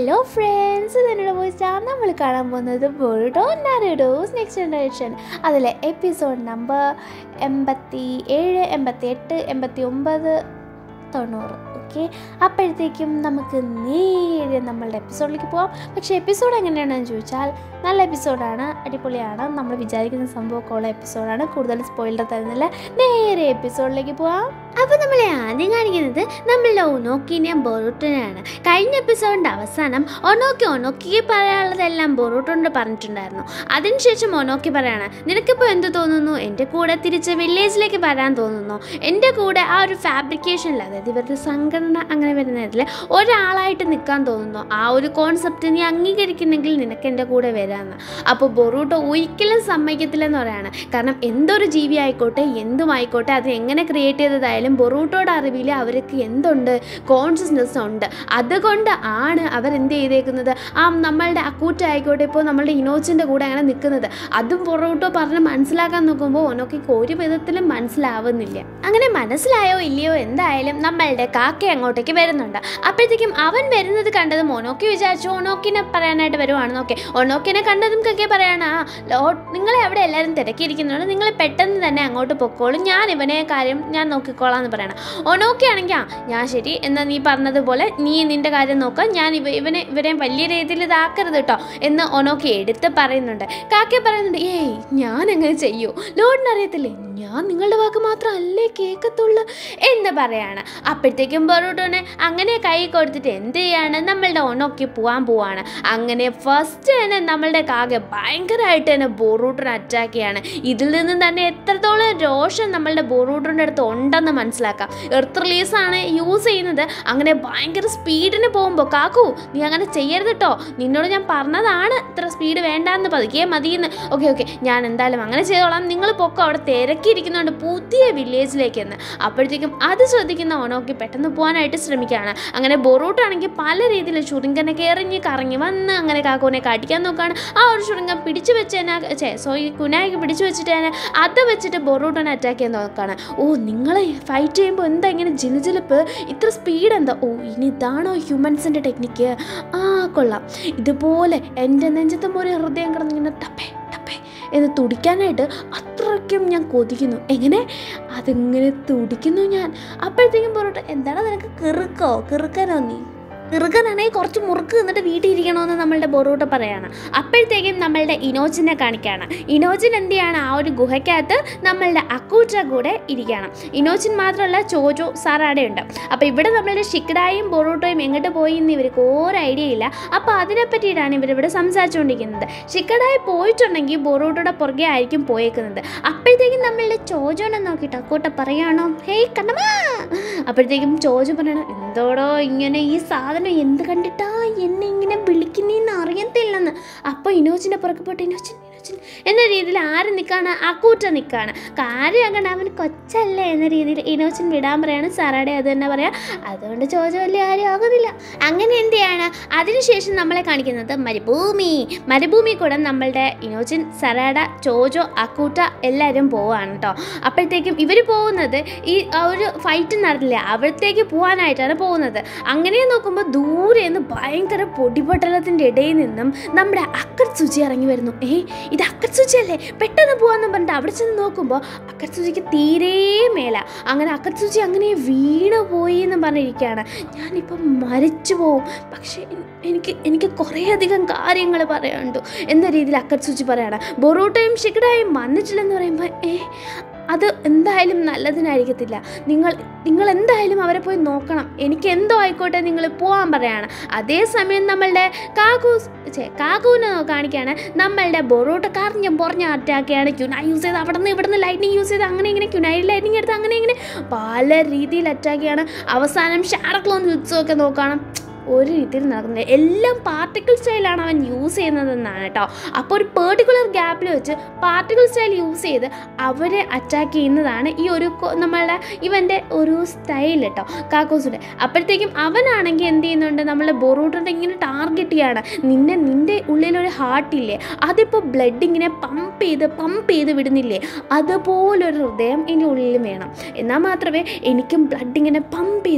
Hello friends, ഇതിനോട് പോയിച്ചാൽ നമ്മൾ കാണാൻ പോകുന്നത് ബോറുട്ടോ നാരുട്ടോസ് നെക്സ്റ്റ് ജനറേഷൻ. അതിലെ എപ്പിസോഡ് നമ്പർ 87, 88, 89, 90. ഓക്കെ, അപ്പോഴത്തേക്കും നമുക്ക് നേരെ നമ്മളുടെ എപ്പിസോഡിലേക്ക് പോകാം. പക്ഷേ എപ്പിസോഡ് എങ്ങനെയാണെന്ന് ചോദിച്ചാൽ നല്ല എപ്പിസോഡാണ്, അടിപൊളിയാണ്. നമ്മൾ വിചാരിക്കുന്ന സംഭവമൊക്കെ ഉള്ള എപ്പിസോഡാണ്. കൂടുതൽ സ്പോയിലർ തരുന്നില്ല, നേരെ എപ്പിസോഡിലേക്ക് പോകാം. അപ്പോൾ നമ്മളെ ആദ്യം കാണിക്കുന്നത് നമ്മളുടെ ഒനോക്കിനെയും ബൊറൂട്ടോനെയാണ്. കഴിഞ്ഞ എപ്പിസോഡിൻ്റെ അവസാനം ഒനോക്കിക്ക് പറയാനുള്ളതെല്ലാം ബൊറൂട്ടോനോട് പറഞ്ഞിട്ടുണ്ടായിരുന്നു. അതിനുശേഷം ഒനോക്കി പറയാണ്, നിനക്കിപ്പോൾ എന്ത് തോന്നുന്നു? എൻ്റെ കൂടെ തിരിച്ച് വില്ലേജിലേക്ക് വരാൻ തോന്നുന്നു? എൻ്റെ കൂടെ ആ ഒരു ഫാബ്രിക്കേഷനിൽ, അതായത് ഇവരുടെ സംഘടന അങ്ങനെ വരുന്നതിൽ ഒരാളായിട്ട് നിൽക്കാൻ തോന്നുന്നു? ആ ഒരു കോൺസെപ്റ്റ് നീ അംഗീകരിക്കുന്നെങ്കിൽ നിനക്ക് എൻ്റെ കൂടെ വരാമെന്ന്. അപ്പോൾ ബൊറൂട്ടോ ഒരിക്കലും സമ്മതിക്കത്തില്ലെന്ന് പറയാണ്. കാരണം എന്തൊരു ജീവി ആയിക്കോട്ടെ, എന്തുമായിക്കോട്ടെ, അത് എങ്ങനെ ക്രിയേറ്റ് ചെയ്തതായാലും ബൊറൂട്ടോയുടെ അറിവിൽ അവർക്ക് എന്തുണ്ട്, കോൺഷ്യസ്നെസ് ഉണ്ട്. അതുകൊണ്ട് ആണ് അവരെന്ത് ചെയ്തേക്കുന്നത്, നമ്മളുടെ അക്കൂറ്റ ആയിക്കോട്ടെ, ഇപ്പോൾ നമ്മളുടെ ഇനോച്ചിൻ്റെ കൂടെ അങ്ങനെ നിൽക്കുന്നത്. അതും ബൊറൂട്ടോ പറഞ്ഞ് മനസ്സിലാക്കാൻ നോക്കുമ്പോൾ ഒനോക്കിക്ക് ഒരു വിധത്തിലും മനസ്സിലാവുന്നില്ല. അങ്ങനെ മനസ്സിലായോ ഇല്ലയോ, എന്തായാലും നമ്മളുടെ കാക്ക അങ്ങോട്ടേക്ക് വരുന്നുണ്ട്. അപ്പോഴത്തേക്കും അവൻ വരുന്നത് കണ്ടതും ഒനോക്കി വിചാരിച്ചു ഒനോക്കിനെ പറയാനായിട്ട് വരുവാണെന്ന്. ഓക്കെ, ഒനോക്കിനെ കണ്ടതും കക്കെ പറയാണ്, നിങ്ങളെ അവിടെ എല്ലാവരും തിരക്കിയിരിക്കുന്നുണ്ട്, നിങ്ങൾ പെട്ടെന്ന് തന്നെ അങ്ങോട്ട് പൊക്കോളും, ഞാൻ ഇവനെ കാര്യം ഞാൻ നോക്കിക്കോളാം എന്ന് പറയണം. ഒനോക്കി ആണെങ്കിൽ ഞാൻ ശരി, എന്നാൽ നീ പറഞ്ഞതുപോലെ നീ നിൻ്റെ കാര്യം നോക്കാം, ഞാൻ ഇവരെ വലിയ രീതിയിൽ ഇതാക്കരുത് കേട്ടോ എന്ന് ഒനോക്കി എടുത്ത് പറയുന്നുണ്ട്. കാക്കെ പറയുന്നുണ്ട്, ഏയ് ഞാൻ എങ്ങനെ ചെയ്യൂ, ലോഡിനറിയത്തില്ലേ, ഞാൻ നിങ്ങളുടെ വാക്ക് മാത്രം അല്ലേ കേൾക്കത്തുള്ളൂ എന്ന് പറയാണ്. അപ്പോഴത്തേക്കും ബൊറൂട്ടോനെ അങ്ങനെ കൈ കൊടുത്തിട്ട് എന്ത് ചെയ്യാണ്, നമ്മളുടെ ഒനോക്കി പോവാണ്. അങ്ങനെ ഫസ്റ്റ് തന്നെ നമ്മളുടെ കാക്ക ഭയങ്കരമായിട്ട് തന്നെ ബൊറൂട്ടോനെ അറ്റാക്ക് ചെയ്യാണ്. ഇതിൽ നിന്നും തന്നെ എത്രത്തോളം രോഷം നമ്മളുടെ ബൊറൂട്ടോൻ്റെ അടുത്ത് ഉണ്ടെന്ന് മനസ്സിലാക്കാം. എർത്ത് റിലീസാണ് യൂസ് ചെയ്യുന്നത്. അങ്ങനെ ഭയങ്കര സ്പീഡിന് പോകുമ്പോൾ, കാക്കു നീ അങ്ങനെ ചെയ്യരുത് കേട്ടോ, നിന്നോട് ഞാൻ പറഞ്ഞതാണ് ഇത്ര സ്പീഡ് വേണ്ടാന്ന്, പതുക്കെ മതിയെന്ന്. ഓക്കെ ഞാൻ എന്തായാലും അങ്ങനെ ചെയ്തോളാം, നിങ്ങൾ പൊക്കോ, അവിടെ തിരക്കിയിരിക്കുന്നുണ്ട് പുതിയ വില്ലേജിലേക്ക് എന്ന്. അപ്പോഴത്തേക്കും അത് ശ്രദ്ധിക്കുന്ന ഒനോക്കി പെട്ടെന്ന് പോകാനായിട്ട് ശ്രമിക്കുകയാണ്. അങ്ങനെ ബൊറൂട്ടോ ആണെങ്കിൽ പല രീതിയിൽ ചുരുങ്കനൊക്കെ എറിഞ്ഞ് കറങ്ങി വന്ന് അങ്ങനെ കാക്കൂനെ കടിക്കാൻ നോക്കുകയാണ്. ആ ഒരു ചുരുങ്കം പിടിച്ചു വെച്ച് തന്നെ കുനായിക്ക് പിടിച്ചു വെച്ചിട്ട് തന്നെ അത് വെച്ചിട്ട് ബൊറൂട്ടോനെ അറ്റാക്ക് ചെയ്യാൻ നോക്കുകയാണ്. ഓ, നിങ്ങൾ ഫൈറ്റ് ചെയ്യുമ്പോൾ എന്താ ഇങ്ങനെ ജിലുജിലിപ്പ്, ഇത്ര സ്പീഡ് എന്താ? ഓ, ഇനി ഇതാണോ ഹ്യൂമൻസിൻ്റെ ടെക്നിക്ക്? കൊള്ളാം. ഇതുപോലെ എൻ്റെ നെഞ്ചത്തും ഒരു ഹൃദയം കിടന്നിങ്ങനെ ടപ്പേ ടപ്പേ എന്ന് തുടിക്കാനായിട്ട് അത്രയ്ക്കും ഞാൻ കൊതിക്കുന്നു. എങ്ങനെ അതിങ്ങനെ തുടിക്കുന്നു ഞാൻ. അപ്പോഴത്തേക്കും ബൊറൂട്ടോ, എന്താണ് നിനക്ക് കിറുക്കാനോ നീ? കിറുക്കനാണെങ്കിൽ കുറച്ച് മുറുക്ക് നിന്നിട്ട് വീട്ടിൽ ഇരിക്കണമെന്ന് നമ്മളുടെ ബൊറൂട്ടോ പറയാണ്. അപ്പോഴത്തേക്കും നമ്മളുടെ ഇനോച്ചിനെ കാണിക്കുകയാണ്. ഇനോച്ചിൻ എന്ത് ചെയ്യാണ്, ആ ഒരു ഗുഹയ്ക്കകത്ത് നമ്മളുടെ അക്കൂറ്റ കൂടെ ഇരിക്കുകയാണ്. ഇനോച്ചിൻ മാത്രമല്ല, ചോജോ സാറാടെ ഉണ്ട്. അപ്പോൾ ഇവിടെ നമ്മളുടെ ഷിക്കഡായും ബൊറൂട്ടോയും എങ്ങോട്ട് പോയി എന്ന് ഇവർക്ക് ഒരു ഐഡിയ ഇല്ല. അപ്പോൾ അതിനെ പറ്റിയിട്ടാണ് ഇവരിവിടെ സംസാരിച്ചുകൊണ്ടിരിക്കുന്നത്. ഷിക്കഡായി പോയിട്ടുണ്ടെങ്കിൽ ബൊറൂട്ടോയുടെ പുറകെ ആയിരിക്കും പോയേക്കുന്നത്. അപ്പോഴത്തേക്കും നമ്മളുടെ ചോജോനെ നോക്കിയിട്ട് അക്കൂട്ട പറയുകയാണോ, ഹേയ് കണ്ണമ്മ. അപ്പോഴത്തേക്കും ചോജോ പറയണം, എന്തോടോ ഇങ്ങനെ ഈ സാധനം എന്ത് കണ്ടിട്ടാ എന്നെ ഇങ്ങനെ വിളിക്കുന്നതെന്ന് അറിയത്തില്ലെന്ന്. അപ്പോൾ ഇനോച്ചിൻ്റെ പുറകെ പോയിട്ട് ഇനോച്ചിൻ എന്ന രീതിയിൽ ആര് നിൽക്കുകയാണ്, അക്കൂറ്റ നിൽക്കുകയാണ്. കാര്യമാകണം, അവൻ കൊച്ചല്ലേ എന്ന രീതിയിൽ ഇനോച്ചിൻ വിടാൻ പറയാണ്. സാറാടെ അത് തന്നെ പറയാം. അതുകൊണ്ട് ചോജോ വലിയ ആരും ആകുന്നില്ല. അങ്ങനെ എന്ത് ചെയ്യാണ്, അതിനുശേഷം നമ്മളെ കാണിക്കുന്നത് മരുഭൂമി കൂടെ നമ്മളുടെ ഇനോച്ചിൻ, സറാഡ, ചോജോ, അക്കൂറ്റ എല്ലാവരും പോവാണ് കേട്ടോ. അപ്പോഴത്തേക്കും ഇവർ പോകുന്നത് ഈ ഒരു ഫൈറ്റ് നടന്നില്ല, അവിടത്തേക്ക് പോകാനായിട്ടാണ് പോകുന്നത്. അങ്ങനെ നോക്കുമ്പോൾ ദൂരെ നിന്ന് ഭയങ്കര പൊടിപൊട്ടലത്തിൻ്റെ ഇടയിൽ നിന്നും നമ്മുടെ അക്കട്സുചി ഇറങ്ങി വരുന്നു. ഇത് അക്കട്സുചി അല്ലേ, പെട്ടെന്ന് പോകാമെന്ന് പറഞ്ഞിട്ട് അവിടെ ചെന്ന് നോക്കുമ്പോൾ അക്കട്സുചിക്ക് തീരെ മേല. അങ്ങനെ അക്കട്സുചി അങ്ങനെ വീണ് പോയി എന്ന് പറഞ്ഞിരിക്കുകയാണ്. ഞാനിപ്പം മരിച്ചു പോവും, പക്ഷേ എനിക്ക് കുറേയധികം കാര്യങ്ങൾ പറയാനുണ്ട് എന്ന രീതിയിൽ അക്കട്സുചി പറയാണ്. ബൊറൂട്ടോയും ഷിക്കഡായും വന്നിട്ടില്ലെന്ന് പറയുമ്പോൾ അത് എന്തായാലും നല്ലതിനായിരിക്കത്തില്ല. നിങ്ങൾ എന്തായാലും അവരെ പോയി നോക്കണം, എനിക്ക് എന്തോ ആയിക്കോട്ടെ, നിങ്ങൾ പോകാൻ പറയാണ്. അതേസമയം നമ്മളുടെ കാക്കൂനെ കാണിക്കുകയാണ്. നമ്മളുടെ ബൊറൂട്ടോ പറഞ്ഞ അറ്റാക്കെയാണ്. ക്യുനായി യൂസ് ചെയ്ത് അവിടെ നിന്ന് ഇവിടെ നിന്ന് ലൈറ്റിനിങ് യൂസ് ചെയ്ത് അങ്ങനെ ഇങ്ങനെ ക്യുനായി ലൈറ്റിനിങ് എടുത്ത് അങ്ങനെ ഇങ്ങനെ പല രീതിയിൽ അറ്റാക്കെയാണ്. അവസാനം ഷാർക്ലോൺ യുദ്ധമൊക്കെ നോക്കണം. ഒരു രീതിയിൽ നടക്കുന്നത് എല്ലാം പാർട്ടിക്കിൾ സ്റ്റൈലാണ് അവൻ യൂസ് ചെയ്യുന്നതെന്നാണ് കേട്ടോ. അപ്പോൾ ഒരു പെർട്ടിക്കുലർ ഗ്യാപ്പിൽ വെച്ച് പാർട്ടിക്കിൾ സ്റ്റൈൽ യൂസ് ചെയ്ത് അവരെ അറ്റാക്ക് ചെയ്യുന്നതാണ് ഈ ഒരു നമ്മളുടെ ഇവൻ്റെ ഒരു സ്റ്റൈൽ കേട്ടോ, കാക്കോസിൻ്റെ. അപ്പോഴത്തേക്കും അവനാണെങ്കിൽ എന്ത് ചെയ്യുന്നുണ്ട്, നമ്മളെ ബൊറൂട്ടോനെ ഇങ്ങനെ ടാർഗറ്റ് ചെയ്യാണ്. നിൻ്റെ ഉള്ളിലൊരു ഹാർട്ടില്ലേ, അതിപ്പോൾ ബ്ലഡ് ഇങ്ങനെ പമ്പ് ചെയ്ത് വിടുന്നില്ലേ, അതുപോലൊരു ഹൃദയം എൻ്റെ ഉള്ളിൽ വേണം. എന്നാൽ മാത്രമേ എനിക്കും ബ്ലഡ് ഇങ്ങനെ പമ്പ്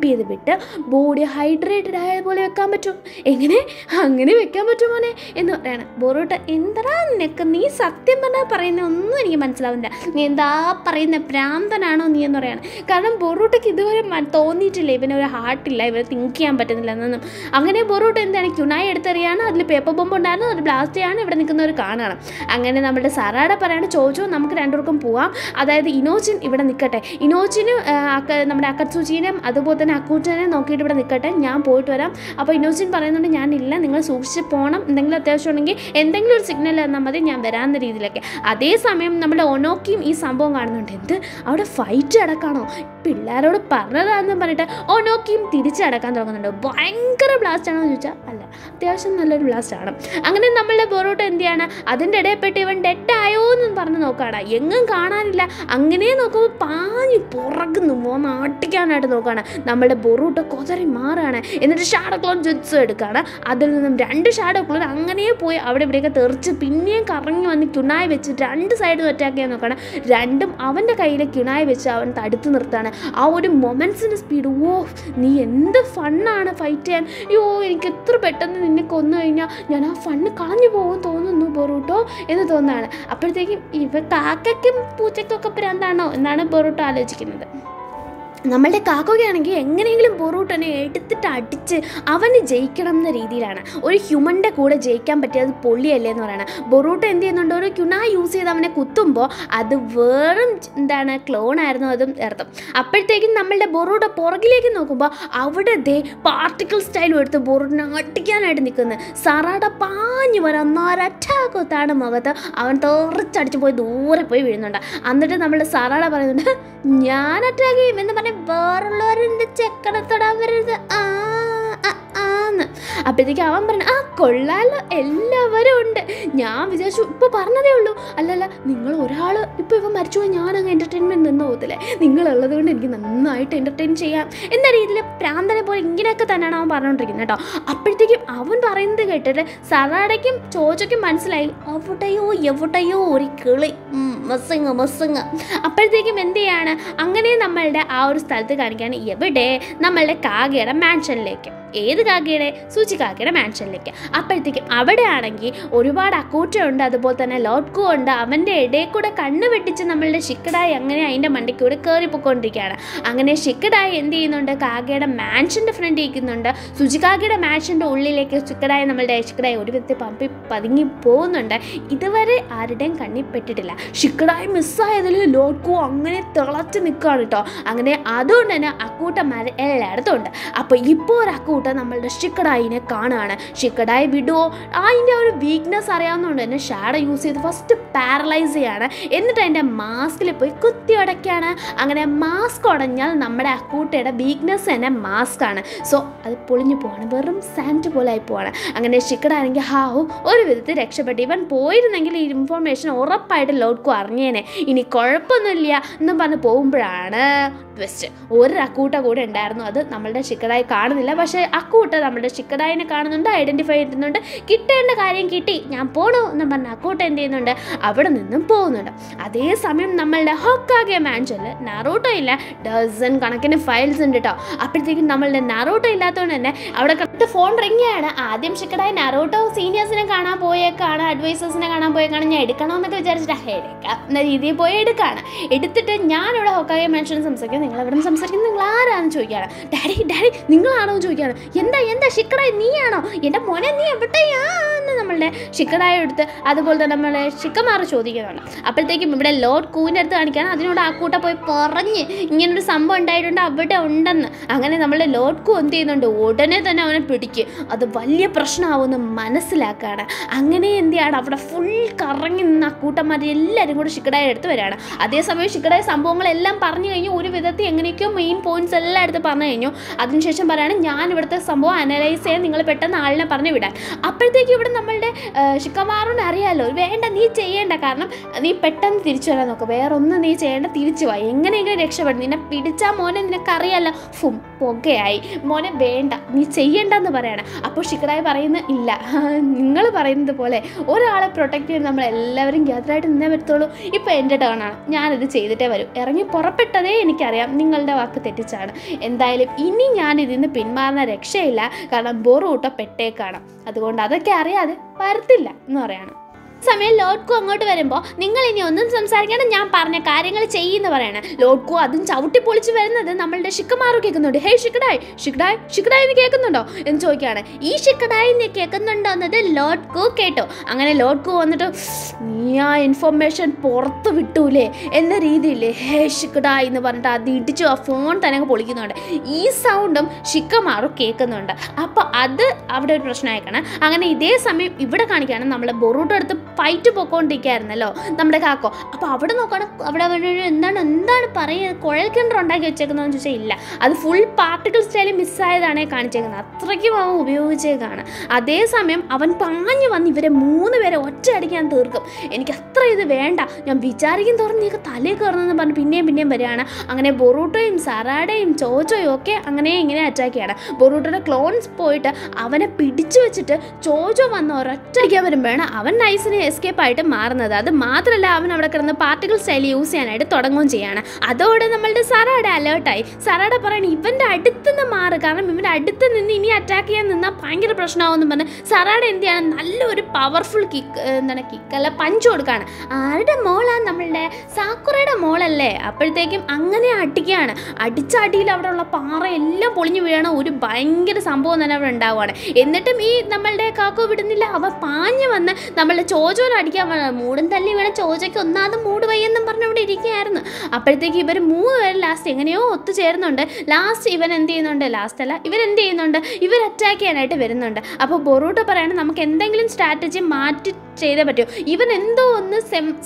ചെയ്ത് വിട്ട് ബോഡി ഹൈഡ്രേറ്റ് അപ്ഡേറ്റഡ് ആയ പോലെ വെക്കാൻ പറ്റും. എങ്ങനെ അങ്ങനെ വെക്കാൻ പറ്റും മോനെ എന്ന് പറയാണ്. ബൊറൂട്ട എന്താ നിനക്ക്, നീ സത്യം പറഞ്ഞാൽ പറയുന്ന ഒന്നും എനിക്ക് മനസ്സിലാവില്ല, നീ എന്താ പറയുന്ന പ്രാന്തനാണോ നീ എന്ന് പറയാണ്. കാരണം ബൊറൂട്ടയ്ക്ക് ഇതുവരെ തോന്നിയിട്ടില്ല ഇവനൊരു ഹാർട്ടില്ല, ഇവനെ തിങ്ക് ചെയ്യാൻ പറ്റുന്നില്ല എന്നൊന്നും. അങ്ങനെ ബൊറൂട്ട എന്താണ് ക്യുനായി എടുത്തെറിയാണ്. അതിൽ പേപ്പർ ബോംബ് ഉണ്ടായിരുന്നു, അത് ബ്ലാസ്റ്റ് ചെയ്യാണ്. ഇവിടെ നിൽക്കുന്നവർ കാണണം. അങ്ങനെ നമ്മുടെ സറാട പറയാണ് ചോദിച്ചു നമുക്ക് രണ്ടുപേർക്കും പോവാം, അതായത് ഇനോജിൻ ഇവിടെ നിൽക്കട്ടെ, ഇനോജിനും നമ്മുടെ അക്കത്സൂചിനെയും അതുപോലെ തന്നെ അക്കൂട്ടനെ നോക്കിയിട്ട് ഇവിടെ നിൽക്കട്ടെ, ഞാൻ പോയിട്ട് വരാം. അപ്പോൾ ഇനോജിൻ പറയുന്നുണ്ട് ഞാനില്ല, നിങ്ങൾ സൂക്ഷിച്ച് പോകണം, എന്തെങ്കിലും അത്യാവശ്യം ഉണ്ടെങ്കിൽ എന്തെങ്കിലും ഒരു സിഗ്നൽ തന്നാൽ മതി, ഞാൻ വരാവുന്ന രീതിയിലൊക്കെ. അതേസമയം നമ്മുടെ ഒനോക്കിയും ഈ സംഭവം കാണുന്നുണ്ട്. എന്ത് അവിടെ ഫൈറ്റ് അടക്കാണോ, പിള്ളേരോട് പറഞ്ഞതാണെന്ന് പറഞ്ഞിട്ട് ഒനോക്കിയും തിരിച്ചടക്കാൻ തുടങ്ങുന്നുണ്ട്. ഭയങ്കര ബ്ലാസ്റ്റ് ആണോ എന്ന് ചോദിച്ചാൽ അല്ല, അത്യാവശ്യം നല്ലൊരു ബ്ലാസ്റ്റ് ആണ്. അങ്ങനെ നമ്മളുടെ ബൊറൂട്ട എന്ത് ചെയ്യാണ്, അതിൻ്റെ ഇടയിൽപ്പെട്ട് ഇവൻ ഡെഡ് ആയോ എന്ന് പറഞ്ഞ് നോക്കുകയാണ്. എങ്ങും കാണാനില്ല. അങ്ങനെ നോക്കുമ്പോൾ പാഞ്ഞു പുറകുന്നു നാട്ടിക്കാനായിട്ട് നോക്കുകയാണ്. നമ്മളുടെ ബൊറൂട്ട കൊതറി മാറുകയാണ്. എന്നിട്ട് ഷാഡോ ക്ലോൺ ജുത്സു എടുക്കുകയാണ്. അതിൽ നിന്നും 2 ഷാഡോ ക്ലോൺ അങ്ങനെ പോയി അവിടെ ഇവിടെയൊക്കെ തെറിച്ച് പിന്നെയും കറങ്ങി വന്ന് ക്യുനായി വെച്ച് 2 സൈഡും അറ്റാക്ക് ചെയ്യാൻ നോക്കുകയാണ്. രണ്ടും അവൻ്റെ കയ്യിൽ ക്യുനായി വെച്ച് അവൻ തടുത്ത് നിർത്താണ്. ആ ഒരു മൊമെൻറ്റ്സിൻ്റെ സ്പീഡ്, ഓ നീ എന്ത് ഫണ്ണാണ് ഫൈറ്റ് ചെയ്യാൻ, യോ എനിക്ക് എത്ര പെട്ടെന്ന് നിന്നെ കൊന്നു കഴിഞ്ഞാൽ ഞാൻ ആ ഫണ്ണ് കളഞ്ഞു പോകുമെന്ന് തോന്നുന്നു ബൊറൂട്ടോ എന്ന് തോന്നുകയാണ്. അപ്പോഴത്തേക്കും ഇവ കാക്കയ്ക്കും പൂച്ചയ്ക്കൊക്കെ ഭ്രാന്താണോ എന്നാണ് ബൊറൂട്ടോ ആലോചിക്കുന്നത്. നമ്മളുടെ കാക്കോയ്ക്കാണെങ്കിൽ എങ്ങനെയെങ്കിലും ബൊറൂട്ടനെ എടുത്തിട്ട് അടിച്ച് അവന് ജയിക്കണം എന്ന രീതിയിലാണ്. ഒരു ഹ്യൂമൻ്റെ കൂടെ ജയിക്കാൻ പറ്റിയത് പൊള്ളിയല്ലേ എന്ന് പറയുന്നത്. ബൊറൂട്ട എന്ത് ചെയ്യുന്നുണ്ട്, ഒരു ക്യുനായി യൂസ് ചെയ്ത് അവനെ കുത്തുമ്പോൾ അത് വെറും ക്ലോൺ ആയിരുന്നു അതും അർത്ഥം. അപ്പോഴത്തേക്കും നമ്മളുടെ ബൊറൂട്ട പുറകിലേക്ക് നോക്കുമ്പോൾ അവിടെ പാർട്ടിക്കിൾ സ്റ്റൈലും എടുത്ത് ബൊറൂട്ടിനെ അടിക്കാനായിട്ട് നിൽക്കുന്നത്. സറാട പാഞ്ഞു വരാൻ അറ്റാക്കൊത്താണ് മുഖത്ത് അവൻ തെറിച്ചടിച്ച് പോയി ദൂരെ പോയി വീഴുന്നുണ്ട്. എന്നിട്ട് നമ്മളുടെ സറാട പറയുന്നുണ്ട് ഞാൻ അറ്റാക്ക് ചെയ്യും എന്ന് പറഞ്ഞ് വേറുള്ളവരെന്ത് ചെക്കനെ തൊടാൻ വരരുത് ആന്ന്. അപ്പോഴത്തേക്ക് അവൻ പറഞ്ഞു ആ കൊള്ളാലോ എല്ലാവരും ഉണ്ട്. ഞാൻ വിചാരിച്ചു ഇപ്പോൾ പറഞ്ഞതേ ഉള്ളൂ, അല്ലല്ല നിങ്ങൾ ഒരാൾ ഇപ്പോൾ ഇവ മരിച്ചു പോയി ഞാനങ്ങ് എൻ്റർടൈൻമെൻറ്റ് നിന്ന് പോകത്തില്ലേ, നിങ്ങളുള്ളത് കൊണ്ട് എനിക്ക് നന്നായിട്ട് എൻ്റർടൈൻ ചെയ്യാം എന്ന രീതിയിൽ പ്രാന്തനെ പോലെ ഇങ്ങനെയൊക്കെ തന്നെയാണ് അവൻ പറഞ്ഞുകൊണ്ടിരിക്കുന്നത് കേട്ടോ. അപ്പോഴത്തേക്കും അവൻ പറയുന്നത് കേട്ടിട്ട് സറാടയ്ക്കും ചോച്ചയ്ക്കും മനസ്സിലായി എവിടെയോ ഒരു കിളി മസ്സിങ്. അപ്പോഴത്തേക്കും എന്ത് ചെയ്യാണ്, അങ്ങനെ നമ്മളുടെ ആ ഒരു സ്ഥലത്ത് കാണിക്കുകയാണ്. എവിടെ, നമ്മളുടെ കാഗയുടെ മാൻഷനിലേക്ക്. ഏത് കാക്കയുടെ, സൂചി കാക്കയുടെ മാൻഷനിലേക്ക്. അപ്പോഴത്തേക്കും അവിടെ ആണെങ്കിൽ ഒരുപാട് അക്കൂട്ടയുണ്ട്, അതുപോലെ തന്നെ ലോഡ്കു ഉണ്ട്. അവൻ്റെ ഇടയിൽ കൂടെ കണ്ണ് വെട്ടിച്ച് നമ്മളുടെ ഷിക്കഡായി അങ്ങനെ അതിൻ്റെ മണ്ടയ്ക്കൂടെ കയറിപ്പോയിക്കൊണ്ടിരിക്കുകയാണ്. അങ്ങനെ ഷിക്കഡായി എന്ത് ചെയ്യുന്നുണ്ട്, കാക്കയുടെ മാൻഷൻ്റെ ഫ്രണ്ട് ഇരിക്കുന്നുണ്ട്. സുജി കാക്കയുടെ മാൻഷൻ്റെ ഉള്ളിലേക്ക് ഷിക്കഡായി നമ്മളുടെ ഷിക്കഡായി ഒരു വിധത്തിൽ പതുങ്ങി പോകുന്നുണ്ട്. ഇതുവരെ ആരുടെയും കണ്ണിൽ പെട്ടിട്ടില്ല. ഷിക്കഡായി മിസ്സായതിൽ ലോഡ്കു അങ്ങനെ തിളച്ച് നിൽക്കുകയാണ് കേട്ടോ. അങ്ങനെ അതുകൊണ്ട് തന്നെ അക്കൂട്ടന്മാർ എല്ലായിടത്തും ഉണ്ട്. അപ്പോൾ ഇപ്പോൾ ഒരു അക്കൂട്ടം നമ്മളുടെ ഷിക്കഡായിനെ കാണുകയാണ്. ഷിക്കഡായി വിടുവോ, അതിൻ്റെ ഒരു വീക്ക്നെസ് അറിയാവുന്നതുകൊണ്ട് തന്നെ ഷാഡോ യൂസ് ചെയ്ത് ഫസ്റ്റ് പാരലൈസ് ചെയ്യാണ്. എന്നിട്ട് അതിൻ്റെ മാസ്കിൽ പോയി കുത്തി ഉടയ്ക്കുകയാണ്. അങ്ങനെ മാസ്ക് ഉടഞ്ഞാൽ നമ്മുടെ അക്കൂട്ടയുടെ വീക്ക്നെസ് തന്നെ മാസ്കാണ്. സോ അത് പൊളിഞ്ഞു പോവാണ്, വെറും സാൻഡ് പോലെ ആയി പോവാണ്. അങ്ങനെ ഷിക്കഡാണെങ്കിൽ ഒരു വിധത്തിൽ രക്ഷപ്പെട്ടു. ഇവൻ പോയിരുന്നെങ്കിൽ ഈ ഇൻഫോർമേഷൻ ഉറപ്പായിട്ട് ലോഡ്കു അറിഞ്ഞേനെ. ഇനി കുഴപ്പമൊന്നുമില്ല എന്നും പറഞ്ഞ് പോകുമ്പോഴാണ് ട്വിസ്റ്റ്. ഒരു അക്കൂട്ട കൂടെ ഉണ്ടായിരുന്നു, അത് നമ്മളുടെ ഷിക്കഡായി കാണുന്നില്ല. പക്ഷേ അക്കൂട്ട നമ്മുടെ ഷിക്കഡായിനെ കാണുന്നുണ്ട്, ഐഡൻറ്റിഫൈ ചെയ്യുന്നുണ്ട്. കിട്ടേണ്ട കാര്യം കിട്ടി, ഞാൻ പോണു എന്നും പറഞ്ഞ അക്കൂട്ട എന്ത് ചെയ്യുന്നുണ്ട്, അവിടെ നിന്നും പോകുന്നുണ്ട്. അതേസമയം നമ്മളുടെ ഹൊക്കാഗെ മാൻഷനിൽ നറൂട്ടോ ഇല്ല, ഡസൻ കണക്കിന് ഫയൽസ് ഉണ്ട് കേട്ടോ. അപ്പോഴത്തേക്കും നമ്മളുടെ നറൂട്ടോ ഇല്ലാത്തതുകൊണ്ട് തന്നെ അവിടെ കറക്റ്റ് ഫോൺ റിങ്ങാണ്. ആദ്യം ഷിക്കഡായി നറൂട്ടോ സീനിയേഴ്സിനെ കാണാൻ പോയേക്കാണ്, അഡ്വൈസേഴ്സിനെ കാണാൻ പോയേക്കാണ്. ഞാൻ എടുക്കണമെന്നൊക്കെ വിചാരിച്ചിട്ട് എടുക്കാം എന്ന രീതിയിൽ പോയി എടുത്തിട്ട് ഞാനിവിടെ ഹൊക്കാഗെ മാൻഷനിൽ സംസാരിക്കുന്നത്, നിങ്ങൾ എവിടെ നിന്ന് സംസാരിക്കുന്നത്, നിങ്ങൾ ആരാണെന്ന് ചോദിക്കുകയാണ്. ഡാഡി നിങ്ങളാണോ എന്ന് ചോദിക്കുകയാണ്. എന്താ ഷിക്കഡായി നീയാണോ, എൻ്റെ മോനെ നീ എവിടെയാന്ന് നമ്മളുടെ ഷിക്കഡായി എടുത്ത് അതുപോലെ തന്നെ നമ്മളെ ഷിക്കമാർ ചോദിക്കുന്നുണ്ട്. അപ്പോഴത്തേക്കും ഇവിടെ ലോഡ് കൂവിൻ്റെ അടുത്ത് കാണിക്കുകയാണ്. അതിനോട് ആ കൂട്ട പോയി പറഞ്ഞ് ഇങ്ങനൊരു സംഭവം ഉണ്ടായിട്ടുണ്ട്, അവിടെ ഉണ്ടെന്ന്. അങ്ങനെ നമ്മളുടെ ലോഡ് കൂ എന്ത് ചെയ്യുന്നുണ്ട്, ഉടനെ തന്നെ അവനെ പിടിക്കും. അത് വലിയ പ്രശ്നമാവുമെന്ന് മനസ്സിലാക്കുകയാണ്. അങ്ങനെ എന്ത് ചെയ്യാണ്, അവിടെ ഫുൾ കറങ്ങി നിന്ന് ആ കൂട്ടന്മാർ എല്ലാവരും കൂടെ ഷിക്കഡായി എടുത്ത് വരികയാണ്. അതേസമയം ഷിക്കഡായി സംഭവങ്ങളെല്ലാം പറഞ്ഞു കഴിഞ്ഞു. ഒരു വിധത്തിൽ എങ്ങനെയൊക്കെയോ മെയിൻ പോയിന്റ്സ് എല്ലാം എടുത്ത് പറഞ്ഞു കഴിഞ്ഞു. അതിനുശേഷം പറയാണ് ഞാൻ ഇവിടുത്തെ സംഭവം അനലൈസ് ചെയ്യാൻ നിങ്ങൾ പെട്ടെന്ന് ആളിനെ പറഞ്ഞു വിടാൻ. അപ്പോഴത്തേക്കും ഇവിടെ നമ്മളുടെ ഷിക്കമാറിന് അറിയാമല്ലോ, വേണ്ട നീ ചെയ്യേണ്ട, കാരണം നീ പെട്ടെന്ന് തിരിച്ചു വരാൻ നോക്കുക, വേറെ ഒന്നും നീ ചെയ്യേണ്ട, തിരിച്ചു പോയി എങ്ങനെയെങ്കിലും രക്ഷപ്പെടും. നിന്നെ പിടിച്ചാൽ മോനെ നിനക്കറിയാമല്ലോ പുകയായി, മോനെ വേണ്ട നീ ചെയ്യേണ്ട വേണ്ടെന്ന് പറയാണ്. അപ്പോൾ ഷിക്കഡായി പറയുന്നത് ഇല്ല, നിങ്ങൾ പറയുന്നത് പോലെ ഒരാളെ പ്രൊട്ടക്റ്റ് ചെയ്ത് നമ്മളെല്ലാവരും ഗ്യാദറായിട്ട് നിന്നേ പറ്റത്തുള്ളൂ. ഇപ്പോൾ എൻ്റെ ടേണാണ്, ഞാനിത് ചെയ്തിട്ടേ വരും. ഇറങ്ങി പുറപ്പെട്ടതേ എനിക്കറിയാം നിങ്ങളുടെ വാക്ക് തെറ്റിച്ചാണ്. എന്തായാലും ഇനി ഞാൻ ഇതിന്ന് പിന്മാറുന്ന രക്ഷയില്ല, കാരണം ബൊറൂട്ടോ പെട്ടേക്കാണ്. അതുകൊണ്ട് അതൊക്കെ അറിയാതെ വരത്തില്ല എന്ന് പറയാണ്. സമയം ലോഡ്കു അങ്ങോട്ട് വരുമ്പോൾ നിങ്ങൾ ഇനി ഒന്നും സംസാരിക്കണം, ഞാൻ പറഞ്ഞ കാര്യങ്ങൾ ചെയ്യുമെന്ന് പറയണം. ലോഡ്കു അതും ചവിട്ടി പൊളിച്ച് വരുന്നത് നമ്മളുടെ ഷിക്കമാറു കേൾക്കുന്നുണ്ട്. ഹേ ഷിക്കഡായി, ഷിക്കഡായി, ഷിക്കഡായി നീ കേൾക്കുന്നുണ്ടോ എന്ന് ചോദിക്കുകയാണ്. ഈ ഷിക്കഡായി നീ കേൾക്കുന്നുണ്ടോ എന്നത് ലോഡ്കു കേട്ടോ. അങ്ങനെ ലോഡ്കു വന്നിട്ട് നീ ആ ഇൻഫർമേഷൻ പുറത്ത് വിട്ടൂലേ എന്ന രീതിയിൽ ഹേ ഷിക്കഡായി എന്ന് പറഞ്ഞിട്ട് അത് ഇടിച്ചു ആ ഫോൺ തന്നെ പൊളിക്കുന്നുണ്ട്. ഈ സൗണ്ടും ഷിക്കമാറു കേൾക്കുന്നുണ്ട്. അപ്പോൾ അത് അവിടെ ഒരു പ്രശ്നമായിക്കാണ്. അങ്ങനെ ഇതേ സമയം ഇവിടെ കാണിക്കുകയാണ് നമ്മളെ ബൊറൂട്ടോ അടുത്ത് ഫൈറ്റ് പോയിക്കൊണ്ടിരിക്കുകയായിരുന്നല്ലോ നമ്മുടെ കാക്കോ. അപ്പോൾ അവിടെ നോക്കണം, അവിടെ എന്താണ് പറയുക, കുഴൽ കിണർ ഉണ്ടാക്കി വെച്ചേക്കുന്നതെന്ന് ചോദിച്ചാൽ ഇല്ല, അത് ഫുൾ പാർട്ടിക്കിൾ സ്റ്റൈലിൽ മിസ്സായതാണ് കാണിച്ചേക്കുന്നത്. അത്രയ്ക്കും അവൻ ഉപയോഗിച്ചേക്കാണ്. അതേസമയം അവൻ പാഞ്ഞു വന്ന് ഇവരെ 3 പേരെ ഒറ്റയടിക്കാൻ തീർക്കും. എനിക്ക് അത്ര ഇത് വേണ്ട, ഞാൻ വിചാരിക്കും തോറും നീക്ക് തലയിൽ കയറുന്നതെന്ന് പറഞ്ഞ് പിന്നെയും വരികയാണ്. അങ്ങനെ ബൊറൂട്ടോയും സറാഡയും ചോജോയും ഒക്കെ അങ്ങനെ ഇങ്ങനെ അറ്റാക്ക് ചെയ്യണം. ബൊറൂട്ടോയുടെ ക്ലോൺസ് പോയിട്ട് അവനെ പിടിച്ചു വെച്ചിട്ട് ചോജോ വന്ന് ഒരൊറ്റയ്ക്കാൻ വരുമ്പോഴാണ് അവൻ നൈസിന് എസ്കേപ്പ് ആയിട്ട് മാറുന്നത്. അത് മാത്രമല്ല അവൻ അവിടെ കിടന്ന് പാർട്ടിക്കിൾ സ്റ്റൈൽ യൂസ് ചെയ്യാനായിട്ട് തുടങ്ങുകയും ചെയ്യാണ്. അതോടെ നമ്മളുടെ സറാഡ അലേർട്ടായി. സറാഡ പറയണം ഇവൻ്റെ അടുത്ത് നിന്ന് മാറുക, കാരണം ഇവൻ്റെ അടുത്ത് നിന്ന് ഇനി അറ്റാക്ക് ചെയ്യാൻ നിന്നാൽ ഭയങ്കര പ്രശ്നമാവുമെന്ന് പറഞ്ഞ് സറാഡ എന്ത് ചെയ്യണം, നല്ലൊരു പവർഫുൾ കിക്കല്ല പഞ്ച് കൊടുക്കുകയാണ്. ആരുടെ മോളാണ്, നമ്മളുടെ സാക്കുറയുടെ മോളല്ലേ. അപ്പോഴത്തേക്കും അങ്ങനെ അടിക്കുകയാണ്. അടിച്ചടിയിൽ അവിടെ ഉള്ള പാറ എല്ലാം പൊളിഞ്ഞു വീഴണം, ഒരു ഭയങ്കര സംഭവം തന്നെ അവിടെ ഉണ്ടാവുകയാണ്. എന്നിട്ടും ഈ നമ്മളുടെ കാക്കോ വിടുന്നില്ല. അവ പാഞ്ഞു വന്ന് നമ്മളുടെ ചോജോനെ അടിക്കാൻ വേണം. മൂടും തല്ലി വേണം, ചോജയ്ക്ക് ഒന്നാമത് മൂട് വയ്യെന്നും പറഞ്ഞ് അവിടെ ഇരിക്കുകയായിരുന്നു. അപ്പോഴത്തേക്ക് ഇവർ 3 പേര് ലാസ്റ്റ് എങ്ങനെയോ ഒത്തുചേരുന്നുണ്ട്. ലാസ്റ്റ് ഇവൻ എന്ത് ചെയ്യുന്നുണ്ട്, ലാസ്റ്റ് അല്ല ഇവരെന്ത് ചെയ്യുന്നുണ്ട്, ഇവർ അറ്റാക്ക് ചെയ്യാനായിട്ട് വരുന്നുണ്ട്. അപ്പോൾ ബൊറൂട്ടോ പറയാണ് നമുക്ക് എന്തെങ്കിലും സ്ട്രാറ്റജി മാറ്റി ചെയ്തേ പറ്റൂ. ഇവൻ എന്തോ ഒന്ന്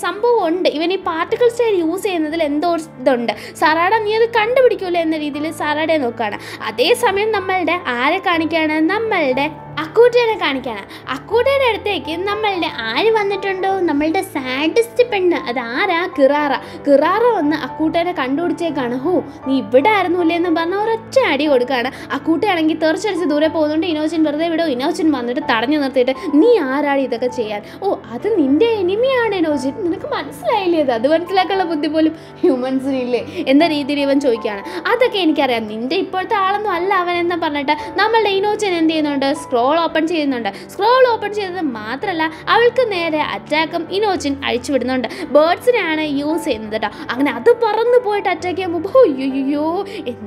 സംഭവം ഉണ്ട്, ഇവൻ ഈ പാർട്ടിക്കിൾ സ്റ്റൈൽ യൂസ് ചെയ്യുന്നതിൽ എന്തോ ഇതുണ്ട്. സറാഡ നീ അത് കണ്ടുപിടിക്കൂല എന്ന രീതിയിൽ സറാഡയെ നോക്കുകയാണ്. അതേസമയം നമ്മളുടെ ആരെ കാണിക്കുകയാണ്, നമ്മളുടെ അക്കൂട്ടനെ കാണിക്കുകയാണ്. അക്കൂട്ടയുടെ അടുത്തേക്ക് നമ്മളുടെ ആര് വന്നിട്ടുണ്ടോ, നമ്മളുടെ സാഡിസ്റ്റ് പെണ്ണ്, അതാരാ, കിറാറ വന്ന് അക്കൂട്ടനെ കണ്ടുപിടിച്ചേക്കാണ്. ഹോ നീ ഇവിടെ ആയിരുന്നില്ലേ എന്ന് പറഞ്ഞ ഒരൊറ്റ അടി കൊടുക്കുകയാണ്. അക്കൂട്ടയാണെങ്കിൽ തെറിച്ചടിച്ച് ദൂരെ പോകുന്നുണ്ട്. ഇനോച്ചിൻ വെറുതെ വിടും. ഇനോച്ചിൻ വന്നിട്ട് തടഞ്ഞു നിർത്തിയിട്ട് നീ ആരാണ് ഇതൊക്കെ ചെയ്യാൻ, ഓ അത് നിന്റെ എനിമിയാണ് ഇനോച്ചിൻ, നിനക്ക് മനസ്സിലായില്ലേ, അത് മനസ്സിലാക്കാനുള്ള ബുദ്ധി പോലും ഹ്യൂമൻസിനില്ലേ എന്ന രീതിയിൽ ഇവൻ ചോദിക്കുകയാണ്. അതൊക്കെ എനിക്കറിയാം, നിന്റെ ഇപ്പോഴത്തെ ആളൊന്നും അല്ല അവൻ എന്ന് പറഞ്ഞിട്ട് നമ്മളുടെ ഇനോച്ചിൻ എന്ത് ചെയ്യുന്നുണ്ട്, സ്ക്രോൾ ഓപ്പൺ ചെയ്യുന്നുണ്ട്. സ്ക്രോൾ ഓപ്പൺ ചെയ്തത് മാത്രമല്ല അവൾക്ക് നേരെ അറ്റാക്കും ഇനോച്ചിൻ അഴിച്ചുവിടുന്നുണ്ട്. ബേർഡ്സിനെയാണ് യൂസ് ചെയ്യുന്നത് കേട്ടോ. അങ്ങനെ അത് പറന്നു പോയിട്ട് അറ്റാക്ക് ചെയ്യുമ്പോൾ അയ്യോ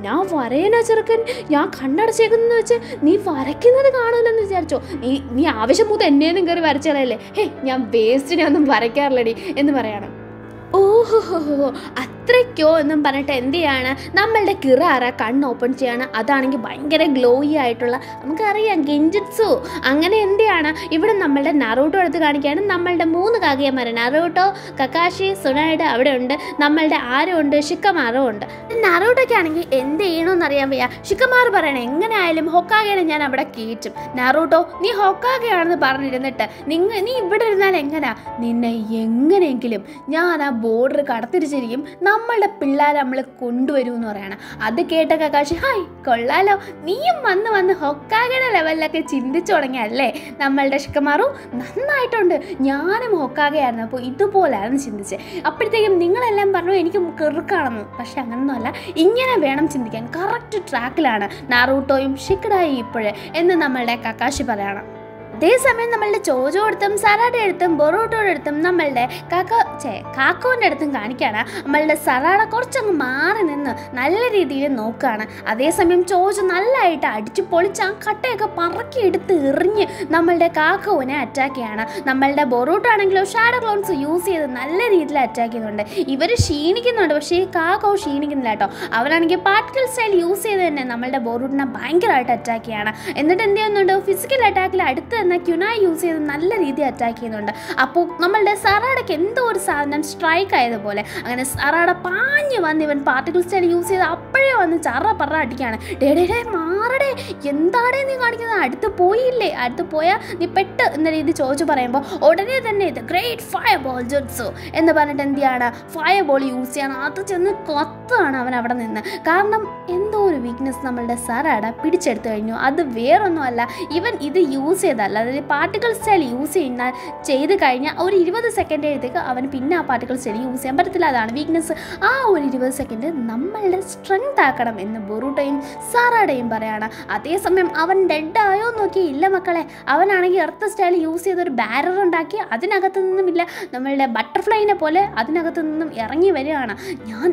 ഞാൻ വരേനാ ചെറുക്കൻ, ഞാൻ കണ്ണടച്ചേക്കുന്നതെന്ന് വെച്ച് നീ വരയ്ക്കുന്നത് കാണൂലെന്ന് വിചാരിച്ചോ, നീ ആവശ്യം മൂത്ത് എന്നെയൊന്നും കയറി വരച്ചളയല്ലേ, ഹേ ഞാൻ വേസ്റ്റിനെ ഒന്നും വരയ്ക്കാറില്ലടി എന്ന് പറയണം. ഓഹോ അത്രയ്ക്കോ എന്നും പറഞ്ഞിട്ട് എന്ത് ചെയ്യാണ്, നമ്മളുടെ കിറാറ കണ്ണ് ഓപ്പൺ ചെയ്യാണ്. അതാണെങ്കിൽ ഭയങ്കര ഗ്ലോയി ആയിട്ടുള്ള നമുക്കറിയാം ഗെഞ്ചിറ്റ്സു. അങ്ങനെ എന്ത് ചെയ്യാണ്, ഇവിടെ നമ്മളുടെ നറൂട്ടോ എടുത്ത് കാണിക്കുകയാണ്. നമ്മളുടെ 3 കാകിയന്മാർ നറൂട്ടോ, കക്കാഷി, സുനായിഡ് അവിടെ ഉണ്ട്. നമ്മളുടെ ആരും ഉണ്ട്, ഷിക്കമാറും ഉണ്ട്. നറൂട്ടോയ്ക്ക് ആണെങ്കിൽ എന്ത് ചെയ്യണമെന്ന് അറിയാൻ വയ്യ. ഷിക്കമാറ് പറയണേ എങ്ങനെയായാലും ഹൊക്കാഗേനെ ഞാൻ അവിടെ കയറ്റും. നറൂട്ടോ നീ ഹൊക്കാഗയാണെന്ന് പറഞ്ഞിരുന്നിട്ട് നീ ഇവിടെ ഇരുന്നാൽ എങ്ങനെയാ, നിന്നെ എങ്ങനെയെങ്കിലും ഞാൻ ആ ബോർഡർ കടത്തിരിച്ചിരിക്കും, നമ്മളുടെ പിള്ളേരെ നമ്മൾ കൊണ്ടുവരുമെന്ന് പറയണം. അത് കേട്ട കക്കാഷി ഹായ് കൊള്ളാലോ, നീയും വന്ന് ഹൊക്കാഗയുടെ ലെവലിലൊക്കെ ചിന്തിച്ചു തുടങ്ങിയല്ലേ. നമ്മളുടെ ഷിക്കമാറു നന്നായിട്ടുണ്ട്, ഞാനും ഹൊക്കാഗയായിരുന്നു, അപ്പോൾ ഇതുപോലെയാണ് ചിന്തിച്ചത്. അപ്പോഴത്തേക്കും നിങ്ങളെല്ലാം പറഞ്ഞു എനിക്ക് കിറുക്കാണെന്ന്. പക്ഷെ അങ്ങനൊന്നും അല്ല, ഇങ്ങനെ വേണം ചിന്തിക്കാൻ, കറക്റ്റ് ട്രാക്കിലാണ് നറൂട്ടോയും ഷിക്കഡായും ഇപ്പോഴേ എന്ന് നമ്മളുടെ കക്കാഷി പറയണം. അതേസമയം നമ്മളുടെ ചോജോ അടുത്തും സറാഡയുടെ അടുത്തും ബൊറൂട്ടോയുടെ അടുത്തും നമ്മളുടെ കാക്കോൻ്റെ അടുത്തും കാണിക്കുകയാണ്. നമ്മളുടെ സറാഡ കുറച്ചങ്ങ് മാറി നിന്ന് നല്ല രീതിയിൽ നോക്കുകയാണ്. അതേസമയം ചോജോ നല്ലതായിട്ട് അടിച്ചു പൊളിച്ച് ആ കട്ടയൊക്കെ പറക്കി എടുത്ത് എറിഞ്ഞ് നമ്മളുടെ കാക്കോനെ അറ്റാക്ക് ചെയ്യാണ്. നമ്മളുടെ ബൊറൂട്ടോ ആണെങ്കിലോ ഷാഡോ ക്ലോൺസ് യൂസ് ചെയ്ത് നല്ല രീതിയിൽ അറ്റാക്ക് ചെയ്യുന്നുണ്ട്. ഇവർ ക്ഷീണിക്കുന്നുണ്ട്, പക്ഷേ ഈ കാക്കോ ക്ഷീണിക്കുന്നില്ല കേട്ടോ. അവരാണെങ്കിൽ പാർട്ടിക്കിൾ സ്റ്റൈൽ യൂസ് ചെയ്ത് തന്നെ നമ്മളുടെ ബൊറൂട്ടിനെ ഭയങ്കരമായിട്ട് അറ്റാക്ക് ചെയ്യാണ്. എന്നിട്ട് എന്ത് ചെയ്യുന്നുണ്ട്, ഫിസിക്കൽ അറ്റാക്കിൽ അടുത്ത് ക്യുനായി യൂസ് ചെയ്ത് നല്ല രീതിയിൽ അറ്റാക്ക് ചെയ്യുന്നുണ്ട്. അപ്പോൾ നമ്മളുടെ സറാഡയ്ക്ക് എന്തോ ഒരു സാധനം സ്ട്രൈക്ക് ആയതുപോലെ അങ്ങനെ സറാഡ പാഞ്ഞ് വന്ന് ഇവൻ പാർട്ടിക്കിൾ സ്റ്റൈൽ യൂസ് ചെയ്ത് അപ്പോഴേ വന്ന് പറ അടിക്കുകയാണ്. ഡേ മാറടേ, എന്താടേ നീ കാണിക്കുന്നത്, അടുത്ത് പോയില്ലേ, അടുത്ത് പോയാൽ നീ പെട്ട് എന്ന രീതി ചോദിച്ചു പറയുമ്പോൾ ഉടനെ തന്നെ ഇത് ഗ്രേറ്റ് ഫയർ ബോൾ ജുട്സു എന്ന് പറഞ്ഞിട്ട് എന്ത് ചെയ്യാണ്, ഫയർ ബോൾ യൂസ് ചെയ്യണം. അത് ചെന്ന് കൊത്താണ് അവൻ അവിടെ നിന്ന്. കാരണം എന്തോ ഒരു വീക്ക്നെസ് നമ്മളുടെ സറാഡ പിടിച്ചെടുത്തു കഴിഞ്ഞു. അത് വേറൊന്നുമല്ല, ഇവൻ ഇത് യൂസ് ചെയ്തല്ല, അതായത് പാർട്ടിക്കിൾ സ്റ്റൈൽ യൂസ് ചെയ്ത് കഴിഞ്ഞാൽ ഒരു 20 സെക്കൻഡ് എഴുത്തേക്ക് അവന് പിന്നെ ആ പാർട്ടിക്കിൾ സ്റ്റൈൽ യൂസ് ചെയ്യാൻ പറ്റത്തില്ല. അതാണ് വീക്ക്നെസ്. ആ ഒരു 20 സെക്കൻഡ് നമ്മളുടെ സ്ട്രെങ്ത് ആക്കണം എന്ന് ബൊറൂട്ടോയും സറാഡയും പറയാണ്. അതേസമയം അവൻ ഡെഡ് ആയോ നോക്കി, ഇല്ല മക്കളെ, അവനാണെങ്കിൽ എർത്ത് സ്റ്റൈൽ യൂസ് ചെയ്തൊരു ബാരർ ഉണ്ടാക്കി അതിനകത്ത് നിന്നുമില്ല നമ്മളുടെ ബട്ടർഫ്ലൈനെ പോലെ അതിനകത്ത് നിന്നും ഇറങ്ങി വരികയാണ്. ഞാൻ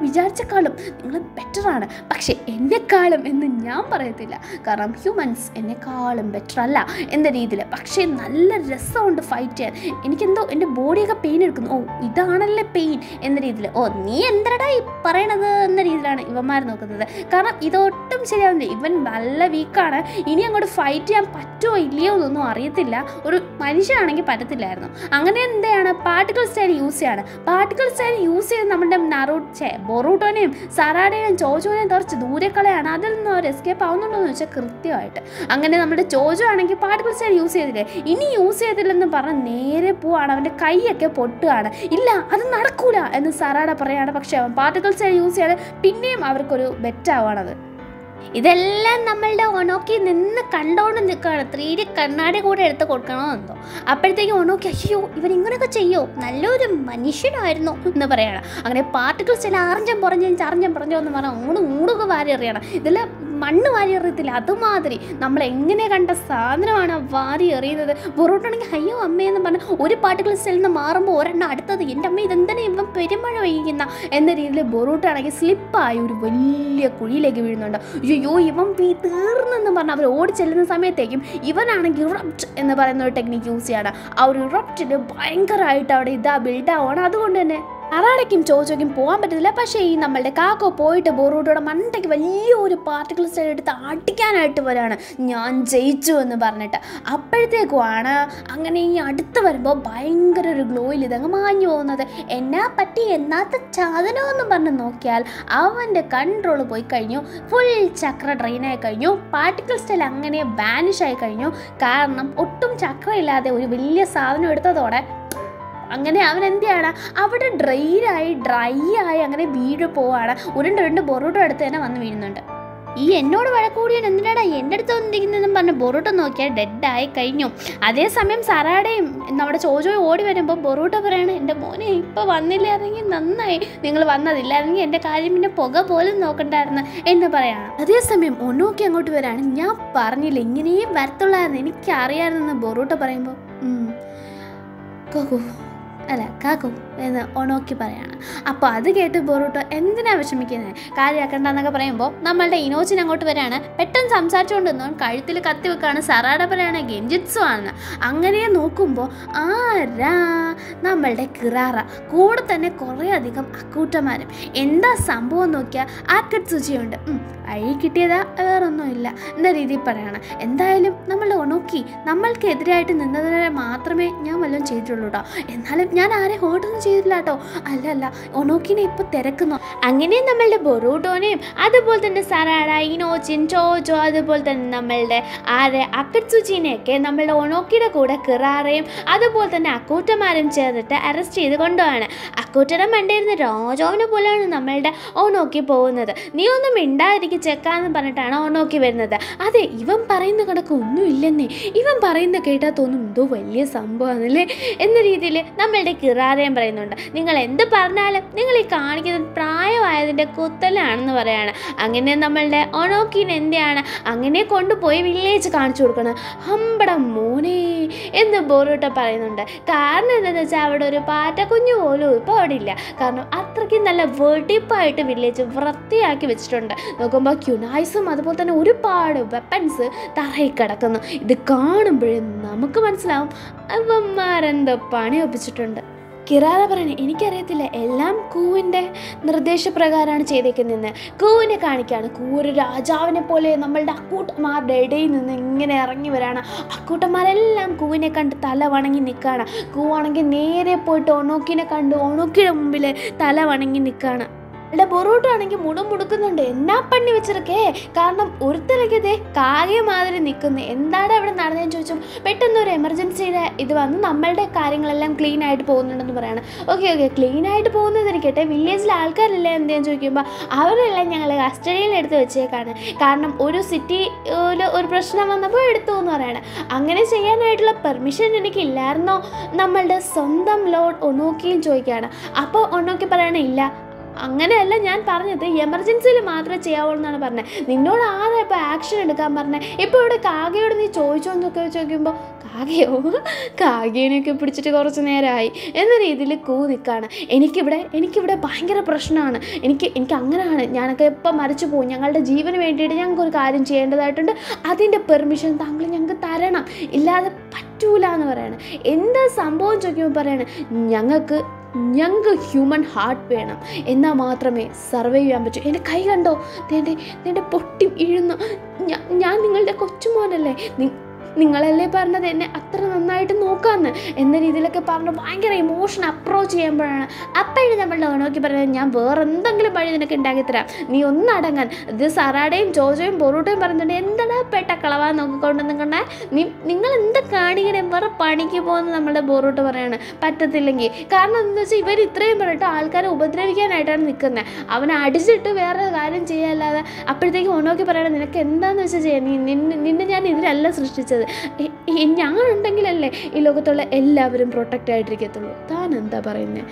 വിചാരിച്ചേക്കാളും നിങ്ങൾ ബെറ്ററാണ്, പക്ഷേ എന്നെക്കാളും എന്ന് ഞാൻ പറയത്തില്ല, കാരണം ഹ്യൂമൻസ് എന്നെക്കാളും ബെറ്റർ അല്ല എന്ന രീതിയിൽ. പക്ഷേ നല്ല രസമുണ്ട് ഫൈറ്റ് ചെയ്യാൻ. എനിക്കെന്തോ എൻ്റെ ബോഡിയൊക്കെ പെയിൻ എടുക്കുന്നു. ഇതാണല്ലേ പെയിൻ എന്ന രീതിയിൽ. നീ എന്തരടാ ഈ പറയണത് എന്ന രീതിയിലാണ് ഇവന്മാർ നോക്കുന്നത്. കാരണം ഇതൊട്ടും ശരിയാവുന്നില്ല. ഇവൻ നല്ല വീക്കാണ്. ഇനി അങ്ങോട്ട് ഫൈറ്റ് ചെയ്യാൻ പറ്റുമോ ഇല്ലയോ എന്നൊന്നും അറിയത്തില്ല. ഒരു മനുഷ്യനാണെങ്കിൽ പറ്റത്തില്ലായിരുന്നു. അങ്ങനെ എന്താണ് പാർട്ടിക്കിൾ സ്റ്റൈൽ യൂസ് ചെയ്യാണ്. പാർട്ടിക്കിൾ സ്റ്റൈൽ യൂസ് ചെയ്ത് നമ്മുടെ ബൊറൂട്ടോനെയും സറാഡയെയും ചോജോനെയും കുറച്ച് ദൂരെ കളയാണ്. അതിൽ നിന്ന് അവർ എസ്കേപ്പ് ആവുന്നുണ്ടോ എന്ന് വെച്ചാൽ കൃത്യമായിട്ട്. അങ്ങനെ നമ്മുടെ ചോജോ ആണെങ്കിൽ പാർട്ടിക്കിൾ സ്റ്റൈൽ യൂസ് ചെയ്തില്ലേ, ഇനി യൂസ് ചെയ്തില്ലെന്ന് പറഞ്ഞ് നേരെ പോവാണ്. അവൻ്റെ കൈയൊക്കെ പൊട്ടുകയാണ്. ഇല്ല, അത് നടക്കൂല എന്ന് സറാഡ പറയാണ്. പക്ഷെ അവൻ പാർട്ടിക്കിൾ സ്റ്റൈൽ യൂസ് ചെയ്യാതെ പിന്നെയും അവർക്കൊരു ബെറ്റാവാണത്. ഇതെല്ലാം നമ്മളുടെ ഒനോക്കി നിന്ന് കണ്ടോണ്ട് നിൽക്കുകയാണ്. 3D കണ്ണാടി കൂടെ എടുത്ത് കൊടുക്കണമെന്നോ. അപ്പോഴത്തേക്കും ഒനോക്കി അയ്യോ ഇവൻ ഇങ്ങനെയൊക്കെ ചെയ്യോ, നല്ലൊരു മനുഷ്യനായിരുന്നു എന്ന് പറയണം. അങ്ങനെ പാർട്ടിക്കിൾ സ്റ്റൈൽ അറിഞ്ഞോ എന്ന് പറഞ്ഞാൽ ഊടൊക്കെ വാരി എറിയണം. ഇതെല്ലാം മണ്ണ് വാരി എറിയത്തില്ല, അതുമാതിരി നമ്മൾ എങ്ങനെ കണ്ട സാധനമാണ് വാരി എറിയുന്നത്. ബൊറൂട്ടോണെങ്കിൽ അയ്യോ അമ്മയെന്ന് പറഞ്ഞാൽ ഒരു പാർട്ടിക്കിൾ സ്റ്റൈലിൽ നിന്ന് മാറുമ്പോൾ ഒരെണ്ണം അടുത്തത്, എൻ്റെ അമ്മ ഇതെന്താണ് ഇവൻ പെരുമഴ പെയ്യുന്ന എന്ന രീതിയിൽ ബൊറൂട്ടോയാണെങ്കിൽ സ്ലിപ്പായി ഒരു വലിയ കുഴിയിലേക്ക് വീഴുന്നുണ്ട്. അയ്യോ ഇവൻ തീർന്നെന്ന് പറഞ്ഞാൽ അവർ ഓടി ചെല്ലുന്ന സമയത്തേക്കും ഇവനാണെങ്കിൽ ഇറപ്റ്റ് എന്ന് പറയുന്ന ഒരു ടെക്നിക്ക് യൂസ് ചെയ്യാണ്. ആ ഒരു ഇറപ്റ്റിൽ ഭയങ്കരമായിട്ട് അവിടെ ബിൽഡാവുകയാണ്. അതുകൊണ്ട് തന്നെ സറാഡയ്ക്കും ചോജോയ്ക്കും പോകാൻ പറ്റത്തില്ല. പക്ഷേ ഈ നമ്മളുടെ കാക്കോ പോയിട്ട് ബൊറൂട്ടോയുടെ മണ്ടയ്ക്ക് വലിയൊരു പാർട്ടിക്കിൾ സ്റ്റൈൽ എടുത്ത് അടിക്കാനായിട്ട് വരാണ്. ഞാൻ ജയിച്ചു എന്ന് പറഞ്ഞിട്ട്. അപ്പോഴത്തേക്കുമാണ് അങ്ങനെ ഈ അടുത്ത് വരുമ്പോൾ ഭയങ്കര ഒരു ഗ്ലോയിൽ ഇതങ്ങ് മാഞ്ഞു പോകുന്നത്. എന്നാ പറ്റി എന്നാത്ത സാധനമെന്ന് പറഞ്ഞ് നോക്കിയാൽ അവൻ്റെ കൺട്രോൾ പോയി കഴിഞ്ഞു. ഫുൾ ചക്ര ഡ്രെയിനായി കഴിഞ്ഞു. പാർട്ടിക്കിൾ സ്റ്റൈൽ അങ്ങനെ ബാനിഷായി കഴിഞ്ഞു. കാരണം ഒട്ടും ചക്ര ഇല്ലാതെ ഒരു വലിയ സാധനം എടുത്തതോടെ അങ്ങനെ അവൻ എന്തെയാണ് അവിടെ ഡ്രൈ ആയി അങ്ങനെ വീട് പോവാണ്. ഉരുണ്ട് ബൊറൂട്ടോ അടുത്ത് തന്നെ വന്ന് വീഴുന്നുണ്ട്. ഈ എന്നോട് വഴക്കൂടിയാണ് എന്തിനാടാ എൻ്റെ അടുത്ത് വന്നിരിക്കുന്നതെന്നും പറഞ്ഞ് ബൊറൂട്ടോ നോക്കിയാൽ ഡെഡായി കഴിഞ്ഞു. അതേസമയം സറാഡയും നമ്മുടെ ചോജോയും ഓടി വരുമ്പോൾ ബൊറൂട്ടോ പറയാണ് എൻ്റെ മോനെ ഇപ്പോൾ വന്നില്ലായിരുന്നെങ്കിൽ നന്നായി, നിങ്ങൾ വന്നതില്ലായിരുന്നെങ്കിൽ എൻ്റെ കാര്യം പിന്നെ പുക പോലും നോക്കണ്ടായിരുന്നു എന്ന് പറയാണ്. അതേസമയം ഒനോക്കി അങ്ങോട്ട് വരാണ്. ഞാൻ പറഞ്ഞില്ല ഇങ്ങനെയും വരത്തുള്ളായിരുന്നു, എനിക്കറിയാമായിരുന്നെന്ന് ബൊറൂട്ടോ പറയുമ്പോൾ കാക്കു എന്ന് ഒനോക്കി പറയാണ്. അപ്പോൾ അത് കേട്ട് ബൊറൂട്ടോ എന്തിനാ വിഷമിക്കുന്നത്, കാര്യമാക്കണ്ടെന്നൊക്കെ പറയുമ്പോൾ നമ്മളുടെ ഇനോച്ചിൻ അങ്ങോട്ട് വരികയാണ്. പെട്ടെന്ന് സംസാരിച്ചുകൊണ്ട് നിന്നവൻ കഴുത്തിൽ കത്തി വെക്കുകയാണ്. സറാഡ പറയാണ് ഗെഞ്ചിറ്റ്സു ആണെന്ന്. അങ്ങനെ നോക്കുമ്പോൾ ആരാ നമ്മളുടെ കിറാറ, കൂടെ തന്നെ കുറേ അധികം അക്കൂട്ടന്മാരും. എന്താ സംഭവം നോക്കിയാൽ ആക്കറ്റ്സുചിയുണ്ട്. അഴി കിട്ടിയതാ വേറൊന്നുമില്ല എന്ന രീതിയിൽ പറയാണ്. എന്തായാലും നമ്മളുടെ ഒനോക്കി നമ്മൾക്കെതിരായിട്ട് നിന്നതിനെ മാത്രമേ ഞാൻ വല്ലതും ചെയ്തിട്ടുള്ളൂ കേട്ടോ. എന്നാലും ഞാൻ ആരെ ഹേർട്ടൊന്നും ചെയ്തില്ല കേട്ടോ. അല്ല ഒനോക്കിനെ ഇപ്പോൾ തിരക്കുന്നു. അങ്ങനെ നമ്മളുടെ ബൊറൂട്ടോനെയും അതുപോലെ തന്നെ സറാഡ, ഇനോച്ചിൻ, ചോജോ, അതുപോലെ തന്നെ നമ്മളുടെ അക്കറ്റ്സുചിനെയൊക്കെ നമ്മളുടെ ഒനോക്കിയുടെ കൂടെ കിറാറയും അതുപോലെ തന്നെ അക്കൂട്ടന്മാരും ചേർന്നിട്ട് അറസ്റ്റ് ചെയ്ത് കൊണ്ടുപോവാണ്. അക്കൂട്ടനെ മണ്ടിരുന്ന രാജാവിനെ പോലെയാണ് നമ്മളുടെ ഒനോക്കി പോകുന്നത്. നീ ഒന്നും മിണ്ടാതിരിക്കും ചെക്കാന്ന് പറഞ്ഞിട്ടാണ് ഒനോക്കി വരുന്നത്. അതെ, ഇവൻ പറയുന്ന കണക്ക് ഒന്നും ഇല്ലെന്നേ, ഇവൻ പറയുന്ന കേട്ടാൽ തോന്നും എന്തോ വലിയ സംഭവമാണല്ലേ എന്ന രീതിയിൽ നമ്മളുടെ കിറാറയും പറയുന്നുണ്ട്. നിങ്ങൾ എന്ത് പറഞ്ഞാലും നിങ്ങൾ ഈ കാണിക്കുന്നത് പ്രായമായതിൻ്റെ കുത്തലാണെന്ന് പറയാണ്. അങ്ങനെ നമ്മളുടെ ഒനോക്കിന് എന്തെയാണ് അങ്ങനെ കൊണ്ടുപോയി വില്ലേജ് കാണിച്ചു കൊടുക്കണം. ഹമ്പട മോനെ എന്ന് ബൊറൂട്ടോ പറയുന്നുണ്ട്. കാരണം എന്താണെന്ന് വെച്ചാൽ അവിടെ ഒരു പാറ്റക്കുഞ്ഞു പോലും ഇപ്പോൾ അവിടെ ഇല്ല. കാരണം അത്രയ്ക്കും നല്ല വെടിപ്പായിട്ട് വില്ലേജ് വൃത്തിയാക്കി വെച്ചിട്ടുണ്ട്. നോക്കുമ്പോൾ ക്യുനൈസും അതുപോലെ തന്നെ ഒരുപാട് വെപ്പൻസ് തറയിൽ കിടക്കുന്നു. ഇത് കാണുമ്പോഴേ നമുക്ക് മനസ്സിലാവും അവന്മാരെന്തോ പണി ഒപ്പിച്ചിട്ടുണ്ട്. കിറാറ പറയണേ എനിക്കറിയത്തില്ല, എല്ലാം കൂവിൻ്റെ നിർദ്ദേശപ്രകാരമാണ് ചെയ്തേക്കുന്നതെന്ന്. കൂവിനെ കാണിക്കുകയാണ്. കൂ ഒരു രാജാവിനെ പോലെ നമ്മളുടെ അക്കൂട്ടന്മാരുടെ ഇടയിൽ നിന്ന് ഇങ്ങനെ ഇറങ്ങി വരാണ്. അക്കൂട്ടന്മാരെല്ലാം കൂവിനെ കണ്ട് തല വണങ്ങി നിൽക്കുകയാണ്. കൂവാണെങ്കിൽ നേരെ പോയിട്ട് ഒനോക്കിനെ കണ്ട് ഒനോക്കിയുടെ മുമ്പിൽ തല വണങ്ങി നിൽക്കുകയാണ്. ഇവിടെ ബൊറൂട്ടോ ആണെങ്കിൽ മുടുക്കുന്നുണ്ട്. എന്നാ പണി വെച്ചിരിക്കേ, കാരണം ഒരുത്തരക്കതേ കാകെ മാതിരി നിൽക്കുന്നു. എന്താണ് അവിടെ നടന്നതെന്ന് ചോദിച്ചു. പെട്ടെന്ന് ഒരു എമർജൻസിയുടെ ഇത് വന്ന് നമ്മളുടെ കാര്യങ്ങളെല്ലാം ക്ലീൻ ആയിട്ട് പോകുന്നുണ്ടെന്ന് പറയണം. ഓക്കെ ക്ലീൻ ആയിട്ട് പോകുന്നതിരിക്കട്ടെ, വില്ലേജിലെ ആൾക്കാരെല്ലാം എന്തെന്ന് ചോദിക്കുമ്പോൾ അവരെല്ലാം ഞങ്ങൾ കസ്റ്റഡിയിൽ എടുത്ത് വെച്ചേക്കാണ്. കാരണം ഒരു സിറ്റിയിൽ ഒരു പ്രശ്നം വന്നപ്പോൾ എടുത്തു എന്ന് പറയണം. അങ്ങനെ ചെയ്യാനായിട്ടുള്ള പെർമിഷൻ എനിക്കില്ലായിരുന്നോ നമ്മളുടെ സ്വന്തം ലോർഡ് ഒനോക്കിയും ചോദിക്കുകയാണ്. അപ്പോൾ ഒനോക്കി പറയണേ ഇല്ല, അങ്ങനെയല്ല ഞാൻ പറഞ്ഞത്, എമർജൻസിയിൽ മാത്രമേ ചെയ്യാവുള്ളൂ എന്നാണ് പറഞ്ഞത്. നിന്നോട് ആരാ ഇപ്പോൾ ആക്ഷൻ എടുക്കാൻ പറഞ്ഞത്? ഇപ്പോൾ ഇവിടെ കാകയോട് നീ ചോദിച്ചോന്നൊക്കെ ചോദിക്കുമ്പോൾ കാകേനെയൊക്കെ പിടിച്ചിട്ട് കുറച്ച് നേരമായി എന്ന രീതിയിൽ നിൽക്കുകയാണ്. എനിക്കിവിടെ ഭയങ്കര പ്രശ്നമാണ്, എനിക്ക് അങ്ങനെയാണ്, ഞാനൊക്കെ എപ്പോൾ മരിച്ചു പോകും, ഞങ്ങളുടെ ജീവന് വേണ്ടിയിട്ട് ഞങ്ങൾക്കൊരു കാര്യം ചെയ്യേണ്ടതായിട്ടുണ്ട്, അതിൻ്റെ പെർമിഷൻ താങ്കൾ ഞങ്ങൾക്ക് തരണം, ഇല്ലാതെ പറ്റൂല എന്ന് പറയണം. എന്താ സംഭവം ചോദിക്കുമ്പോൾ പറയണം, ഞങ്ങൾക്ക് ഹ്യൂമൻ ഹാർട്ട് വേണം, എന്നാൽ മാത്രമേ സർവൈവ് ചെയ്യാൻ പറ്റൂ. എൻ്റെ കൈ കണ്ടോ, എൻ്റെ പൊട്ടി വീഴുന്നു, ഞാൻ നിങ്ങളുടെ കൊച്ചുമോനല്ലേ, നിങ്ങളല്ലേ പറഞ്ഞത് എന്നെ അത്ര നന്നായിട്ട് നോക്കാമെന്ന് എന്ന രീതിയിലൊക്കെ പറഞ്ഞ് ഭയങ്കര ഇമോഷൻ അപ്രോച്ച് ചെയ്യുമ്പോഴാണ് അപ്പോഴും നമ്മളുടെ ഓണോക്കി പറയുന്നത്, ഞാൻ വേറെ എന്തെങ്കിലും വഴി നിനക്ക് ഉണ്ടാക്കിത്തരാം, നീ ഒന്നടങ്ങാൻ. ഇത് സറാടയും ജോജോയും ബൊറൂട്ടോയും പറഞ്ഞിട്ടുണ്ട്, എന്താ പെട്ട കളവാൻ നോക്കിക്കൊണ്ട് നിൽക്കണേ, നിങ്ങൾ എന്താ കാണിക്കണേ, വേറെ പണിക്ക് പോകുന്ന നമ്മളുടെ ബൊറൂട്ടോ പറയാണ്. പറ്റത്തില്ലെങ്കിൽ കാരണം എന്താ വെച്ചാൽ ഇവർ ഇത്രയും പറഞ്ഞിട്ട് ആൾക്കാരെ ഉപദ്രവിക്കാനായിട്ടാണ് നിൽക്കുന്നത്, അവനെ അടിച്ചിട്ട് വേറെ കാര്യം ചെയ്യാല്ലാതെ. അപ്പോഴത്തേക്കും ഓണോക്കി പറയണത്, നിനക്ക് എന്താണെന്ന് വെച്ചാൽ ചെയ്യാം, നിന്നെ ഞാൻ ഇതിലല്ല സൃഷ്ടിച്ചത്, ഞാനുണ്ടെങ്കിലല്ലേ ഈ ലോകത്തുള്ള എല്ലാവരും പ്രൊട്ടക്റ്റ് ആയിട്ടിരിക്കത്തുള്ളൂ. താൻ എന്താ പറയുന്നത്?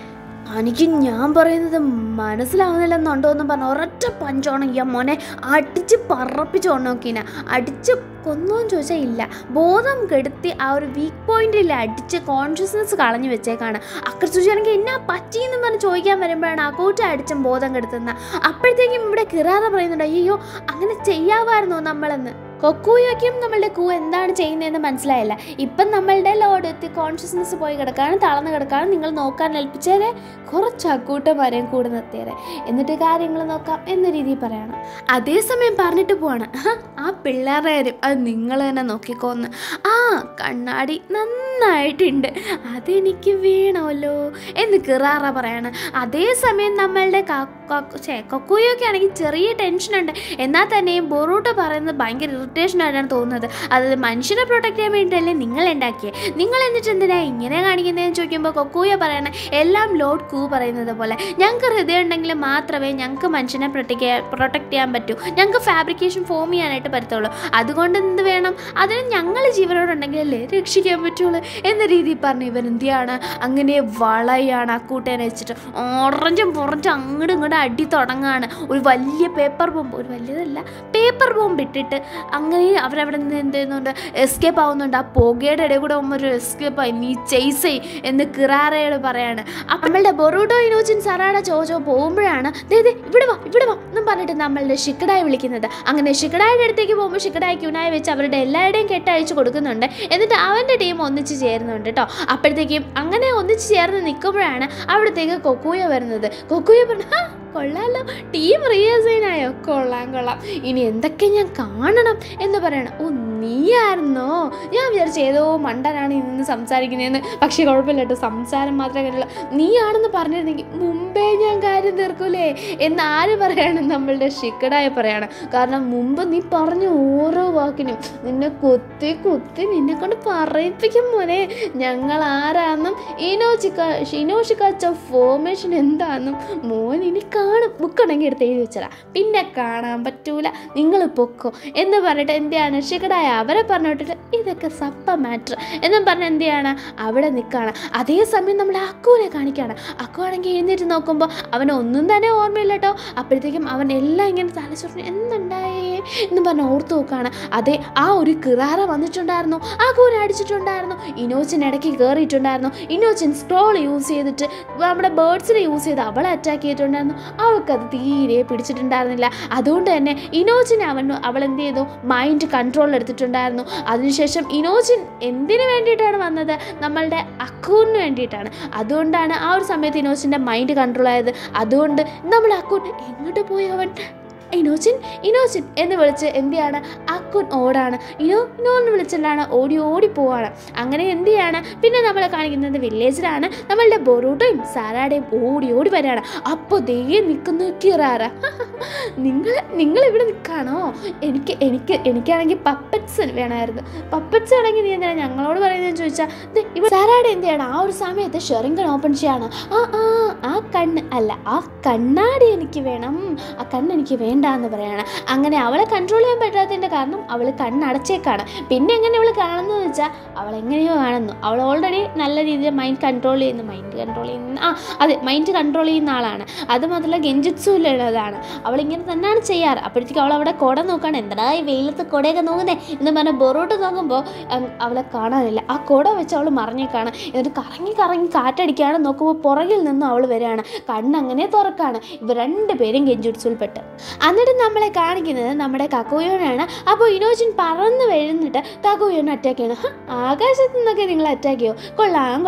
എനിക്ക് ഞാൻ പറയുന്നത് മനസ്സിലാവുന്നില്ലെന്നുണ്ടോ എന്ന് പറഞ്ഞ ഒരൊറ്റ പഞ്ചോണം ഈ മോനെ അടിച്ച് പറപ്പിച്ച് കൊണ്ടോക്കീന. അടിച്ച് കൊന്നോന്ന് ചോദിച്ചാൽ ഇല്ല, ബോധം കെടുത്തി ആ ഒരു വീക്ക് പോയിന്റിൽ അടിച്ച് കോൺഷ്യസ്നെസ് കളഞ്ഞു വെച്ചേക്കാണ്. അക്കരെ ചോദിച്ചാണെങ്കിൽ എന്നാ പറ്റിയെന്ന് പറഞ്ഞ് ചോദിക്കാൻ വരുമ്പോഴാണ് ആ കൂറ്റ അടിച്ചും ബോധം കെടുത്തുന്ന. അപ്പോഴത്തേക്കും ഇവിടെ കിറാറ പറയുന്നുണ്ട്, അയ്യോ അങ്ങനെ ചെയ്യാമായിരുന്നോ നമ്മളെന്ന്. കൊക്കൂയൊക്കെയും നമ്മളുടെ കൂ എന്താണ് ചെയ്യുന്നതെന്ന് മനസ്സിലായില്ല. ഇപ്പം നമ്മളുടെ ലോഡ് എത്തി കോൺഷ്യസ്നെസ് പോയി കിടക്കാണ്, തളർന്ന് കിടക്കാണ്, നിങ്ങൾ നോക്കാൻ ഏൽപ്പിച്ചേരെ കുറച്ച് അക്കൂട്ടന്മാരെയും കൂടെ നിർത്തിയേരെ, എന്നിട്ട് കാര്യങ്ങൾ നോക്കാം എന്ന രീതിയിൽ പറയണം. അതേസമയം പറഞ്ഞിട്ട് പോവാണ്, ആ പിള്ളേരുടെ കാര്യം അത് നിങ്ങൾ തന്നെ നോക്കിക്കോന്ന്. ആ കണ്ണാടി നന്നായിട്ടുണ്ട്, അതെനിക്ക് വേണമല്ലോ എന്ന് കിറാറ പറയാണ്. അതേസമയം നമ്മളുടെ കൊക്കൂയൊക്കെ ആണെങ്കിൽ ചെറിയ ടെൻഷനുണ്ട്, എന്നാൽ തന്നെയും ബൊറൂട്ടോ പറയുന്നത് ഭയങ്കര ഇറിറ്റേഷനായിട്ടാണ് തോന്നുന്നത്. അതായത് മനുഷ്യനെ പ്രൊട്ടക്ട് ചെയ്യാൻ വേണ്ടിയിട്ടല്ലേ നിങ്ങൾ ഉണ്ടാക്കിയത്, നിങ്ങൾ എന്നിട്ട് എന്തിനാ ഇങ്ങനെ കാണിക്കുന്നതെന്ന് ചോദിക്കുമ്പോൾ കൊക്കൂയ പറയണേ, എല്ലാം ലോർഡ് കൂ പറയുന്നത് പോലെ ഞങ്ങൾക്ക് ഹൃദയം ഉണ്ടെങ്കിൽ മാത്രമേ ഞങ്ങൾക്ക് മനുഷ്യനെ പ്രൊട്ടക്ട് ചെയ്യാൻ പറ്റൂ, ഞങ്ങൾക്ക് ഫാബ്രിക്കേഷൻ ഫോം ചെയ്യാനായിട്ട് പറ്റത്തുള്ളൂ, അതുകൊണ്ട് എന്ത് വേണം, അതിന് ഞങ്ങൾ ജീവനോടുണ്ടെങ്കിലല്ലേ രക്ഷിക്കാൻ പറ്റുള്ളൂ എന്ന രീതിയിൽ പറഞ്ഞ് ഇവൻ എന്തിയാണ് അങ്ങനെ വളയാണ് ആ കൂട്ടേനെ വെച്ചിട്ട് ഓറഞ്ചും പുറഞ്ചും അങ്ങോട്ടും ഇങ്ങോട്ടും അടി തുടങ്ങാണ്. ഒരു വലിയ പേപ്പർ ബോംബ്, ഒരു വലിയതല്ല പേപ്പർ ബോംബ് ഇട്ടിട്ട് അങ്ങനെ അവരവിടെ നിന്ന് എന്ത് ചെയ്യുന്നുണ്ട്, എസ്കേപ്പ് ആവുന്നുണ്ട്. ആ പുകയുടെ ഇടയിൽ കൂടെ ഒരു എസ്കേപ്പായി, നീ ചെയ്സ് ചെയ് എന്ന് കിറാറയോട് പറയാണ്. നമ്മളുടെ ബൊറൂട്ടോ ഇനോച്ചിൻ സറാട ചോജോ പോകുമ്പോഴാണ് ഇവിടെ വാ എന്നും പറഞ്ഞിട്ട് നമ്മളുടെ ഷിക്കഡായി വിളിക്കുന്നത്. അങ്ങനെ ഷിക്കഡായുടെ അടുത്തേക്ക് പോകുമ്പോൾ ഷിക്കഡായി ക്യൂനായി വെച്ച് അവരുടെ എല്ലാവരുടെയും കെട്ടയച്ചു കൊടുക്കുന്നുണ്ട്. എന്നിട്ട് അവൻ്റെ ടീം ഒന്നിച്ച് ചേരുന്നുണ്ട് കേട്ടോ. അപ്പോഴത്തേക്കും അങ്ങനെ ഒന്നിച്ച് ചേർന്ന് നിൽക്കുമ്പോഴാണ് അവിടത്തേക്ക് കൊക്കൂയ വരുന്നത്. കൊക്കൂയ പറഞ്ഞു, കൊള്ളാലോ, ടീം റീഅസൈനായോ, കൊള്ളാം, ഇനി എന്തൊക്കെ ഞാൻ കാണണം എന്ന് പറയണം. ഓ നീയായിരുന്നോ, ഞാൻ വിചാരിച്ചു ഏതോ മണ്ടനാണ് ഇന്ന് സംസാരിക്കുന്നതെന്ന്. പക്ഷേ കുഴപ്പമില്ല കേട്ടോ, സംസാരം മാത്രമേ കാര്യമുള്ളൂ. നീയാണെന്ന് പറഞ്ഞിരുന്നെങ്കിൽ മുമ്പേ ഞാൻ കാര്യം തീർക്കൂലേ എന്ന് ആര് പറയാണ്, നമ്മളുടെ ഷിക്കഡായി പറയാണ്. കാരണം മുമ്പ് നീ പറഞ്ഞ ഓരോ വാക്കിനും നിന്നെ കുത്തി നിന്നെ കൊണ്ട് പറയിപ്പിക്കും മോനെ, ഞങ്ങൾ ആരാന്നും ഇനോഷിക്കാച്ച ഫോർമേഷൻ എന്താണെന്നും മോൻ ഇനി കാണും, ബുക്കുണ്ടെങ്കിൽ എടുത്ത് എഴുതി വെച്ചതാ, പിന്നെ കാണാൻ പറ്റൂല, നിങ്ങൾ പൊക്കോ എന്ന് പറഞ്ഞിട്ട് എന്തെയാണ് ഷിക്കഡായ അവരെ പറഞ്ഞിട്ടിട്ട് ഇതൊക്കെ സപ്പ മാറ്റർ എന്നും പറഞ്ഞ് എന്തെയാണ് അവിടെ നിൽക്കുകയാണ്. അതേസമയം നമ്മൾ അക്കുവിനെ കാണിക്കുകയാണ്. അക്കു ആണെങ്കിൽ എഴുന്നേറ്റ് നോക്കുമ്പോൾ അവനൊന്നും തന്നെ ഓർമ്മയില്ല കേട്ടോ. അപ്പോഴത്തേക്കും അവൻ എല്ലാം ഇങ്ങനെ തലച്ചോറിന് എന്തുണ്ടായേ എന്ന് പറഞ്ഞ് ഓർത്ത് നോക്കുകയാണ്. അതെ, ആ ഒരു കിറാറ വന്നിട്ടുണ്ടായിരുന്നു, അക്കുവിനെ അടിച്ചിട്ടുണ്ടായിരുന്നു, ഇനോച്ചിൻ ഇടയ്ക്ക് കയറിയിട്ടുണ്ടായിരുന്നു. ഇനോച്ചിൻ സ്ക്രോൾ യൂസ് ചെയ്തിട്ട് നമ്മുടെ ബേർഡ്സിനെ യൂസ് ചെയ്ത് അവളെ അറ്റാക്ക് ചെയ്തിട്ടുണ്ടായിരുന്നു. അവൾക്കത് തീരെ പിടിച്ചിട്ടുണ്ടായിരുന്നില്ല. അതുകൊണ്ട് തന്നെ ഇനോച്ചിനെ അവൾ എന്ത് ചെയ്തു, മൈൻഡ് കൺട്രോളിൽ എടുത്തിട്ടുണ്ടായിരുന്നു. അതിനുശേഷം ഇനോച്ചിൻ എന്തിനു വേണ്ടിയിട്ടാണ് വന്നത്, നമ്മളുടെ അക്കൂന് വേണ്ടിയിട്ടാണ്. അതുകൊണ്ടാണ് ആ ഒരു സമയത്ത് ഇനോച്ചിൻ്റെ മൈൻഡ് കൺട്രോൾ ആയത്. അതുകൊണ്ട് നമ്മൾ അക്കൂൻ എങ്ങോട്ട് പോയി അവൻ ഇനോച്ചിൻ എന്ന് വിളിച്ച് എന്തിയാണ് ആ അക്കുൻ ഓടാണ്. ഇനോന്ന് വിളിച്ചിട്ടാണ് ഓടി പോവാണ്. അങ്ങനെ എന്ത് ചെയ്യാണ്, പിന്നെ നമ്മളെ കാണിക്കുന്നത് വില്ലേജിലാണ്. നമ്മളുടെ ബൊറൂട്ടോയും സാറാടേയും ഓടി വരികയാണ്. അപ്പോൾ ദേ നിൽക്കുന്നു കിറാറ. നിങ്ങൾ ഇവിടെ നിൽക്കാണോ? എനിക്കാണെങ്കിൽ പപ്പറ്റ്സ് വേണമായിരുന്നു. പപ്പറ്റ്സ് ആണെങ്കിൽ നീ എന്തിനാണ് ഞങ്ങളോട് പറയുന്നതെന്ന് ചോദിച്ചാൽ ഇവിടെ സാറാടെ എന്ത് ചെയ്യണം, ആ ഒരു സമയത്ത് ഷെറിങ്കൺ ഓപ്പൺ ചെയ്യാണ്. ആ കണ്ണ് അല്ല, ആ കണ്ണാടി എനിക്ക് വേണം, ആ കണ്ണ് എനിക്ക് വേണ്ട എന്ന് പറയാണ്. അങ്ങനെ അവളെ കൺട്രോൾ ചെയ്യാൻ പറ്റാത്തതിൻ്റെ കാരണം അവൾ കണ്ണടച്ചേക്കാണ്. പിന്നെ എങ്ങനെ അവൾ കാണുന്നതെന്ന് വെച്ചാൽ അവൾ എങ്ങനെയോ കാണുന്നു. അവൾ ഓൾറെഡി നല്ല രീതിയിൽ മൈൻഡ് കൺട്രോൾ ചെയ്യുന്ന ആളാണ്. അത് മാത്രമല്ല ഗെഞ്ചിറ്റ്സുള്ളതാണ്. അവളിങ്ങനെ തന്നെയാണ് ചെയ്യാറ്. അപ്പോഴത്തേക്കും അവൾ അവിടെ കുട നോക്കുകയാണ്. എന്താ ഈ വെയിലത്ത് കുടയൊക്കെ നോക്കുന്നേ എന്ന് പറഞ്ഞാൽ ബൊറൂട്ട് നോക്കുമ്പോൾ അവളെ കാണാനില്ല. ആ കുട വെച്ച് അവൾ മറിഞ്ഞേക്കാണ്. എന്നിട്ട് കറങ്ങി കാറ്റടിക്കുകയാണ്. നോക്കുമ്പോൾ പുറകിൽ നിന്നും അവൾ വരികയാണ്. കണ്ണങ്ങനെ തുറക്കാണ്. ഇവർ രണ്ടുപേരും ഗെഞ്ചിറ്റ്സുൽപ്പെട്ട്. എന്നിട്ട് നമ്മളെ കാണിക്കുന്നത് നമ്മുടെ കക്കുയോനാണ്. അപ്പോൾ ഇനോജിൻ പറന്ന് വീഴുന്നിട്ട് കക്കുയോനെ അറ്റാക്ക് ചെയ്യണം. ആകാശത്ത് നിന്നൊക്കെ നിങ്ങൾ അറ്റാക്ക് ചെയ്യോ? കൊള്ളാം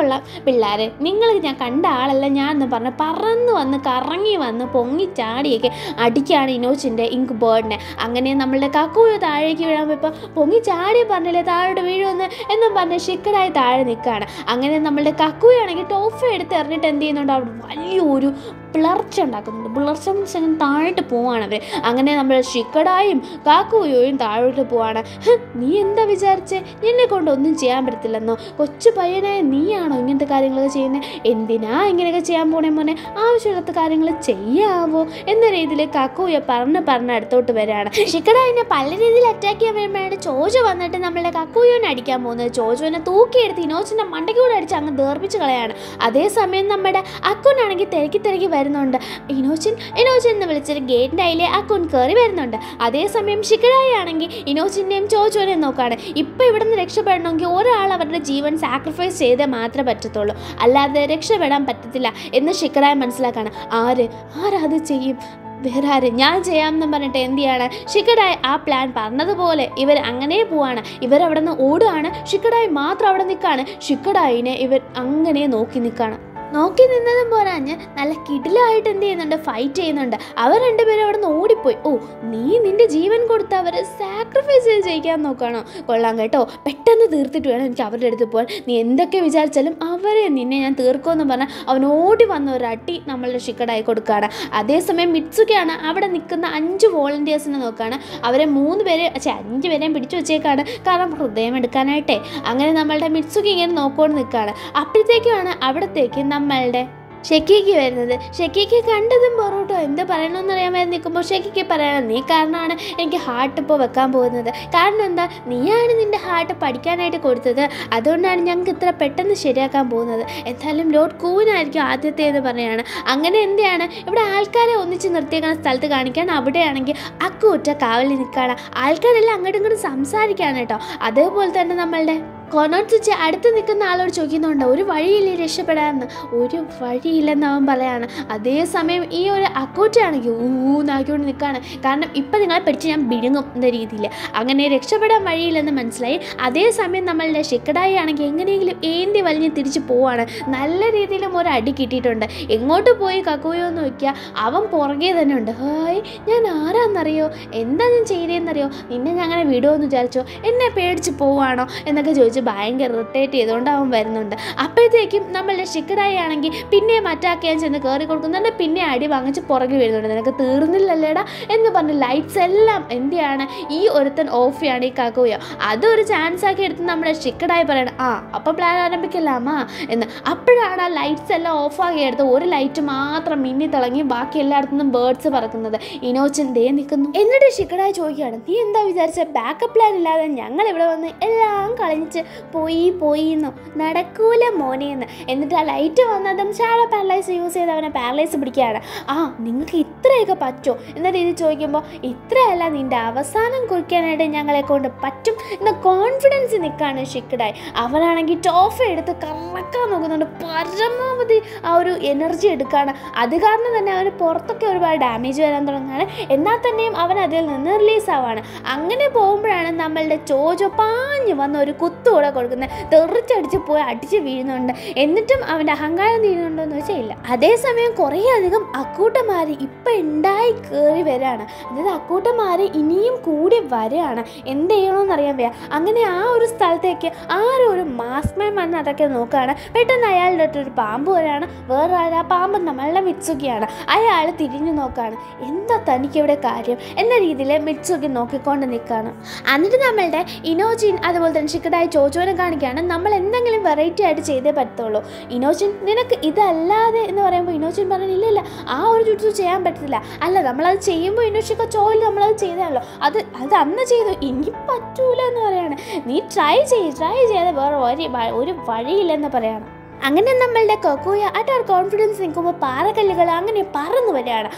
പിള്ളേരെ, നിങ്ങൾ ഞാൻ കണ്ട ആളല്ല ഞാൻ എന്ന് പറഞ്ഞ് പറന്ന് വന്ന് കറങ്ങി വന്ന് പൊങ്ങി ചാടിയൊക്കെ അടിക്കുകയാണ് ഇനോജിൻ്റെ ഇങ്ക് ബേർഡിനെ. അങ്ങനെ നമ്മളുടെ കക്കുയോ താഴേക്ക് വീഴാൻ പോയപ്പോൾ പൊങ്ങി ചാടി പറഞ്ഞില്ലേ താഴോട്ട് വീഴുമെന്ന് എന്നും പറഞ്ഞ് ഷിക്കടായി താഴെ നിൽക്കുകയാണ്. അങ്ങനെ നമ്മളുടെ കക്കുയാണെങ്കിൽ ടോഫ എടുത്ത് എറിഞ്ഞിട്ട് എന്ത് ചെയ്യുന്നുണ്ട്, അവിടെ വലിയൊരു പിളർച്ച ഉണ്ടാക്കുന്നുണ്ട്. പിളർച്ച അങ്ങനെ താഴോട്ട് പോവാണ് അവർ. അങ്ങനെ നമ്മൾ ഷിക്കടായും കാക്കുയോയും താഴോട്ട് പോവാണ്. നീ എന്താ വിചാരിച്ചേ, എന്നെ കൊണ്ടൊന്നും ചെയ്യാൻ പറ്റത്തില്ലെന്നോ? കൊച്ചു പയ്യനായ നീയാണോ ഇങ്ങനത്തെ കാര്യങ്ങളൊക്കെ ചെയ്യുന്നത്? എന്തിനാ ഇങ്ങനെയൊക്കെ ചെയ്യാൻ പോണേ മോനെ? ആവശ്യമില്ലാത്ത കാര്യങ്ങൾ ചെയ്യാവോ എന്ന രീതിയിൽ കാക്കുയോ പറഞ്ഞ് അടുത്തോട്ട് വരികയാണ്. ഷിക്കടായിനെ പല രീതിയിൽ അറ്റാക്ക് ചെയ്യാൻ വരുമ്പോഴാണ് ചോജോ വന്നിട്ട് നമ്മളുടെ കക്കുയോനെ അടിക്കാൻ പോകുന്നത്. ചോജോനെ തൂക്കിയെടുത്ത് ഇനോജിൻ്റെ മണ്ടയ്ക്കൂടെ അടിച്ച് അങ്ങ് ദേർപ്പിച്ച് കളയാണ്. അതേസമയം നമ്മുടെ അക്കുനാണെങ്കിൽ തിരക്കി വരുന്നുണ്ട്. ഇനോജിൻ എന്ന് വിളിച്ചിട്ട് ഗേറ്റിൻ്റെ അതിലെ അക്കുൻ കയറി വരുന്നുണ്ട്. അതേസമയം ഷിക്കടായി ആണെങ്കിൽ ഇനോജിൻ്റെയും ചോജോനെയും നോക്കാണ്. ഇപ്പം ഇവിടെ നിന്ന് രക്ഷപ്പെടണമെങ്കിൽ ഒരാൾ അവരുടെ ജീവൻ സാക്രിഫൈസ് ചെയ്തേ മാത്രമേ പറ്റത്തുള്ളൂ, അല്ലാതെ രക്ഷപ്പെടാൻ പറ്റത്തില്ല എന്ന് ഷിക്കടായി മനസ്സിലാക്കാണ്. ആരത് ചെയ്യും? വേറെ ആര്? ഞാൻ ചെയ്യാമെന്ന് പറഞ്ഞിട്ട് എന്ത് ചെയ്യാണ്, ഷിക്കടായി ആ പ്ലാൻ പറഞ്ഞതുപോലെ ഇവർ അങ്ങനെ പോവാണ്. ഇവരവിടെ നിന്ന് ഓടുകയാണ്. ഷിക്കടായി മാത്രം അവിടെ നിൽക്കുകയാണ്. ഷിക്കടായിനെ ഇവർ അങ്ങനെ നോക്കി നിന്നതും പോരാഞ്ഞ് നല്ല കിടിലായിട്ട് എന്ത് ചെയ്യുന്നുണ്ട്, ഫൈറ്റ് ചെയ്യുന്നുണ്ട്. അവർ രണ്ടുപേരും അവിടെ നിന്ന് ഓടിപ്പോയി. നീ നിന്റെ ജീവൻ കൊടുത്ത് അവരെ സാക്രിഫൈസ് ചെയ്ത് ജയിക്കാൻ നോക്കുകയാണോ? കൊള്ളാം കേട്ടോ, പെട്ടെന്ന് തീർത്തിട്ട് വേണം എനിക്ക് അവരുടെ അടുത്ത് പോകാൻ. നീ എന്തൊക്കെ വിചാരിച്ചാലും നിന്നെ ഞാൻ തീർക്കുമെന്ന് പറഞ്ഞാൽ അവൻ ഓടി വന്ന ഒരു അടി നമ്മളുടെ ഷിക്കടായി കൊടുക്കുകയാണ്. അതേസമയം മിറ്റ്സുകയാണ് അവിടെ നിൽക്കുന്ന 5 വോളണ്ടിയേഴ്സിനെ നോക്കുകയാണ്. അവരെ 5 പേരെയും പിടിച്ചു വെച്ചേക്കാണ്, കാരണം ഹൃദയം എടുക്കാനായിട്ടേ. അങ്ങനെ നമ്മളുടെ മിറ്റ്സുക ഇങ്ങനെ നോക്കിക്കൊണ്ട് നിൽക്കുകയാണ്. അപ്പോഴത്തേക്കാണ് അവിടത്തേക്ക് നമ്മളുടെ ഷെക്കിക്ക് വരുന്നത്. ഷെക്കിക്ക് കണ്ടതും ബൊറൂട്ടോ എന്ത് പറയണമെന്നറിയാൻ നിൽക്കുമ്പോൾ ഷെക്കിക്ക് പറയണം, നീ കാരണമാണ് എനിക്ക് ഹാർട്ട് ഇപ്പോൾ വെക്കാൻ പോകുന്നത്. കാരണം എന്താ, നീയാണ് നിൻ്റെ ഹാർട്ട് പഠിക്കാനായിട്ട് കൊടുത്തത്, അതുകൊണ്ടാണ് ഞങ്ങൾക്ക് ഇത്ര പെട്ടെന്ന് ശരിയാക്കാൻ പോകുന്നത്. എന്തായാലും ലോർഡ് കൂനായിരിക്കും ആദ്യത്തെ എന്ന് പറയുകയാണ്. അങ്ങനെ എന്തെയാണ് ഇവിടെ ആൾക്കാരെ ഒന്നിച്ച് നിർത്തിയേക്കുന്ന സ്ഥലത്ത് കാണിക്കാൻ. അവിടെയാണെങ്കിൽ അക്കൂറ്റ കാവലിൽ നിൽക്കുകയാണ്. ആൾക്കാരെല്ലാം അങ്ങോട്ടും ഇങ്ങോട്ടും സംസാരിക്കുകയാണ് കേട്ടോ. അതേപോലെ തന്നെ നമ്മളുടെ കൊനോട്സുച്ച് അടുത്ത് നിൽക്കുന്ന ആളോട് ചോദിക്കുന്നുണ്ട്, ഒരു വഴിയില്ലേ രക്ഷപ്പെടാമെന്ന്? ഒരു വഴിയില്ലെന്ന് അവൻ പറയാണ്. അതേസമയം ഈ ഒരു അക്കൂറ്റയാണെങ്കിൽ ഊന്നാക്കിക്കൊണ്ട് നിൽക്കുകയാണ്. കാരണം ഇപ്പം നിങ്ങളെ പഠിച്ച് ഞാൻ വിഴുങ്ങും എന്ന രീതിയിൽ. അങ്ങനെ രക്ഷപ്പെടാൻ വഴിയില്ലെന്ന് മനസ്സിലായി. അതേസമയം നമ്മളുടെ ഷിക്കടായി ആണെങ്കിൽ എങ്ങനെയെങ്കിലും ഏന്തി വലിഞ്ഞ് തിരിച്ച് പോവാണ്. നല്ല രീതിയിലും ഒരു അടി കിട്ടിയിട്ടുണ്ട്. എങ്ങോട്ട് പോയി കക്കുയോ എന്ന് നോക്കിയാൽ അവൻ പുറകെ തന്നെ ഉണ്ട്. ഞാൻ ആരാന്നറിയോ, എന്താ ഞാൻ ചെയ്തതെന്നറിയോ, നിന്നെ ഞാൻ അങ്ങനെ വിടുമെന്ന് വിചാരിച്ചോ, എന്നെ പേടിച്ച് പോവാണോ എന്നൊക്കെ ചോദിച്ചു ഭയങ്കര ഇറിറ്റേറ്റ് ചെയ്തുകൊണ്ട് അവൻ വരുന്നുണ്ട്. അപ്പോഴത്തേക്കും നമ്മളുടെ ഷിക്കടായി ആണെങ്കിൽ പിന്നെയും അറ്റാക്ക് ചെയ്യാൻ ചെന്ന് കയറി കൊടുക്കുന്നുണ്ട്. പിന്നെ അടി വാങ്ങിച്ച് പുറകെ വരുന്നുണ്ട്. നിനക്ക് തീർന്നില്ലല്ലേടാ എന്ന് പറഞ്ഞ് ലൈറ്റ്സ് എല്ലാം എന്തിയാണ് ഈ ഒരുത്തൻ ഓഫ് ചെയ്യാണ് ഈ കാക്കോയോ. അതൊരു ചാൻസ് ആക്കി എടുത്ത് നമ്മുടെ ഷിക്കടായി പറയണം, അപ്പോൾ പ്ലാൻ ആരംഭിക്കലാമാ എന്ന്. അപ്പോഴാണ് ആ ലൈറ്റ്സ് എല്ലാം ഓഫാക്കി എടുത്ത് ഒരു ലൈറ്റ് മാത്രം മിന്നി തിളങ്ങി ബാക്കി എല്ലായിടത്തുനിന്നും ബേർഡ്സ് പറക്കുന്നത്. ഇനോജിൻ ദേ നിൽക്കുന്നു. എന്നിട്ട് ഷിക്കടായി ചോദിക്കുകയാണ്, നീ എന്താ വിചാരിച്ച ബാക്കപ്പ് പ്ലാൻ ഇല്ലാതെ ഞങ്ങൾ ഇവിടെ വന്ന് എല്ലാം കളഞ്ഞിച്ച് പോയിന്നോ? നടക്കൂല മോനെന്ന്. എന്നിട്ട് ആ ലൈറ്റ് വന്നതും ഷാഡോ പാരലൈസ് യൂസ് ചെയ്ത് അവനെ പാരലൈസ് പിടിക്കുകയാണ്. നിങ്ങൾക്ക് ഇത്രയൊക്കെ പറ്റുമോ എന്ന രീതി ചോദിക്കുമ്പോൾ, ഇത്രയല്ല, നിൻ്റെ അവസാനം കുറിക്കാനായിട്ട് ഞങ്ങളെ കൊണ്ട് പറ്റും എന്ന കോൺഫിഡൻസ് നിൽക്കുകയാണ് ഷിക്കടായി. അവനാണെങ്കിൽ ടോഫ എടുത്ത് കറക്കാൻ നോക്കുന്നുണ്ട്. പരമാവധി ആ ഒരു എനർജി എടുക്കുകയാണ്. അത് കാരണം തന്നെ അവന് പുറത്തൊക്കെ ഒരുപാട് ഡാമേജ് വരാൻ തുടങ്ങുകയാണ്. എന്നാൽ തന്നെയും അവൻ അതിൽ നിന്ന് റിലീസ് ആവാണ്. അങ്ങനെ പോകുമ്പോഴാണ് നമ്മളുടെ ചോജോ പാഞ്ഞ് വന്ന ഒരു കുത്തു കൂടെ കൊടുക്കുന്നത്. തെറിച്ചടിച്ച് പോയി അടിച്ച് വീഴുന്നുണ്ട്. എന്നിട്ടും അവൻ്റെ അഹങ്കാരം തീരുന്നുണ്ടോ എന്ന് വെച്ചാൽ ഇല്ല. അതേസമയം കുറേ അധികം അക്കൂട്ടന്മാർ ഇപ്പം ഉണ്ടായി കയറി വരികയാണ്. അതായത് അക്കൂട്ടന്മാർ ഇനിയും കൂടി വരികയാണ്. എന്ത് ചെയ്യണമെന്നറിയാൻ വയ്യ. അങ്ങനെ ആ ഒരു സ്ഥലത്തേക്ക് ആരോ ഒരു മാസ്ക്മാൻ വന്ന് അതൊക്കെ നോക്കുകയാണ്. പെട്ടെന്ന് അയാളുടെ അടുത്തൊരു പാമ്പ് വരികയാണ്. വേറെ ആ പാമ്പ് നമ്മളുടെ മിത്സുകിയാണ്. അയാൾ തിരിഞ്ഞു നോക്കുകയാണ്. എന്താ തനിക്കിവിടെ കാര്യം എന്ന രീതിയിൽ മിത്സുകി നോക്കിക്കൊണ്ട് നിൽക്കുകയാണ്. എന്നിട്ട് നമ്മളുടെ ഇനോജിൻ അതുപോലെ തന്നെ ഷിക്കഡായി ചോജോനെ കാണിക്കുകയാണ്. നമ്മൾ എന്തെങ്കിലും വെറൈറ്റി ആയിട്ട് ചെയ്തേ പറ്റത്തുള്ളൂ. ഇനോജിൻ നിനക്ക് ഇതല്ലാതെ എന്ന് പറയുമ്പോൾ ഇനോജിൻ പറഞ്ഞു ഇല്ല ആ ഒരു ജുട്സു ചെയ്യാൻ പറ്റത്തില്ല. അല്ല നമ്മളത് ചെയ്യുമ്പോൾ ഇനോഷിക്ക ചോയിൽ നമ്മളത് ചെയ്താണല്ലോ, അത് അന്ന് ചെയ്തു, ഇനി പറ്റൂല എന്ന് പറയാണ്. നീ ട്രൈ ചെയ്യാതെ വേറെ ഒരു വഴിയില്ലെന്ന് പറയാണ്. അങ്ങനെ നമ്മളുടെ കൊക്കോയ അറ്റ് അവർ കോൺഫിഡൻസ് നിൽക്കുമ്പോൾ പാറക്കല്ലുകൾ അങ്ങനെ പറന്നു വരികയാണ്.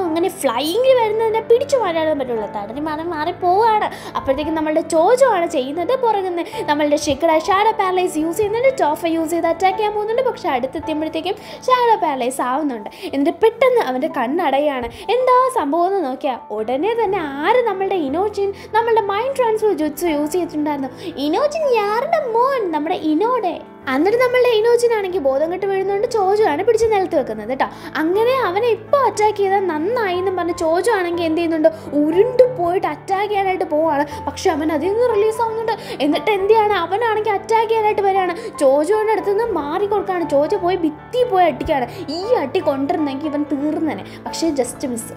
അങ്ങനെ ഫ്ലൈയിങ്ങിൽ വരുന്നതിനെ പിടിച്ചു മാറ്റാൻ പറ്റുള്ളൂ. തടഞ്ഞ് മാറി പോവുകയാണ്. അപ്പോഴത്തേക്കും നമ്മളുടെ ചോജോ ആണ് ചെയ്യുന്നത്. പുറകുന്ന നമ്മളുടെ ഷിക്കഡ ഷാഡോ പാരലൈസ് യൂസ് ചെയ്യുന്നുണ്ട്. ടോഫ യൂസ് ചെയ്ത് അറ്റാക്ക് ചെയ്യാൻ പോകുന്നുണ്ട്. പക്ഷെ അടുത്തെത്തിയപ്പോഴത്തേക്കും ഷാഡോ പാരലൈസ് ആവുന്നുണ്ട്. എന്നിട്ട് പെട്ടെന്ന് അവൻ്റെ കണ്ണടയാണ്. എന്താ സംഭവം എന്ന് നോക്കിയാൽ ഉടനെ തന്നെ ആര് നമ്മളുടെ ഇനോജിൻ നമ്മളുടെ മൈൻഡ് ട്രാൻസ്ഫർ ജുട്സു യൂസ് ചെയ്തിട്ടുണ്ടായിരുന്നു. ഇനോജിൻ യാരുടെ മോൻ, നമ്മുടെ ഇനോടെ. എന്നിട്ട് നമ്മളുടെ ഇനോജിനാണെങ്കിൽ ബോധം കെട്ട് വീഴുന്നതുകൊണ്ട് ചോജോ ആണ് പിടിച്ച് നിലത്ത് വെക്കുന്നത് കേട്ടോ. അങ്ങനെ അവനെ ഇപ്പോൾ അറ്റാക്ക് ചെയ്താൽ നന്നായി എന്നും പറഞ്ഞ് ചോജോ ആണെങ്കിൽ എന്ത് ചെയ്യുന്നുണ്ട്, ഉരുണ്ടു പോയിട്ട് അറ്റാക്ക് ചെയ്യാനായിട്ട് പോവാണ്. പക്ഷെ അവൻ അതിൽ നിന്ന് റിലീസ് ആവുന്നുണ്ട്. എന്നിട്ട് എന്ത് ചെയ്യാണ്, അവനാണെങ്കിൽ അറ്റാക്ക് ചെയ്യാനായിട്ട് വരികയാണ്. ചോജോയുടെ അടുത്ത് നിന്ന് മാറി കൊടുക്കുകയാണ്. ചോജോ പോയി ഭിത്തി പോയി അടിക്കുകയാണ്. ഈ അടി കൊണ്ടിരുന്നെങ്കിൽ ഇവൻ തീർന്നനെ. പക്ഷേ ജസ്റ്റ് മിസ്.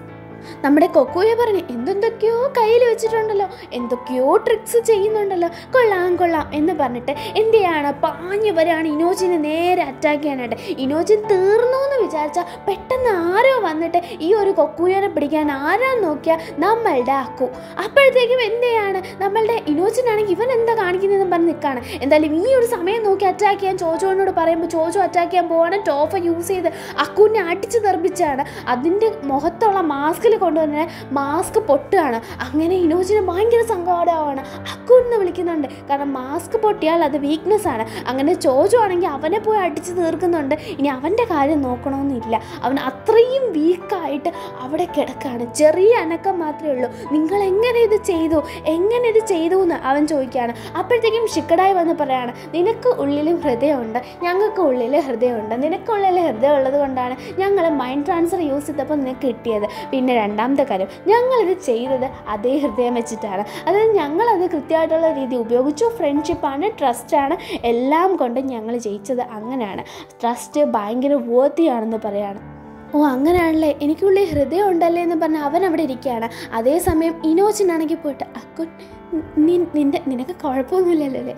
നമ്മുടെ കൊക്കോയെ പറഞ്ഞ് എന്തൊക്കെയോ കയ്യിൽ വെച്ചിട്ടുണ്ടല്ലോ, എന്തൊക്കെയോ ട്രിക്സ് ചെയ്യുന്നുണ്ടല്ലോ, കൊള്ളാം എന്ന് പറഞ്ഞിട്ട് എന്ത് ചെയ്യാണ്, പാഞ്ഞു വരികയാണ് ഇനോജിനെ നേരെ അറ്റാക്ക് ചെയ്യാനായിട്ട്. ഇനോജിൻ തീർന്നു എന്ന് വിചാരിച്ചാൽ പെട്ടെന്ന് ആരോ വന്നിട്ട് ഈ ഒരു കൊക്കോയെ പിടിക്കാൻ ആരാന്ന് നോക്കിയാൽ നമ്മളുടെ അക്കു. അപ്പോഴത്തേക്കും എന്ത് ചെയ്യാണ്, നമ്മളുടെ ഇനോജിനാണെങ്കിൽ ഇവൻ എന്താ കാണിക്കുന്നതെന്ന് പറഞ്ഞ് നിൽക്കുകയാണ്. എന്തായാലും ഈ ഒരു സമയം നോക്കി അറ്റാക്ക് ചെയ്യാൻ ചോജോനോട് പറയുമ്പോൾ ചോജോ അറ്റാക്ക് ചെയ്യാൻ പോവാണ്. ടോഫ യൂസ് ചെയ്ത് അക്കുവിനെ അടിച്ച് തെറിപ്പിച്ചാണ്. അതിൻ്റെ മുഖത്തുള്ള മാസ്കിൽ കൊണ്ടുവന്നെ മാസ്ക് പൊട്ടുകയാണ്. അങ്ങനെ ഇനോജിന് ഭയങ്കര സങ്കടമാണ്. അക്കുന്ന് വിളിക്കുന്നുണ്ട്. കാരണം മാസ്ക് പൊട്ടിയാൽ അത് വീക്ക്നെസ് ആണ്. അങ്ങനെ ചോജോ ആണെങ്കിൽ അവനെ പോയി അടിച്ച് തീർക്കുന്നുണ്ട്. ഇനി അവൻ്റെ കാര്യം നോക്കണമെന്നില്ല. അവൻ അത്രയും വീക്കായിട്ട് അവിടെ കിടക്കുകയാണ്. ചെറിയ അനക്കം മാത്രമേ ഉള്ളൂ. നിങ്ങൾ എങ്ങനെ ഇത് ചെയ്തു എന്ന് അവൻ ചോദിക്കുകയാണ്. അപ്പോഴത്തേക്കും ഷിക്കഡായി വന്ന് പറയാണ്, നിനക്ക് ഉള്ളിലും ഹൃദയമുണ്ട്, ഞങ്ങൾക്ക് ഉള്ളിൽ ഹൃദയമുണ്ട്. നിനക്കുള്ളിൽ ഹൃദയം ഉള്ളത് കൊണ്ടാണ് ഞങ്ങൾ മൈൻഡ് ട്രാൻസ്ഫർ യൂസ് ചെയ്തപ്പോൾ നിനക്ക് കിട്ടിയത്. പിന്നെ രണ്ടാമത്തെ കാര്യം, ഞങ്ങളിത് ചെയ്തത് അതേ ഹൃദയം വെച്ചിട്ടാണ്. അതായത് ഞങ്ങളത് കൃത്യമായിട്ടുള്ള രീതി ഉപയോഗിച്ചു. ഫ്രണ്ട്ഷിപ്പാണ്, ട്രസ്റ്റാണ്, എല്ലാം കൊണ്ട് ഞങ്ങൾ ജയിച്ചത്. അങ്ങനെയാണ്. ട്രസ്റ്റ് ഭയങ്കര വോത്തിയാണെന്ന് പറയാണ്. അങ്ങനെയാണല്ലേ, എനിക്കുള്ളിൽ ഹൃദയം ഉണ്ടല്ലേ എന്ന് പറഞ്ഞ് അവൻ അവിടെ ഇരിക്കുകയാണ്. അതേസമയം ഇനോജിനാണെങ്കിൽ പോയിട്ട് അക്കുൻ നിനക്ക് കുഴപ്പമൊന്നുമില്ലല്ലോ അല്ലേ,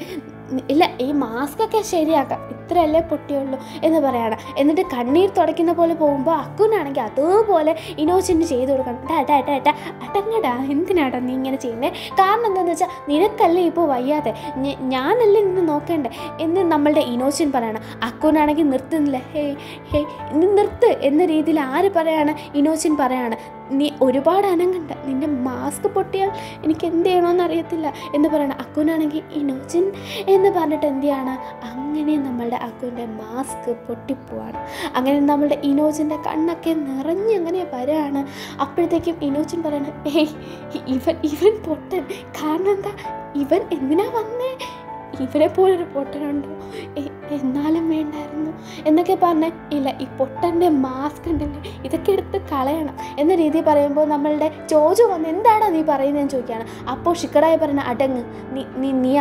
ഇല്ല ഈ മാസ്കൊക്കെ ശരിയാക്കാം, ഇത്രയല്ലേ പൊട്ടിയുള്ളൂ എന്ന് പറയാണ്. എന്നിട്ട് കണ്ണീർ തുടയ്ക്കുന്ന പോലെ പോകുമ്പോൾ അക്കുനാണെങ്കിൽ അതുപോലെ ഇനോജിന് ചെയ്ത് കൊടുക്കണം. അടങ്ങടാ, എന്തിനാടാ നീ ഇങ്ങനെ ചെയ്യുന്നത്? കാരണം എന്താണെന്ന് വെച്ചാൽ നിനക്കല്ലേ ഇപ്പോൾ വയ്യാതെ, ഞാനല്ലേ നിന്ന് നോക്കേണ്ടേ എന്ന് നമ്മളുടെ ഇനോജിൻ പറയണം. അക്കുനാണെങ്കിൽ നിർത്തുന്നില്ല. നീ നിർത്ത് എന്ന രീതിയിൽ ആര് പറയാണ്, ഇനോജിൻ പറയാണ്. നീ ഒരുപാട് അനങ്ങണ്ട, നിൻ്റെ മാസ്ക് പൊട്ടിയാൽ എനിക്ക് എന്ത് ചെയ്യണമെന്ന് അറിയത്തില്ല എന്ന് പറയണം. അക്കുനാണെങ്കിൽ ഇനോജിൻ എന്ന് പറഞ്ഞിട്ട് എന്ത് ചെയ്യാണ്, അങ്ങനെ നമ്മളുടെ അക്കുവിൻ്റെ മാസ്ക് പൊട്ടിപ്പോവാണ്. അങ്ങനെ നമ്മളുടെ ഇനോജിൻ്റെ കണ്ണൊക്കെ നിറഞ്ഞ് അങ്ങനെ വരാണ്. അപ്പോഴത്തേക്കും ഇനോജിൻ പറയണം, ഇവൻ പൊട്ടൻ. കാരണം എന്താ, ഇവൻ എന്തിനാ വന്നേ, ഇവരെ പോലൊരു പൊട്ടനുണ്ടോ, എന്നാലും വേണ്ടായിരുന്നു എന്നൊക്കെ പറഞ്ഞ്, ഇല്ല ഈ പൊട്ടൻ്റെ മാസ്ക് ഉണ്ടല്ലേ ഇതൊക്കെ എടുത്ത് കളയണം എന്ന രീതിയിൽ പറയുമ്പോൾ നമ്മളുടെ ചോജോ വന്ന് എന്താണ് നീ പറയുന്നതെന്ന് ചോദിക്കുകയാണ്. അപ്പോൾ ഷിക്കഡായി പറഞ്ഞ അടങ്ങ്, നീ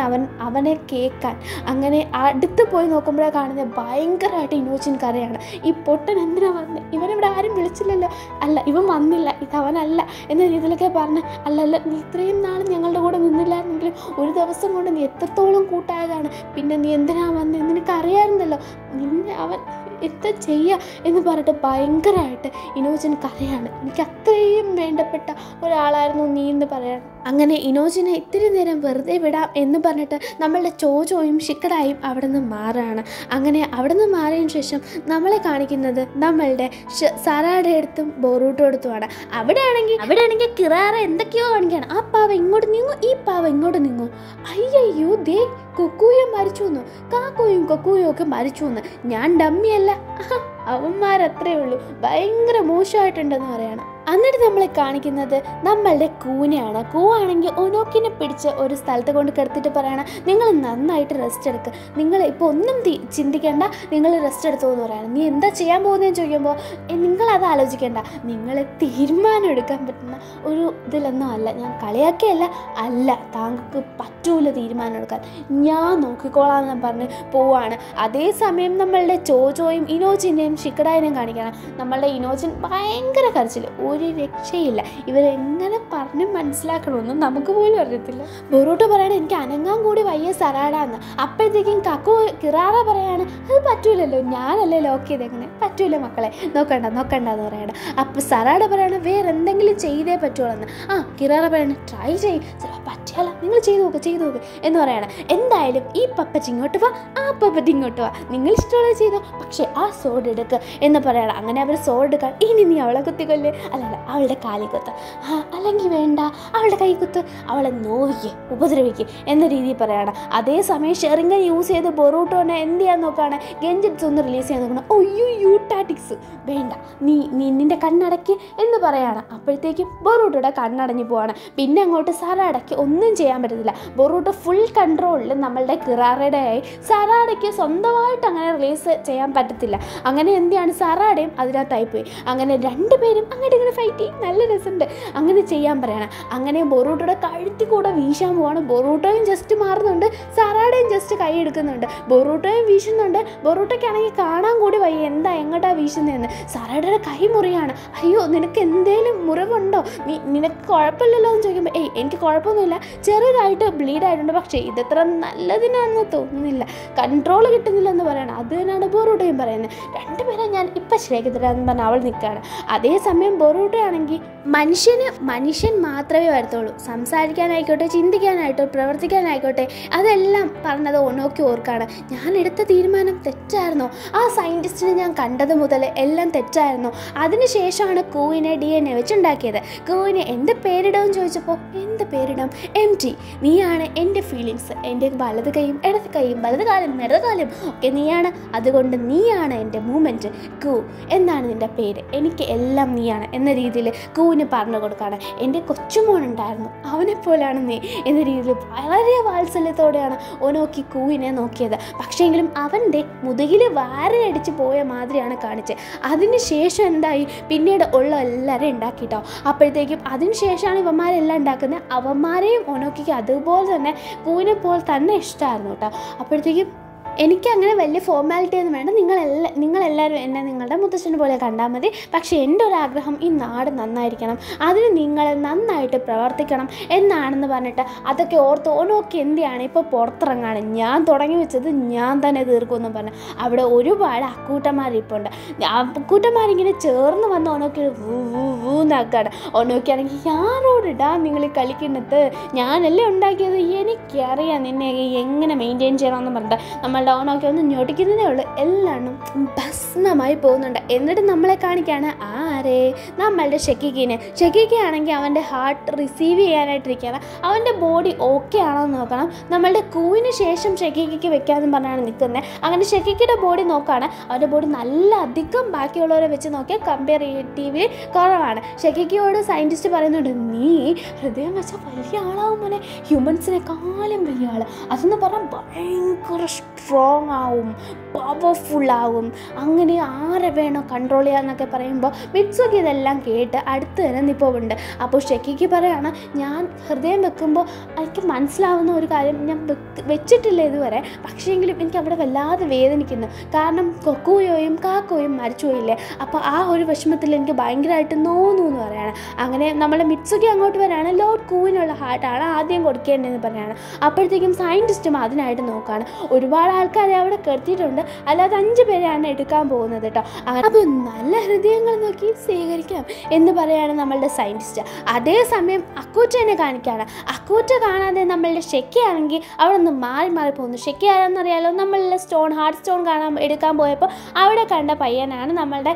അവനെ കേൾക്കാൻ. അങ്ങനെ അടുത്ത് പോയി നോക്കുമ്പോഴേ കാണുന്നത് ഭയങ്കരമായിട്ട് ഇനോജിൻ കരയാണ്. ഈ പൊട്ടൻ എന്തിനാ വന്നത്, ഇവനിവിടെ ആരും വിളിച്ചില്ലല്ലോ, അല്ല ഇവൻ വന്നില്ല, ഇതവനല്ല എന്ന രീതിയിലൊക്കെ പറഞ്ഞ്, അല്ലല്ല നീ ഇത്രയും നാൾ ഞങ്ങളുടെ കൂടെ നിന്നില്ലായിരുന്നെങ്കിലും ഒരു ദിവസം കൊണ്ട് നീ എത്രത്തോളം കൂട്ടായതാണ്, പിന്നെ നീ എന്തിനാ വന്നത്, നിനക്കറിയാമായിരുന്നല്ലോ, നിന്നെ അവൻ എന്താ ചെയ്യുക എന്ന് പറഞ്ഞിട്ട് ഭയങ്കരമായിട്ട് ഇനോജിൻ കരയാണ്. എനിക്ക് അത്രയും വേണ്ടപ്പെട്ട ഒരാളായിരുന്നു നീ എന്ന് പറയാണ്. അങ്ങനെ ഇനോജിനെ ഇത്തിരി നേരം വെറുതെ വിടാം എന്ന് പറഞ്ഞിട്ട് നമ്മളുടെ ചോജോയും ഷിക്കഡായും അവിടെ നിന്ന് മാറുകയാണ്. അങ്ങനെ അവിടെ നിന്ന് മാറിയതിന് ശേഷം നമ്മളെ കാണിക്കുന്നത് നമ്മളുടെ സറായുടെ അടുത്തും ബോറൂട്ടോ അടുത്തുമാണ്. അവിടെയാണെങ്കിൽ കിറാറ എന്തൊക്കെയോ കാണിക്കുകയാണ്. ആ പാവ ഇങ്ങോട്ട് നീങ്ങും, ഈ പാവ ഇങ്ങോട്ട് നീങ്ങും. അയ്യോ ദേ കൊക്കൂയ മരിച്ചു എന്ന്, കാക്കോയും കൊക്കൂയും ഒക്കെ മരിച്ചു എന്ന്. ഞാൻ ഡമ്മിയല്ല, അവന്മാരത്രേ ഉള്ളൂ, ഭയങ്കര മോശമായിട്ടുണ്ടെന്ന് പറയണം. എന്നിട്ട് നമ്മളെ കാണിക്കുന്നത് നമ്മളുടെ കൂനെയാണ്. ആണെങ്കിൽ ഒനോക്കിനെ പിടിച്ച് ഒരു സ്ഥലത്ത് കൊണ്ട് കിടത്തിയിട്ട് പറയണം, നിങ്ങൾ നന്നായിട്ട് റെസ്റ്റ് എടുക്കുക, നിങ്ങൾ ഇപ്പോൾ ഒന്നും ചിന്തിക്കേണ്ട, നിങ്ങൾ റെസ്റ്റ് എടുത്തോ എന്ന് പറയണം. നീ എന്താ ചെയ്യാൻ പോകുന്നതെന്ന് ചോദിക്കുമ്പോൾ നിങ്ങളത് ആലോചിക്കേണ്ട, നിങ്ങൾ തീരുമാനം എടുക്കാൻ പറ്റുന്ന ഒരു ഇതിലൊന്നും അല്ല, ഞാൻ കളിയാക്കിയല്ല, അല്ല താങ്കൾക്ക് പറ്റൂല തീരുമാനം എടുക്കാൻ, ഞാൻ നോക്കിക്കോളാമെന്ന് പറഞ്ഞ് പോവാണ്. അതേസമയം നമ്മളുടെ ജോജോയും ഇനോജിൻ്റെയും ഷിക്കഡായിനെയും കാണിക്കണം. നമ്മളുടെ ഇനോജിൻ ഭയങ്കര കരച്ചിൽ, ഒരു രക്ഷയില്ല. ഇവരെങ്ങനെ പറഞ്ഞ് മനസ്സിലാക്കണമെന്നും നമുക്ക് പോലും അറിയത്തില്ല. ബൊറൂട്ടോ പറയണ എനിക്ക് അനങ്ങാൻ കൂടി വയ്യ സറാടാന്ന്. അപ്പോഴത്തേക്കും കക്കു കിറാറ പറയാണ് അത് പറ്റൂലല്ലോ, ഞാനല്ലേ ലോക്ക് ചെയ്തേക്കുന്നത്, പറ്റൂല മക്കളെ, നോക്കണ്ട എന്ന് പറയണം. അപ്പോൾ സറാട പറയണ വേറെ എന്തെങ്കിലും ചെയ്തേ പറ്റുള്ളൂ. കിറാറ പറയണ ട്രൈ ചെയ്യും, ചിലപ്പോൾ പറ്റിയാല, നിങ്ങൾ ചെയ്തു നോക്ക് എന്ന് പറയണം. എന്തായാലും ഈ പപ്പറ്റ് ഇങ്ങോട്ട് വാ, ആ പപ്പറ്റ് ഇങ്ങോട്ട് വാ, നിങ്ങൾ ഇഷ്ടമുള്ളത് ചെയ്തോ, പക്ഷേ ആ സോഡ് എടുക്കുക എന്ന് പറയണം. അങ്ങനെ അവർ സോഡ് എടുക്കാൻ, ഇനി നീ അവളെ കുത്തിക്കൊല്ലേ, അല്ല അവളുടെ കാലിൽ കുത്ത്, അല്ലെങ്കിൽ വേണ്ട അവളുടെ കൈ കുത്ത്, അവളെ നോവിക്ക്, ഉപദ്രവിക്കുക എന്ന രീതിയിൽ പറയണം. അതേസമയം ഷെറിങ്ങൻ യൂസ് ചെയ്ത് ബൊറൂട്ടോനെ എന്ത് ചെയ്യാൻ നോക്കുകയാണ്, ഗെഞ്ചിറ്റ്സ് ഒന്ന് റിലീസ് ചെയ്യാൻ നോക്കണം. ഒയ്യോ ടാറ്റിക്സ് വേണ്ട, നീ നിന്റെ കണ്ണടക്കി എന്ന് പറയാണ്. അപ്പോഴത്തേക്കും ബൊറൂട്ടോയുടെ കണ്ണടഞ്ഞു പോവാണ്. പിന്നെ അങ്ങോട്ട് സറാടയ്ക്ക് ഒന്നും ചെയ്യാൻ പറ്റത്തില്ല. ബൊറൂട്ടോ ഫുൾ കൺട്രോളിൽ നമ്മളുടെ കിറാറയുടെ ആയി. സറാടയ്ക്ക് സ്വന്തമായിട്ട് അങ്ങനെ റിലീസ് ചെയ്യാൻ പറ്റത്തില്ല. അങ്ങനെ എന്താണ് സറാടയും അതിനകത്തായിപ്പോയി. അങ്ങനെ രണ്ടുപേരും അങ്ങോട്ട് ഇങ്ങനെ ഫൈറ്റ് ചെയ്യും, നല്ല രസമുണ്ട്. അങ്ങനെ ചെയ്യാൻ പറയണം. അങ്ങനെ ബൊറൂട്ടോയുടെ കഴുത്തിൽ കൂടെ വീശാൻ പോവാണ്. ബൊറൂട്ടോയും ജസ്റ്റ് മാറുന്നുണ്ട്, സറാടയും ജസ്റ്റ് കൈ എടുക്കുന്നുണ്ട്. ബൊറൂട്ടോയും വീശുന്നുണ്ട്. ബൊറൂട്ടോയ്ക്കാണെങ്കിൽ കാണാൻ കൂടി വയ്യ എന്താ എങ്ങോട്ടാ വീശുന്നതെന്ന്. സറാടയുടെ കൈ മുറിയാണ്. അയ്യോ നിനക്ക് എന്തേലും മുറിവുണ്ടോ, നിനക്ക് കുഴപ്പമില്ലല്ലോ എന്ന് ചോദിക്കുമ്പോൾ എനിക്ക് കുഴപ്പമൊന്നുമില്ല, ചെറുതായിട്ട് ബ്ലീഡ് ആയിട്ടുണ്ട്, പക്ഷേ ഇതത്ര നല്ലതിനാണെന്ന് തോന്നുന്നില്ല, കൺട്രോൾ കിട്ടുന്നില്ല എന്ന് പറയണം. അത് തന്നെയാണ് ബൊറൂട്ടോയും പറയുന്നത്. രണ്ടുപേരെ ഞാൻ ഇപ്പം ശരിയാക്കി തരാമെന്ന് പറഞ്ഞ് അവൾ നിൽക്കുകയാണ്. അതേസമയം ബൊറൂട്ടോ ആണെങ്കിൽ മനുഷ്യൻ മാത്രമേ വരത്തുള്ളൂ, സംസാരിക്കാനായിക്കോട്ടെ, ചിന്തിക്കാനായിട്ടോ, പ്രവർത്തിക്കാനായിക്കോട്ടെ, അതെല്ലാം പറഞ്ഞത് ഒനോക്കി ഓർക്കാണ്. ഞാൻ എടുത്ത തീരുമാനം തെറ്റായിരുന്നോ, ആ സയൻറ്റിസ്റ്റിനെ ഞാൻ കണ്ടത് മുതൽ എല്ലാം തെറ്റായിരുന്നു. അതിനുശേഷമാണ് കൂവിനെ DNA വെച്ചുണ്ടാക്കിയത്. കൂവിനെ എന്ത് പേരിടുമെന്ന് ചോദിച്ചപ്പോൾ എന്ത് പേരിടാം, MT, നീയാണ് എൻ്റെ ഫീലിങ്സ്, എൻ്റെ വലത് കൈയും ഇടത് കൈയും വലത് കാലം ഇടത് കാലം ഒക്കെ നീയാണ്, അതുകൊണ്ട് നീയാണ് എൻ്റെ മൂമെൻറ്റ്, കൂ എന്നാണ് നിൻ്റെ പേര്, എനിക്ക് എല്ലാം നീയാണ് എന്ന രീതിയിൽ കൂവിന് പറഞ്ഞു കൊടുക്കുകയാണ്. എൻ്റെ കൊച്ചുമോനുണ്ടായിരുന്നു, അവനെപ്പോലാണ് നീ എന്ന രീതിയിൽ വളരെ വാത്സല്യത്തോടെയാണ് ഒനോക്കി കൂവിനെ നോക്കിയത്. പക്ഷേങ്കിലും അവൻ്റെ മുതുകിൽ വാരയടിച്ച് പോയ മാതിരിയാണ് കാണിച്ചത്. അതിനുശേഷം എന്തായി, പിന്നീട് ഉള്ള എല്ലാവരെയും ഉണ്ടാക്കിയിട്ടോ. അപ്പോഴത്തേക്കും അതിനുശേഷമാണ് ഇവന്മാരെല്ലാം ഉണ്ടാക്കുന്നത്. അവന്മാരെയും ഒനോക്കിക്ക് അതുപോലെ തന്നെ കൂവിനെ പോലെ തന്നെ ഇഷ്ടമായിരുന്നു കേട്ടോ. അപ്പോഴത്തേക്കും എനിക്കങ്ങനെ വലിയ ഫോർമാലിറ്റി ഒന്നും വേണ്ട, നിങ്ങളെല്ലാവരും എന്നെ നിങ്ങളുടെ മുത്തച്ഛനെ പോലെ കണ്ടാൽ മതി, പക്ഷേ എൻ്റെ ഒരു ആഗ്രഹം ഈ നാട് നന്നായിരിക്കണം, അതിന് നിങ്ങൾ നന്നായിട്ട് പ്രവർത്തിക്കണം എന്നാണെന്ന് പറഞ്ഞിട്ട് അതൊക്കെ ഓർത്ത് ഓനോക്കി എന്തിയാണ് ഇപ്പോൾ പുറത്തിറങ്ങാണ്, ഞാൻ തുടങ്ങി വെച്ചത് ഞാൻ തന്നെ തീർക്കുമെന്നും പറഞ്ഞു. അവിടെ ഒരുപാട് അക്കൂട്ടന്മാരിപ്പുണ്ട്. അക്കൂട്ടന്മാരിങ്ങനെ ചേർന്ന് വന്ന് ഓനോക്കി വൂന്നാക്കാണ്. ഓനോക്കിയാണെങ്കിൽ ഞാനോടിടാ നിങ്ങൾ കളിക്കുന്നത്, ഞാനല്ലേ ഉണ്ടാക്കിയത്, എനിക്കറിയാം നിന്നെ എങ്ങനെ മെയിൻറ്റെയിൻ ചെയ്യണമെന്ന് പറഞ്ഞിട്ട് നമ്മളുടെ ഓനൊക്കെ ഒന്ന് ഞൊടിക്കുന്നതേ ഉള്ളൂ. എല്ലാം ഭസ്മമായി പോകുന്നുണ്ട്. എന്നിട്ട് നമ്മളെ കാണിക്കുകയാണ് ആരെ, നമ്മളുടെ ഷെക്കിക്കാണെങ്കിൽ അവൻ്റെ ഹാർട്ട് റിസീവ് ചെയ്യാനായിട്ടിരിക്കുകയാണ്. അവൻ്റെ ബോഡി ഓക്കെ ആണോ എന്ന് നോക്കണം. നമ്മളുടെ കൂവിന് ശേഷം ഷെക്കിക്ക് വെക്കാമെന്ന് പറഞ്ഞാണ് നിൽക്കുന്നത്. അങ്ങനെ ഷെക്കിയുടെ ബോഡി നോക്കുകയാണ്. അവൻ്റെ ബോഡി നല്ല അധികം ബാക്കിയുള്ളവരെ വെച്ച് നോക്കിയാൽ കമ്പാരിറ്റീവ്ലി കുറവാണ്. ഷെക്കിയോട് സയൻറ്റിസ്റ്റ് പറയുന്നുണ്ട്, നീ ഹൃദയം വെച്ചാൽ വലിയ ആളാവും മോനെ, ഹ്യൂമൻസിനെക്കാളും വലിയ ആൾ, അതെന്ന് പറഞ്ഞാൽ ഭയങ്കര സ്ട്രോങ് ആവും, പവർഫുള്ളാവും, അങ്ങനെ ആരെ വേണോ കൺട്രോൾ ചെയ്യാന്നൊക്കെ പറയുമ്പോൾ മിറ്റ്സുക്കി ഇതെല്ലാം കേട്ട് അടുത്ത് തന്നെ നിൽപ്പുണ്ട്. അപ്പോൾ ഷെക്കിക്ക് പറയാണ്, ഞാൻ ഹൃദയം വെക്കുമ്പോൾ എനിക്ക് മനസ്സിലാവുന്ന ഒരു കാര്യം ഞാൻ വെച്ചിട്ടില്ല ഇതുവരെ, പക്ഷേങ്കിലും എനിക്ക് അവിടെ വല്ലാതെ വേദനിക്കുന്നു, കാരണം കൊക്കൂയോയും കാക്കോയും മരിച്ചുപോയില്ലേ, അപ്പോൾ ആ ഒരു വിഷമത്തിൽ എനിക്ക് ഭയങ്കരമായിട്ട് നോന്നു എന്ന് പറയാണ്. അങ്ങനെ നമ്മളെ മിറ്റ്സുക്കി അങ്ങോട്ട് വരികയാണ്, ലോർഡ് കൂവിനുള്ള ഹാർട്ടാണ് ആദ്യം കൊടുക്കേണ്ടതെന്ന് പറയാണ്. അപ്പോഴത്തേക്കും സയൻറ്റിസ്റ്റും അതിനായിട്ട് നോക്കുകയാണ്. ഒരുപാട് ആൾക്കാരെ അവിടെ കെടുത്തിയിട്ടുണ്ട്, അല്ലാതെ 5 പേരെയാണ് എടുക്കാൻ പോകുന്നത് കേട്ടോ. അപ്പോൾ നല്ല ഹൃദയങ്ങൾ നോക്കി സ്വീകരിക്കാം എന്ന് പറയാണ് നമ്മളുടെ സയൻറ്റിസ്റ്റ്. അതേസമയം അക്കൂറ്റനെ കാണിക്കുകയാണ്. അക്കൂറ്റ കാണാതെ നമ്മളുടെ ഷെക്കിയാണെങ്കിൽ അവിടെ നിന്ന് മാറി പോകുന്നു. ഷെക്കി ആരാന്നറിയാലോ, നമ്മളുടെ ഹാർട്ട് സ്റ്റോൺ എടുക്കാൻ പോയപ്പോൾ അവിടെ കണ്ട പയ്യനാണ് നമ്മളുടെ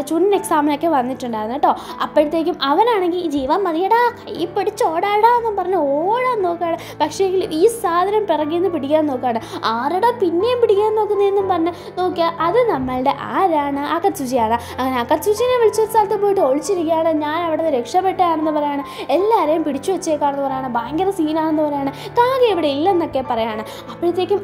ചുണ്ടിന് എക്സാമിനൊക്കെ വന്നിട്ടുണ്ടായിരുന്നു കേട്ടോ. അപ്പോഴത്തേക്കും അവനാണെങ്കിൽ ഈ ജീവൻ മതിയടാ, കൈ പിടിച്ചോടാടാ എന്ന് പറഞ്ഞ് ഓടാൻ നോക്കുകയാണ്. പക്ഷേ ഈ സാധനം പിറകിൽ നിന്ന് പിടിക്കാൻ നോക്കുകയാണ്. ആരുടെ പിന്നെയും പിടിക്കാൻ നോക്കുന്നതെന്നും പറഞ്ഞ് നോക്കിയാൽ അത് നമ്മളുടെ ആരാണ്, അക്കച്ചുച്ചിയാണ്. അങ്ങനെ അക്കച്ചുച്ചിനെ വിളിച്ച സ്ഥലത്ത് പോയിട്ട് ഒളിച്ചിരിക്കുകയാണ്. ഞാൻ അവിടെ നിന്ന് രക്ഷപ്പെട്ടാണെന്ന് പറയാണ്. എല്ലാവരെയും പിടിച്ചു വെച്ചേക്കാണെന്ന് പറയാണ്. ഭയങ്കര സീനാണെന്ന് പറയാണ്. കാകെ ഇവിടെ ഇല്ലെന്നൊക്കെ പറയാണ്. അപ്പോഴത്തേക്കും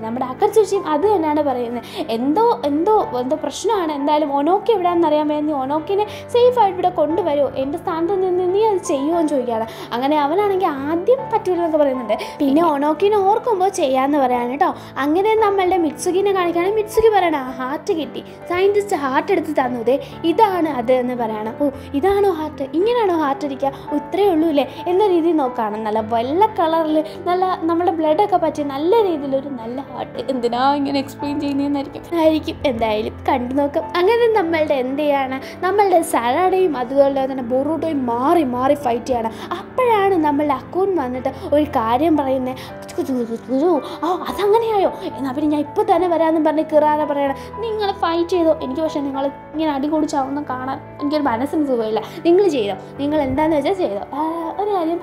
നമ്മുടെ അക്കച്ചുച്ചിയും അത് തന്നെയാണ് പറയുന്നത്. എന്തോ പ്രശ്നമാണ്. എന്തായാലും ഒനോക്കി എവിടെയാണെന്ന് അറിയാൻ വേണ്ടി ഒനോക്കിനെ സേഫായിട്ട് ഇവിടെ കൊണ്ടുവരുമോ, എൻ്റെ സ്ഥാനത്ത് നിന്ന് നീ അത് ചെയ്യുമോ എന്ന് ചോദിക്കുകയാണ്. അങ്ങനെ അവനാണെങ്കിൽ ആദ്യം പറ്റൂലെന്നൊക്കെ പറയുന്നുണ്ട്. പിന്നെ ഒനോക്കിനെ ഓർക്കുമ്പോൾ ചെയ്യാമെന്ന് പറയാണ് കേട്ടോ. അങ്ങനെ നമ്മളുടെ മിത്സുകിനെ കാണിക്കുകയാണെങ്കിൽ മിത്സുകി പറയണം ഹാർട്ട് കിട്ടി, സയൻറ്റിസ്റ്റ് ഹാർട്ട് എടുത്ത് തന്നു, ദേ ഇതാണ് അത് എന്ന് പറയണം. ഓ ഇതാണോ ഹാർട്ട്, ഇങ്ങനെയാണോ ഹാർട്ട് ഇരിക്കുക, ഇത്രയേ ഉള്ളൂ അല്ലേ എന്ന രീതിയിൽ നോക്കുകയാണ്. നല്ല വെള്ള കളറിൽ നല്ല നമ്മുടെ ബ്ലഡൊക്കെ പറ്റി നല്ല രീതിയിലൊരു നല്ല ഹാർട്ട്. എന്തിനാ ഇങ്ങനെ എക്സ്പ്ലെയിൻ ചെയ്യുന്നതെന്നായിരിക്കും എന്തായാലും കണ്ടു നോക്കാം. അങ്ങനെ നമ്മളുടെ എന്ത് ചെയ്യാണ്, നമ്മളുടെ സലാഡയും അതുപോലെ തന്നെ ബൊറൂട്ടോയും മാറി ഫൈറ്റ് ചെയ്യണം. അപ്പോഴാണ് നമ്മളുടെ അക്കൗണ്ട് വന്നിട്ട് ഒരു കാര്യം പറയുന്നത്. അതങ്ങനെയായോ, എന്നാൽ പിന്നെ ഞാൻ ഇപ്പോൾ തന്നെ വരാമെന്ന് പറഞ്ഞ് കിറാര പറയണം. നിങ്ങൾ ഫൈറ്റ് ചെയ്തോ, എനിക്ക് പക്ഷേ നിങ്ങൾ ഇങ്ങനെ അടികൂടി ചാവുന്ന കാണാൻ എനിക്കൊരു മനസ്സിന് സുഖമില്ല. നിങ്ങൾ ചെയ്തോ, നിങ്ങൾ എന്താണെന്ന് വെച്ചാൽ ചെയ്തോ. ഒരു കാര്യം,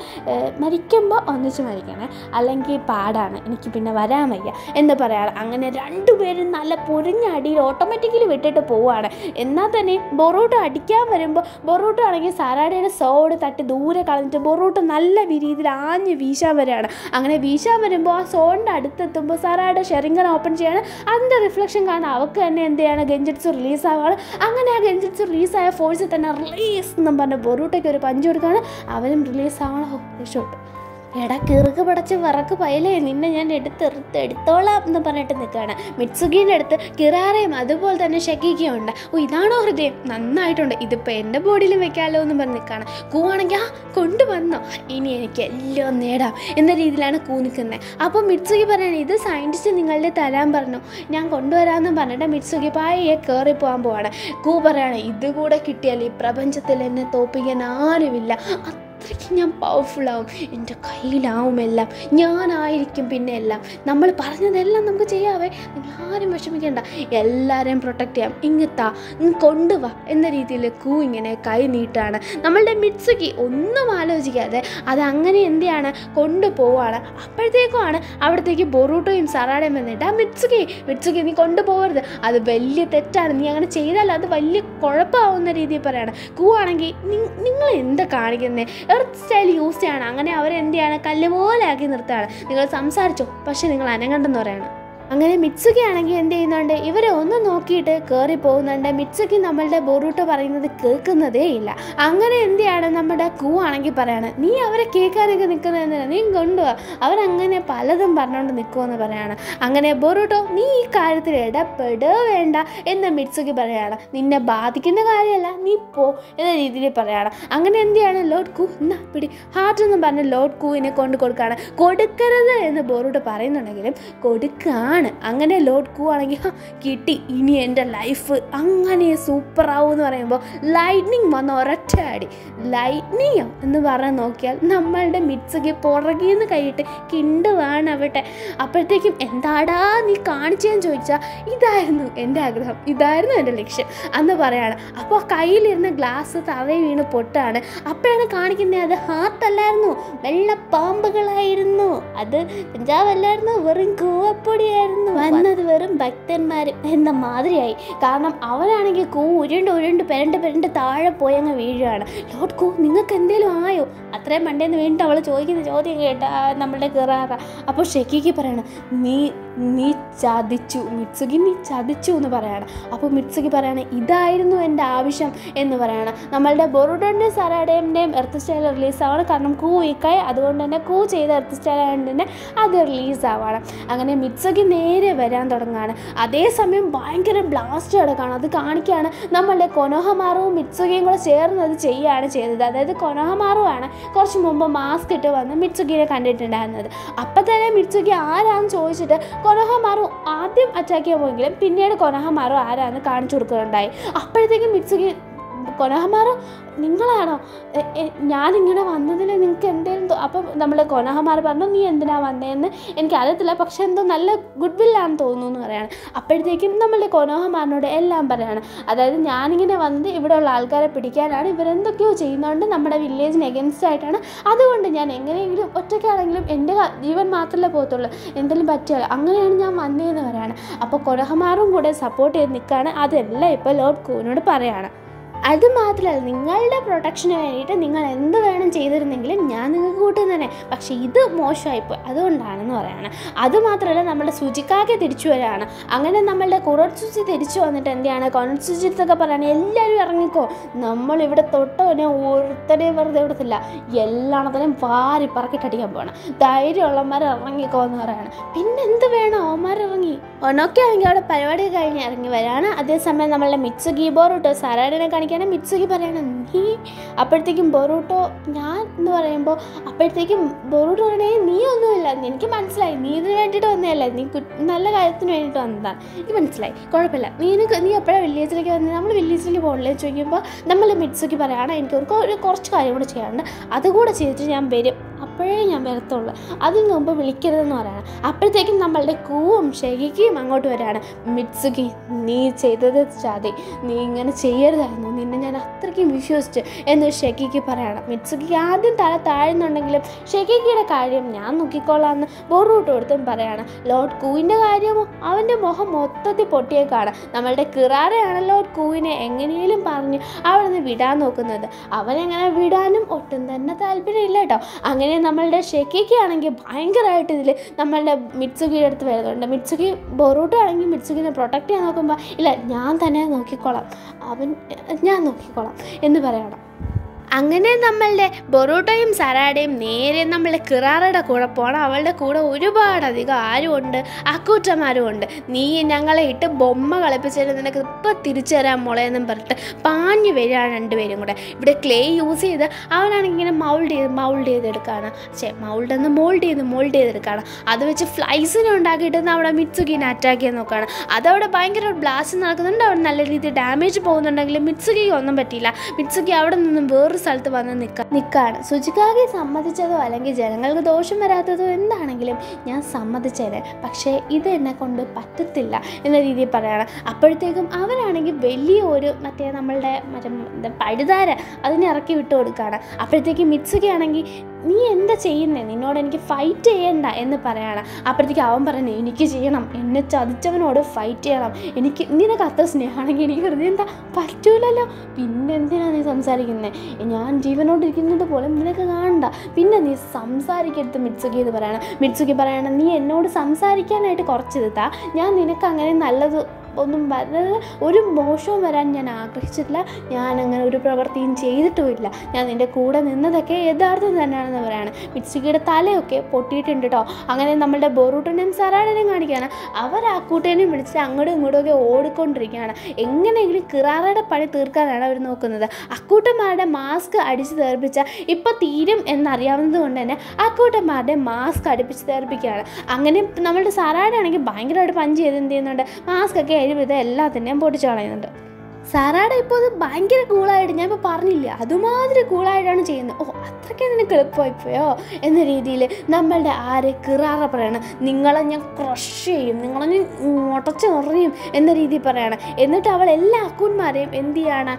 മരിക്കുമ്പോൾ ഒന്നിച്ച് മരിക്കണേ, അല്ലെങ്കിൽ പാടാണ്, എനിക്ക് പിന്നെ വരാൻ വയ്യ എന്ന് പറയാണ്. അങ്ങനെ രണ്ടുപേരും നല്ല പൊരിഞ്ഞ അടിയിൽ ഓട്ടോമാറ്റിക്കലി വിട്ടിട്ട് പോവുകയാണ്. എന്നാൽ തന്നെ ബൊറൂട്ടോ അടിക്കാൻ വരുമ്പോൾ ബൊറൂട്ടോ ആണെങ്കിൽ സറാഡയുടെ സോഡ് തട്ടി ദൂരെ കളഞ്ഞിട്ട് ബൊറൂട്ടോ നല്ല രീതിയിൽ ആഞ്ഞ് വീശാൻ വരികയാണ്. അങ്ങനെ വീശാൻ വരുമ്പോൾ ആ സോണിൻ്റെ അടുത്തെത്തുമ്പോൾ സറാഡ ഷെറിങ്കൻ ഓപ്പൺ ചെയ്യാണ്. അതിൻ്റെ റിഫ്ലക്ഷൻ കാണാൻ അവൾക്ക് തന്നെ എന്ത് ചെയ്യാണ്, ഗെഞ്ചിറ്റ്സു റിലീസാവുകയാണ്. അങ്ങനെ ആ ഗെഞ്ചിറ്റ്സു റിലീസായ ഫോഴ്സിൽ തന്നെ റിലീസ് എന്നും പറഞ്ഞ് ബൊറൂട്ടോയ്ക്ക് ഒരു പഞ്ച് കൊടുക്കുകയാണ്. അവനും റിലീസാവണോ രക്ഷപ്പെട്ടു. എടാ കിറുക്ക് പടച്ച് വിറക്ക് പയലേ, നിന്നെ ഞാൻ എടുത്തോളാം എന്ന് പറഞ്ഞിട്ട് നിൽക്കുകയാണ്. മിത്സുഗീൻ്റെ അടുത്ത് കിറാറയും അതുപോലെ തന്നെ ഷെക്കിക്കും ഉണ്ട്. ഓ ഇതാണോ ഹൃദയം, നന്നായിട്ടുണ്ട്, ഇതിപ്പോൾ എൻ്റെ ബോഡിയിലും വെക്കാമല്ലോ എന്ന് പറഞ്ഞ് നിൽക്കുകയാണ്. കൂവാണെങ്കിൽ കൊണ്ടുവന്നോ, ഇനി എനിക്ക് എല്ലാം നേടാം എന്ന രീതിയിലാണ് കൂ നിൽക്കുന്നത്. അപ്പോൾ മിത്സുഗി പറയാണ് ഇത് സയൻറ്റിസ്റ്റ് നിങ്ങളുടെ തരാൻ പറഞ്ഞു, ഞാൻ കൊണ്ടുവരാമെന്ന് പറഞ്ഞിട്ട് മിത്സുഗി പായയെ കയറി പോകാൻ പോവാണ്. കൂ പറയാണ് ഇതുകൂടെ കിട്ടിയാൽ ഈ പ്രപഞ്ചത്തിൽ എന്നെ തോപ്പിക്കാൻ ആരുമില്ല, അത്രയ്ക്ക് ഞാൻ പവർഫുള്ളാവും, എൻ്റെ കയ്യിലാവും എല്ലാം, ഞാനായിരിക്കും പിന്നെ എല്ലാം, നമ്മൾ പറഞ്ഞതെല്ലാം നമുക്ക് ചെയ്യാവേ, നിങ്ങൾ ആരും വിഷമിക്കേണ്ട, എല്ലാവരെയും പ്രൊട്ടക്റ്റ് ചെയ്യാം, ഇങ്ങത്താ കൊണ്ടുവാ എന്ന രീതിയിൽ കൂ ഇങ്ങനെ കൈ നീട്ടാണ്. നമ്മളുടെ മിത്സുകി ഒന്നും ആലോചിക്കാതെ അതങ്ങനെ എന്ത് ചെയ്യാണ്, കൊണ്ടുപോവാണ്. അപ്പോഴത്തേക്കുമാണ് അവിടത്തേക്ക് ബൊറൂട്ടോയും സറാഡയും വന്നിട്ട് മിത്സുകി നീ കൊണ്ടുപോകരുത്, അത് വലിയ തെറ്റാണ്, നീ അങ്ങനെ ചെയ്താൽ അത് വലിയ കുഴപ്പമാവുന്ന രീതിയിൽ പറയാണ്. കൂ ആണെങ്കിൽ നിങ്ങൾ എന്താ കാണിക്കുന്നത്, എർത്ത് സ്റ്റൈൽ യൂസ് ചെയ്യണം. അങ്ങനെ അവരെന്ത് ചെയ്യാണ്, കല്ല് പോലെ ആക്കി നിർത്തുകയാണ്. നിങ്ങൾ സംസാരിച്ചോ, പക്ഷെ നിങ്ങൾ അനങ്ങണ്ടെന്ന് പറയാണ്. അങ്ങനെ മിത്സുകി ആണെങ്കിൽ എന്ത് ചെയ്യുന്നുണ്ട്, ഇവരെ ഒന്ന് നോക്കിയിട്ട് കയറി പോകുന്നുണ്ട്. മിത്സുകി നമ്മളുടെ ബൊറൂട്ടോ പറയുന്നത് കേൾക്കുന്നതേ ഇല്ല. അങ്ങനെ എന്ത് ചെയ്യാണ്, നമ്മുടെ കൂ ആണെങ്കിൽ പറയാണ് നീ അവരെ കേൾക്കാനൊക്കെ നിൽക്കുന്നതെന്നില്ല, നീ കൊണ്ടുപോവാ, അവരങ്ങനെ പലതും പറഞ്ഞുകൊണ്ട് നിൽക്കുമെന്ന് പറയാണ്. അങ്ങനെ ബൊറൂട്ടോ നീ ഈ കാര്യത്തിൽ ഇടപെടുക വേണ്ട എന്ന് മിത്സുകി പറയാണ്. നിന്നെ ബാധിക്കുന്ന കാര്യമല്ല, നീ പോ എന്ന രീതിയിൽ പറയാണ്. അങ്ങനെ എന്ത് ചെയ്യാണ്, ലോർഡ് കൂ എന്നാ പിടി ഹാർട്ട് എന്ന് പറഞ്ഞ് ലോർഡ് കൂവിനെ കൊടുക്കുകയാണ്. കൊടുക്കരുത് എന്ന് ബൊറൂട്ടോ പറയുന്നുണ്ടെങ്കിലും കൊടുക്കുകയാണ്. അങ്ങനെ ലോർഡ് കൂ ആണെങ്കിൽ കിട്ടി, ഇനി എൻ്റെ ലൈഫ് അങ്ങനെ സൂപ്പറാവും എന്ന് പറയുമ്പോൾ ലൈറ്റ്നിങ് വന്ന ഒരൊറ്റ അടി, ലൈറ്റ്നിങ്ങോ എന്ന് പറഞ്ഞ് നോക്കിയാൽ നമ്മളുടെ മിത്സുകി പുറകിൽ നിന്ന് കൈയിട്ട് കിണ്ടുവാണ് അവിടെ. അപ്പോഴത്തേക്കും എന്താടാ നീ കാണിച്ചതെന്ന് ചോദിച്ചാൽ ഇതായിരുന്നു എൻ്റെ ആഗ്രഹം, ഇതായിരുന്നു എൻ്റെ ലക്ഷ്യം എന്ന് പറയാണ്. അപ്പോൾ കയ്യിലിരുന്ന ഗ്ലാസ് തറയിൽ വീണ് പൊട്ടാണ്. അപ്പോഴാണ് കാണിക്കുന്നത് അത് ഹാർട്ടല്ലായിരുന്നു, വെള്ളപ്പാമ്പുകളായിരുന്നു, അത് പഞ്ചാബല്ലായിരുന്നു, വെറും കൂവപ്പൊടിയായിരുന്നു, വന്നത് വെറും ഭക്തന്മാരും എന്ന മാതിരിയായി. കാരണം അവരാണെങ്കിൽ കൂ ഉരുണ്ട് പെരണ്ട് താഴെ പോയി അങ്ങ് വീഴുകയാണ്. ലോർഡ് കൂ നിങ്ങൾക്ക് എന്തേലും ആയോ, അത്രയും മണ്ടേന്ന് വീണിട്ട് അവൾ ചോദിക്കുന്ന ചോദ്യം കേട്ട നമ്മളുടെ കിറാറ. അപ്പോൾ ഷെക്കിക്ക് പറയണം നീ ചതിച്ചു മിത്സുകി, നീ ചതിച്ചു എന്ന് പറയാണ്. അപ്പോൾ മിത്സുകി പറയാണ് ഇതായിരുന്നു എൻ്റെ ആവശ്യം എന്ന് പറയാണ്. നമ്മളുടെ ബൊറൂട്ടോൻ്റെയും സറാഡേൻ്റെയും എർത്ത് സ്റ്റൈൽ റിലീസാവാണ്. കാരണം കൂ വീക്കായി, അതുകൊണ്ട് തന്നെ കൂ ചെയ്ത എർത്ത് സ്റ്റൈൽ ആയതുകൊണ്ട് തന്നെ അത് റിലീസാവാണ്. അങ്ങനെ മിത്സുകി നേരെ വരാൻ തുടങ്ങുകയാണ്. അതേസമയം ഭയങ്കര ബ്ലാസ്റ്റ് കിടക്കുകയാണ്. അത് കാണിക്കുകയാണ് നമ്മളുടെ കൊനോഹമാറുവും മിത്സുകിയും കൂടെ ചേർന്ന് അത് ചെയ്യുകയാണ് ചെയ്തത്. അതായത് കൊനോഹമാറുവാണ് കുറച്ച് മുമ്പ് മാസ്ക് ഇട്ട് വന്ന് മിത്സുകിനെ കണ്ടിട്ടുണ്ടായിരുന്നത്. അപ്പം തന്നെ മിത്സുകി ആരാന്ന് ചോദിച്ചിട്ട് കൊനോഹമാറു ആദ്യം അറ്റാക്ക് ചെയ്യാൻ പോയെങ്കിലും പിന്നീട് കൊനോഹമാറു ആരാന്ന് കാണിച്ചു കൊടുക്കുകയുണ്ടായി. അപ്പോഴത്തേക്കും മിത്സുകി കൊനഹമാറോ നിങ്ങളാണോ ഞാനിങ്ങനെ വന്നതിൽ നിങ്ങൾക്ക് എന്തെങ്കിലും അപ്പം നമ്മുടെ കൊനഹമാർ പറഞ്ഞു നീ എന്തിനാ വന്നതെന്ന് എനിക്കറിയത്തില്ല, പക്ഷെ എന്തോ നല്ല ഗുഡ് വില്ലാന്ന് തോന്നുന്നു എന്ന് പറയാണ്. അപ്പോഴത്തേക്കും നമ്മളുടെ കൊനോഹമാറിനോട് എല്ലാം പറയാണ്. അതായത് ഞാനിങ്ങനെ വന്നത് ഇവിടെയുള്ള ആൾക്കാരെ പിടിക്കാനാണ്, ഇവരെന്തൊക്കെയോ ചെയ്യുന്നതുകൊണ്ട് നമ്മുടെ വില്ലേജിന് എഗൻസ്റ്റ് ആയിട്ടാണ്, അതുകൊണ്ട് ഞാൻ എങ്ങനെയെങ്കിലും ഒറ്റയ്ക്കാണെങ്കിലും എൻ്റെ ജീവൻ മാത്രമല്ലേ പോകത്തുള്ളൂ, എന്തെങ്കിലും പറ്റിയാൽ അങ്ങനെയാണ് ഞാൻ വന്നതെന്ന് പറയാണ്. അപ്പോൾ കൊനഹമാറും കൂടെ സപ്പോർട്ട് ചെയ്ത് നിൽക്കുകയാണ്. അതെല്ലാം ഇപ്പോൾ ലോർഡ് കൂവിനോട് പറയാണ്. അതുമാത്രമല്ല, നിങ്ങളുടെ പ്രൊട്ടക്ഷന് വേണ്ടിയിട്ട് നിങ്ങൾ എന്ത് വേണം ചെയ്തിരുന്നെങ്കിലും ഞാൻ നിങ്ങൾക്ക് കൂട്ടും തന്നെ, പക്ഷേ ഇത് മോശമായിപ്പോയി അതുകൊണ്ടാണെന്ന് പറയാണ്. അതുമാത്രമല്ല, നമ്മുടെ സുജിക്കാക്കെ തിരിച്ചു വരികയാണ്. അങ്ങനെ നമ്മളുടെ കുറച്ചുചി തിരിച്ചു വന്നിട്ട് എന്തെയാണ് കൊനസുജിത്തൊക്കെ പറയുകയാണ്, എല്ലാവരും ഇറങ്ങിക്കോ, നമ്മളിവിടെ തൊട്ടവനെ ഒരുത്തനെയും വെറുതെ വിടത്തില്ല, എല്ലാണത്തിനും വാരി പറക്കിട്ടടിക്കാൻ പോകണം, ധൈര്യമുള്ളവന്മാർ ഇറങ്ങിക്കോ എന്ന് പറയാണ്. പിന്നെ എന്ത് വേണം, അവന്മാരിറങ്ങി ഒന്നൊക്കെ ആണെങ്കിൽ അവിടെ പരിപാടി കഴിഞ്ഞ് ഇറങ്ങി വരികയാണ്. അതേസമയം നമ്മളുടെ മിത്സുഗി ബോറൂട്ടോ സാരാഡിനെ കാണിക്കുകയാണ്. മിത്സുഗി പറയണം നീ, അപ്പോഴത്തേക്കും ബൊറൂട്ടോ ഞാൻ എന്ന് പറയുമ്പോൾ അപ്പോഴത്തേക്കും ബൊറൂട്ടോ പറയണേ നീ ഒന്നുമില്ല, എനിക്ക് മനസ്സിലായി നീ ഇതിന് വേണ്ടിയിട്ട് വന്നതല്ല, നീ നല്ല കാര്യത്തിന് വേണ്ടിയിട്ട് വന്നതാണ്, എനിക്ക് മനസ്സിലായി, കുഴപ്പമില്ല, നീ എപ്പോഴാണ് വില്ലേജിലേക്ക് വന്നത്, നമ്മൾ വില്ലേജിലേക്ക് പോകണില്ലേ ചോദിക്കുമ്പോൾ നമ്മൾ മിത്സുഗി പറയുകയാണ് എനിക്ക് ഒരു കുറച്ച് കാര്യം കൂടെ ചെയ്യാറുണ്ട്, അതുകൂടെ ചെയ്തിട്ട് ഞാൻ വരും, അപ്പോഴേ ഞാൻ വരത്തുള്ളൂ, അതിന് മുമ്പ് വിളിക്കരുതെന്ന് പറയണം. അപ്പോഴത്തേക്കും നമ്മളുടെ കൂവും ഷെഹിക്കും അങ്ങോട്ട് വരികയാണ്. മിത്സുഗി നീ ചെയ്തത് ചതി, നീ ഇങ്ങനെ ചെയ്യരുതായിരുന്നു, നിന്നെ ഞാൻ അത്രയ്ക്കും വിശ്വസിച്ച് എന്ന് ഷെഹിക്ക് പറയണം. മിത്സുഗിക്ക് ആദ്യം തല താഴ്ന്നുണ്ടെങ്കിലും ഷെഹിക്കിയുടെ കാര്യം ഞാൻ നോക്കിക്കോളാമെന്ന് ബൊറൂട്ടോ എടുത്തും പറയാണ്. ലോർഡ് കൂവിൻ്റെ കാര്യമോ അവൻ്റെ മുഖം മൊത്തത്തിൽ പൊട്ടിയേക്കാണ്. നമ്മളുടെ കിറാറയാണ് ലോർഡ് കൂവിനെ എങ്ങനെയും പറഞ്ഞ് അവിടെ നിന്ന് വിടാൻ നോക്കുന്നത്. അവനെങ്ങനെ വിടാനും ഒട്ടും തന്നെ താല്പര്യമില്ല കേട്ടോ. അങ്ങനെ നമ്മളുടെ ഷെഹിക്ക് ആണെങ്കിൽ ഭയങ്കരമായിട്ട് ഇതിൽ നമ്മളുടെ മിത്സുഗിയുടെ അടുത്ത് വരുന്നുണ്ട്. മിത്സുഗി ബൊറൂട്ടോ ആണെങ്കിൽ മിത്സുഗിനെ പ്രൊട്ടക്റ്റ് ചെയ്യാൻ നോക്കുമ്പോൾ ഇല്ല ഞാൻ തന്നെ നോക്കിക്കോളാം, ഞാൻ നോക്കിക്കോളാം എന്ന് പറയണം. അങ്ങനെ നമ്മളുടെ ബൊറൂട്ടോയും സറാഡയും നേരെ നമ്മളുടെ കിറാറയുടെ കൂടെ പോകണം. അവളുടെ കൂടെ ഒരുപാടധികം ആരുമുണ്ട്, അക്കൂറ്റന്മാരും ഉണ്ട്. നീ ഞങ്ങളെ ഇട്ട് ബൊമ്മ കളിപ്പിച്ചിട്ട് നിനക്ക് ഇപ്പം തിരിച്ചു തരാൻ മുളയെന്നും പറഞ്ഞിട്ട് പാഞ്ഞു വരികയാണ് രണ്ടുപേരും കൂടെ. ഇവിടെ ക്ലേ യൂസ് ചെയ്ത് അവനാണെങ്കിൽ ഇങ്ങനെ മൗൾഡ് ചെയ്തെടുക്കുകയാണ്. മോൾഡ് ചെയ്തെടുക്കുകയാണ്. അത് വെച്ച് ഫ്ലൈസിനെ ഉണ്ടാക്കിയിട്ട് നമ്മുടെ മിത്സുഗിനെ അറ്റാക്ക് ചെയ്യാൻ നോക്കുകയാണ്. അതവിടെ ഭയങ്കര ഒരു ബ്ലാസ്റ്റ് നടക്കുന്നുണ്ട്. അവിടെ നല്ല രീതിയിൽ ഡാമേജ് പോകുന്നുണ്ടെങ്കിലും മിത്സുഗിക്ക് ഒന്നും പറ്റിയില്ല. മിത്സുഗി അവിടെ നിന്നും വേറൊരു സ്ഥലത്ത് വന്ന് നിൽക്കുകയാണ്. സുജിക്കാകെ സമ്മതിച്ചതോ അല്ലെങ്കിൽ ജനങ്ങൾക്ക് ദോഷം വരാത്തതോ എന്താണെങ്കിലും ഞാൻ സമ്മതിച്ചേനെ, പക്ഷേ ഇത് എന്നെ കൊണ്ട് പറ്റത്തില്ല എന്ന രീതിയിൽ പറയുകയാണ്. അപ്പോഴത്തേക്കും അവരാണെങ്കിൽ വലിയ ഒരു നമ്മളുടെ പഴുതാര അതിനെ ഇറക്കി വിട്ടു കൊടുക്കുകയാണ്. അപ്പോഴത്തേക്കും മിത്സുഗി ആണെങ്കിൽ നീ എന്താ ചെയ്യുന്നേ, നിന്നോട് എനിക്ക് ഫൈറ്റ് ചെയ്യണ്ട എന്ന് പറയാണ്. അപ്പോഴത്തേക്കും അവൻ പറഞ്ഞു എനിക്ക് ചെയ്യണം, എന്നെ ചതിച്ചവനോട് ഫൈറ്റ് ചെയ്യണം, നിനക്ക് അത്ര സ്നേഹമാണെങ്കിൽ എനിക്ക് വെറുതെ എന്താ പറ്റൂലല്ലോ, പിന്നെ എന്തിനാണ് നീ സംസാരിക്കുന്നത്, ഞാൻ ജീവനോടിരിക്കുന്നത് പോലെ നിനക്ക് കാണണ്ട, പിന്നെ നീ സംസാരിക്കരുത് മിത്സുഗി എന്ന് പറയണം. മിത്സുഗി പറയണം നീ എന്നോട് സംസാരിക്കാനായിട്ട് കുറച്ച് താ, ഞാൻ നിനക്ക് അങ്ങനെ നല്ലത് ഒന്നും വരുന്നത് ഒരു മോശവും വരാൻ ഞാൻ ആഗ്രഹിച്ചിട്ടില്ല, ഞാനങ്ങനെ ഒരു പ്രവൃത്തിയും ചെയ്തിട്ടുമില്ല, ഞാൻ നിൻ്റെ കൂടെ നിന്നതൊക്കെ യഥാർത്ഥം തന്നെയാണെന്ന് പറയാണ്. മിത്സുഗിയുടെ തലയൊക്കെ പൊട്ടിയിട്ടുണ്ട് കേട്ടോ. അങ്ങനെ നമ്മളുടെ ബൊറൂട്ടോനെയും സറാഡിനെയും കാണിക്കുകയാണ്. അവർ അക്കൂട്ടേനെയും വിളിച്ച് അങ്ങോട്ടും ഇങ്ങോട്ടുമൊക്കെ ഓടിക്കൊണ്ടിരിക്കുകയാണ്. എങ്ങനെയെങ്കിലും കിറാറയുടെ പണി തീർക്കാനാണ് അവർ നോക്കുന്നത്. അക്കൂട്ടന്മാരുടെ മാസ്ക് അടിച്ച് തേർപ്പിച്ചാൽ ഇപ്പോൾ തീരും എന്നറിയാവുന്നത് കൊണ്ട് തന്നെ അക്കൂട്ടന്മാരുടെ മാസ്ക് അടുപ്പിച്ച് തേർപ്പിക്കുകയാണ്. അങ്ങനെ നമ്മളുടെ സറാഡാണെങ്കിൽ ഭയങ്കരമായിട്ട് പഞ്ച് ചെയ്ത് എന്ത് ചെയ്യുന്നുണ്ട്, മാസ്ക് ഒക്കെ ഇത് എല്ലാത്തിൻ്റെയും പൊട്ടിച്ച് കളയുന്നുണ്ട്. സറാഡ ഇപ്പോൾ അത് ഭയങ്കര കൂളായിട്ട്, ഞാൻ ഇപ്പോൾ പറഞ്ഞില്ല അതുമാതിരി കൂളായിട്ടാണ് ചെയ്യുന്നത്. അത്രയ്ക്ക് നിനക്ക് എളുപ്പമായിപ്പോയോ എന്ന രീതിയിൽ നമ്മളുടെ കിറാറ പറയണം, നിങ്ങളെ ഞാൻ ക്രഷ് ചെയ്യും, നിങ്ങളെ ഞാൻ മുടച്ച് നിറയും എന്ന രീതിയിൽ പറയണം. എന്നിട്ട് അവൾ എല്ലാ അക്കൂന്മാരെയും എന്ത് ചെയ്യാണ്,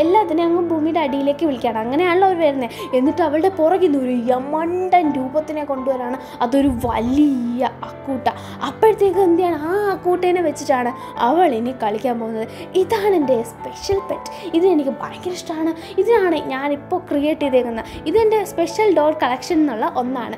എല്ലാത്തിനെയും അങ്ങ് ഭൂമിയുടെ അടിയിലേക്ക് വിളിക്കുകയാണ്. അങ്ങനെയാണല്ലോ അവർ വരുന്നത്. എന്നിട്ട് അവളുടെ പുറകിൽ നിന്ന് ഒരു യമണ്ടൻ രൂപത്തിനെ കൊണ്ടുവരാണ്. അതൊരു വലിയ അക്കൂട്ട. അപ്പോഴത്തേക്ക് എന്ത് ചെയ്യണം, ആ അക്കൂട്ടേനെ വെച്ചിട്ടാണ് അവൾ ഇനി കളിക്കാൻ പോകുന്നത്. ഇതാണ് എൻ്റെ സ്പെഷ്യൽ പെറ്റ്, ഇത് എനിക്ക് ഭയങ്കര ഇഷ്ടമാണ്, ഇതിനാണ് ഞാനിപ്പോൾ ക്രിയേറ്റ് ചെയ്തേക്കുന്നത്, ഇതെൻ്റെ സ്പെഷ്യൽ ഡോൾ കളക്ഷൻ എന്നുള്ള ഒന്നാണ്,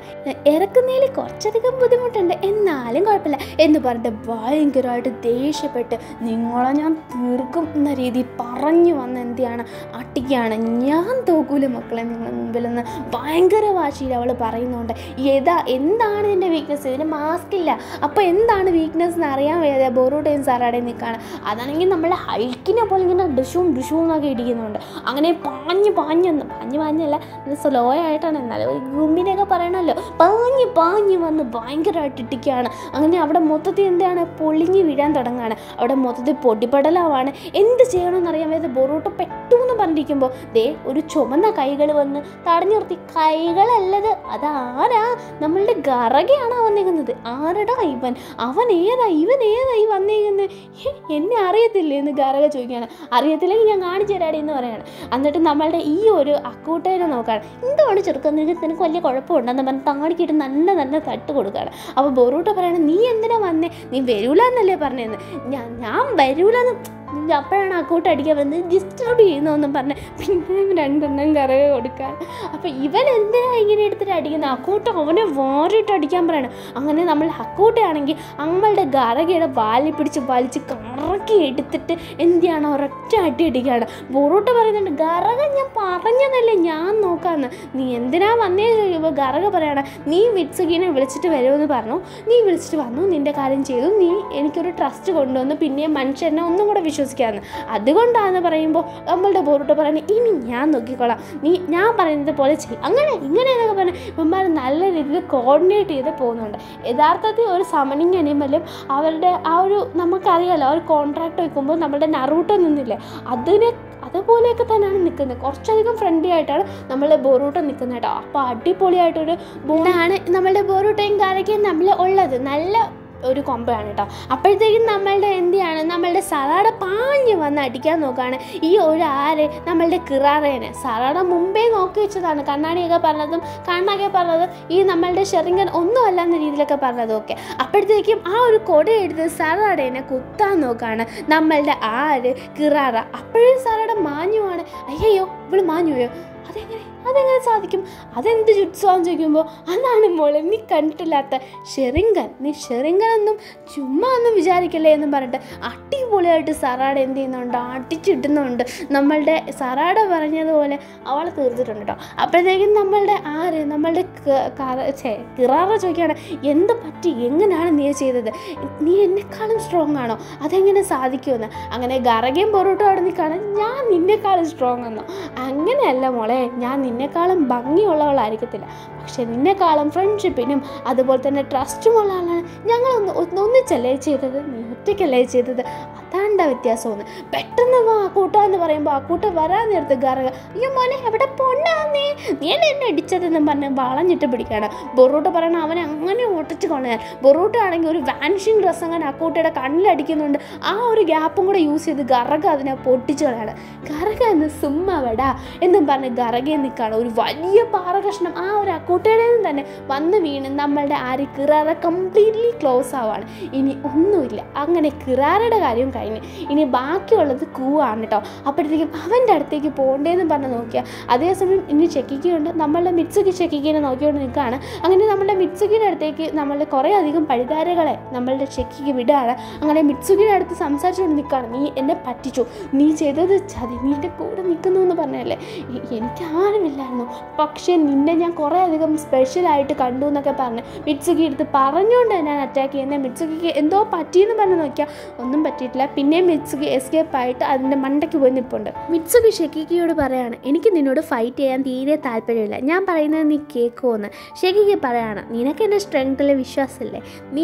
ഇറക്കുന്നതിൽ കുറച്ചധികം ബുദ്ധിമുട്ടുണ്ട് എന്നാലും കുഴപ്പമില്ല എന്ന് പറഞ്ഞിട്ട് ഭയങ്കരമായിട്ട് ദേഷ്യപ്പെട്ട് നിങ്ങളെ ഞാൻ തീർക്കും എന്ന രീതിയിൽ പറഞ്ഞു വന്ന് എന്ത് ചെയ്യാണ്, അട്ടിക്കുകയാണ്. ഞാൻ തോക്കൂല മക്കളെ നിങ്ങളുടെ മുമ്പിലെന്ന് ഭയങ്കര വാശിയിൽ അവൾ പറയുന്നുണ്ട്. എന്താണ് ഇതിൻ്റെ വീക്ക്നെസ്? ഇതിന് മാസ്ക് ഇല്ല, അപ്പോൾ എന്താണ് വീക്ക്നെസ് എന്ന് അറിയാൻ വയ്യാതെ ബൊറൂട്ടയും സാറാടേയും നിൽക്കുകയാണ്. അതാണെങ്കിൽ നമ്മളെ ഹൾക്കിനെ പോലെ ഇങ്ങനെ ഡിഷും എന്നൊക്കെ ഇടിക്കുന്നുണ്ട്. അങ്ങനെ പാഞ്ഞല്ല, സ്ലോ ആയിട്ടാണ്, എന്നാലും ഒരു ഗുമ്മിനൊക്കെ പറയണമല്ലോ, പാഞ്ഞ് വന്ന് ഭയങ്കരമായിട്ട് ഇട്ടിക്കുകയാണ്. അങ്ങനെ അവിടെ മൊത്തത്തിൽ എന്താണ് പൊളിഞ്ഞ് വീഴാൻ തുടങ്ങുകയാണ്. അവിടെ മൊത്തത്തിൽ പൊടിപടലാവാണ്. എന്ത് ചെയ്യണമെന്നറിയാൻ വയ്യാതെ ബൊറൂട്ട പെട്ടെന്ന് പറഞ്ഞിരിക്കുമ്പോൾ ഒരു ചുമന്ന കൈകൾ വന്ന് തടഞ്ഞു നിർത്തി. കൈകളല്ലത്, അതാരാ? നമ്മളുടെ ഗറകയാണ് വന്നിരിക്കുന്നത്. ആരടാ ഇവൻ? ഇവൻ ഏതാ ഈ വന്നിരിക്കുന്നത്? എന്നെ അറിയത്തില്ലേ എന്ന് ഗറക ചോദിക്കുകയാണ്. അറിയത്തില്ലെങ്കിൽ ഞാൻ കാണിച്ചു തരാടി എന്ന് പറയാണ്. എന്നിട്ട് നമ്മളുടെ ഈ ഒരു അക്കൂട്ടേനെ നോക്കുകയാണ്. എന്താണ് ചെറുക്കാൻ, നിനക്ക് വലിയ കുഴപ്പമുണ്ടെന്ന് പറഞ്ഞ് താടിക്കിട്ട് നല്ല തട്ട് കൊടുക്കുകയാണ്. അപ്പോൾ ബൊറൂട്ട പറയാണ്, നീ എന്തിനാ വന്നേ? നീ വരൂല എന്നല്ലേ പറഞ്ഞതെന്ന്. ഞാൻ വരൂലെന്ന്. അപ്പോഴാണ് അക്കൂട്ട് അടിക്കാൻ വന്നത്, ഡിസ്റ്റർബ് ചെയ്യുന്നതെന്നും പറഞ്ഞ് പിന്നെയും 2 എണ്ണം കറക കൊടുക്കാൻ. അപ്പോൾ ഇവൻ എന്തിനാ ഇങ്ങനെ എടുത്തിട്ട് അടിക്കുന്നത്? അക്കൂട്ട് അവനെ വാരിയിട്ട് അടിക്കാൻ പറയണം. അങ്ങനെ നമ്മൾ അക്കൂട്ടയാണെങ്കിൽ നമ്മളുടെ ഗറകയുടെ വാലി പിടിച്ച് വലിച്ച് കറക്കി എടുത്തിട്ട് എന്തിനാണ് ഒരൊറ്റ അടി അടിക്കുകയാണ്. ബൊറൂട്ട പറയുന്നുണ്ട്, ഗറക ഞാൻ പറഞ്ഞതല്ലേ, ഞാൻ നോക്കാമെന്ന്. നീ എന്തിനാ വന്നേ ചോദിക്കുമ്പോൾ ഗറക പറയണം, നീ മിത്സുകിനെ വിളിച്ചിട്ട് വരുമെന്ന് പറഞ്ഞു, നീ വിളിച്ചിട്ട് വന്നു, നിൻ്റെ കാര്യം ചെയ്തു, നീ എനിക്കൊരു ട്രസ്റ്റ് കൊണ്ടുവന്നു, പിന്നെ മനുഷ്യനെ ഒന്നും കൂടെ വിശ്വസിക്കാമെന്ന്. അതുകൊണ്ടാണെന്ന് പറയുമ്പോൾ നമ്മളുടെ ബൊറൂട്ട പറയുന്നത്, ഇനി ഞാൻ നോക്കിക്കോളാം, ഞാൻ പറയുന്നത് പോലെ ചെയ്യും, ഇങ്ങനെ എന്നൊക്കെ പറഞ്ഞ് ഇവന്മാർ നല്ല രീതിയിൽ കോർഡിനേറ്റ് ചെയ്ത് പോകുന്നുണ്ട്. യഥാർത്ഥത്തിൽ ഒരു സമണിങ് അനിമലും അവരുടെ ആ ഒരു നമുക്കറിയാമല്ലോ, ഒരു കോൺട്രാക്ട് വയ്ക്കുമ്പോൾ നമ്മുടെ നറൂട്ടോ നിന്നില്ലേ, അതുപോലെയൊക്കെ തന്നെയാണ് നിൽക്കുന്നത്. കുറച്ചധികം ഫ്രണ്ട്ലി ആയിട്ടാണ് നമ്മളുടെ ബൊറൂട്ട നിൽക്കുന്നത് കേട്ടോ. അപ്പോൾ അടിപൊളിയായിട്ടൊരു ബോണ്ടാണ് നമ്മളുടെ ബൊറൂട്ടയും ഗറകയും തമ്മിൽ ഉള്ളത്. നല്ല ഒരു കൊമ്പയാണ് കേട്ടോ. അപ്പോഴത്തേക്കും നമ്മളുടെ സറാട പാഞ്ഞ് വന്ന് അടിക്കാൻ നോക്കുകയാണ് ഈ നമ്മളുടെ കിറാറേനെ. സറാട മുമ്പേ നോക്കി വെച്ചതാണ്, കണ്ണാടിയൊക്കെ പറഞ്ഞതും ഈ നമ്മളുടെ ഷെറിങ്കൻ ഒന്നുമല്ല എന്ന രീതിയിലൊക്കെ പറഞ്ഞതും ഒക്കെ. അപ്പോഴത്തേക്കും ആ ഒരു കൊടയെടുത്ത് സറാടേനെ കുത്താൻ നോക്കുകയാണ് നമ്മളുടെ കിറാറ. അപ്പോഴും സറാട മാഞ്ഞുവാണ്. അയ്യോ ഇവള് മാഞ്ഞുപോയോ? അതെങ്ങനെ സാധിക്കും? അതെന്ത് ജുട്സുവാന്ന് ചോദിക്കുമ്പോൾ അതാണ് മോളെ നീ കണ്ടിട്ടില്ലാത്ത ഷെറിങ്കൻ. നീ ഷെറിങ്കനൊന്നും ചുമ്മാ ഒന്നും വിചാരിക്കല്ലേ എന്നും പറഞ്ഞിട്ട് അടിപൊളിയായിട്ട് സറാട എന്ത് ചെയ്യുന്നുണ്ട്, അടിച്ചിടുന്നുണ്ട്. നമ്മളുടെ സറാട പറഞ്ഞതുപോലെ അവളെ തീർത്തിട്ടുണ്ട് കേട്ടോ. അപ്പോഴത്തേക്കും നമ്മളുടെ കിറാറ ചോദിക്കുകയാണ്, എന്ത് പറ്റി, എങ്ങനെയാണ് നീ ചെയ്തത്? നീ എന്നെക്കാളും സ്ട്രോങ് ആണോ? അതെങ്ങനെ സാധിക്കുമെന്ന്. അങ്ങനെ ഗറകയും ബൊറൂട്ടോ അവിടെ നിൽക്കുകയാണ്, ഞാൻ നിന്നെക്കാളും സ്ട്രോങ് എന്നോ? അങ്ങനെയല്ല മോളെ, ഞാൻ നിന്നെക്കാളും ഭംഗിയുള്ളവളായിരിക്കത്തില്ല, പക്ഷെ നിന്നെക്കാളും ഫ്രണ്ട്ഷിപ്പിനും അതുപോലെ തന്നെ ട്രസ്റ്റുമുള്ള ആളാണ്. ഞങ്ങൾ ഒന്നിച്ചല്ലേ ചെയ്തത്, നീ ഒറ്റയ്ക്കല്ലേ ചെയ്തത്, അതാണ്ട വ്യത്യാസമെന്ന്. പെട്ടെന്ന് വാ കൂട്ടാന്ന് പറയുമ്പോൾ ആ കൂട്ടം വരാൻ നേരത്ത് ഗറക, അയ്യോ മോനെ എവിടെ പൊണ്ണാന്നേ, നീ എന്നെ അടിച്ചതെന്നും പറഞ്ഞ് വളഞ്ഞിട്ട് പിടിക്കുകയാണ്. ബൊറൂട്ട പറയണം അവനെ അങ്ങനെ ഒട്ടിച്ച് കൊള്ളയാൻ. ബൊറൂട്ട ആണെങ്കിൽ ഒരു വാനിഷിങ് ഡ്രസ്സ് അങ്ങനെ അക്കൂട്ടയുടെ കണ്ണിലടിക്കുന്നുണ്ട്. ആ ഒരു ഗ്യാപ്പും കൂടെ യൂസ് ചെയ്ത് ഗറക അതിനെ പൊട്ടിച്ച് കളയാണ്. ഗറക എന്ന് സുമ്മവടാ എന്നും പറഞ്ഞ് ഗറകയെ നിൽക്കുകയാണ്. ഒരു വലിയ പാറ കഷ്ണം ആ ഒരു അക്കൂട്ടയുടെ തന്നെ വന്ന് വീണ് നമ്മളുടെ കിറാറ കംപ്ലീറ്റ്ലി ക്ലോസ് ആവാണ്. ഇനി ഒന്നുമില്ല. അങ്ങനെ കിറാറയുടെ കാര്യം കഴിഞ്ഞ് ഇനി ബാക്കിയുള്ളത് കൂവാണ് കേട്ടോ. അപ്പോഴത്തേക്കും അവൻ്റെ അടുത്തേക്ക് പോകണ്ടേന്ന് പറഞ്ഞ് നോക്കിയാൽ അതേസമയം ഇനി ചെക്കിക്കുണ്ട്. നമ്മളുടെ മിത്സുക്കി ചെക്കിക്കിനെ നോക്കിക്കൊണ്ട് നിൽക്കുകയാണ്. അങ്ങനെ നമ്മളുടെ മിത്സുക്കിയുടെ അടുത്തേക്ക് നമ്മളുടെ കുറേ അധികം പഴുതാരകളെ നമ്മളുടെ ചെക്കിക്ക് വിടുകയാണ്. അങ്ങനെ മിത്സുക്കിയുടെ അടുത്ത് സംസാരിച്ചുകൊണ്ട് നിൽക്കുകയാണ്. നീ എന്നെ പറ്റിച്ചു, നീ ചെയ്തത് ചതി, നീ എൻ്റെ കൂടെ നിൽക്കുന്നു എന്ന് പറഞ്ഞല്ലേ, എനിക്ക് ആരുമില്ലായിരുന്നു, പക്ഷേ നിന്നെ ഞാൻ കുറേ അധികം സ്പെഷ്യലായിട്ട് കണ്ടു എന്നൊക്കെ പറഞ്ഞ് മിത്സുക്കി എടുത്ത് പറഞ്ഞുകൊണ്ട് ഞാൻ അറ്റാക്ക് ചെയ്യുന്നത്. മിത്സുക്കിക്ക് എന്തോ പറ്റിയെന്ന് പറഞ്ഞ് നോക്കിയാൽ ഒന്നും പറ്റിയിട്ടില്ല. പിന്നെയും മിത്സുക്കി എസ്കേപ്പ് ആയിട്ട് അതിൻ്റെ മണ്ടയ്ക്ക് പോയി നിൽപ്പുണ്ട്. മിത്സുക്കി ഷെക്കിക്കിയോട് പറയാണ്, എനിക്ക് നിന്നോട് ഫൈറ്റ് ചെയ്യാൻ തീരെ താല്പര്യമില്ല, ഞാൻ പറയുന്നത് നീ കേൾക്കുമെന്ന്. ഷെക്കിക്കി പറയാണ്, നിനക്ക് എൻ്റെ സ്ട്രെങ്ത്തിൽ വിശ്വാസമില്ലേ,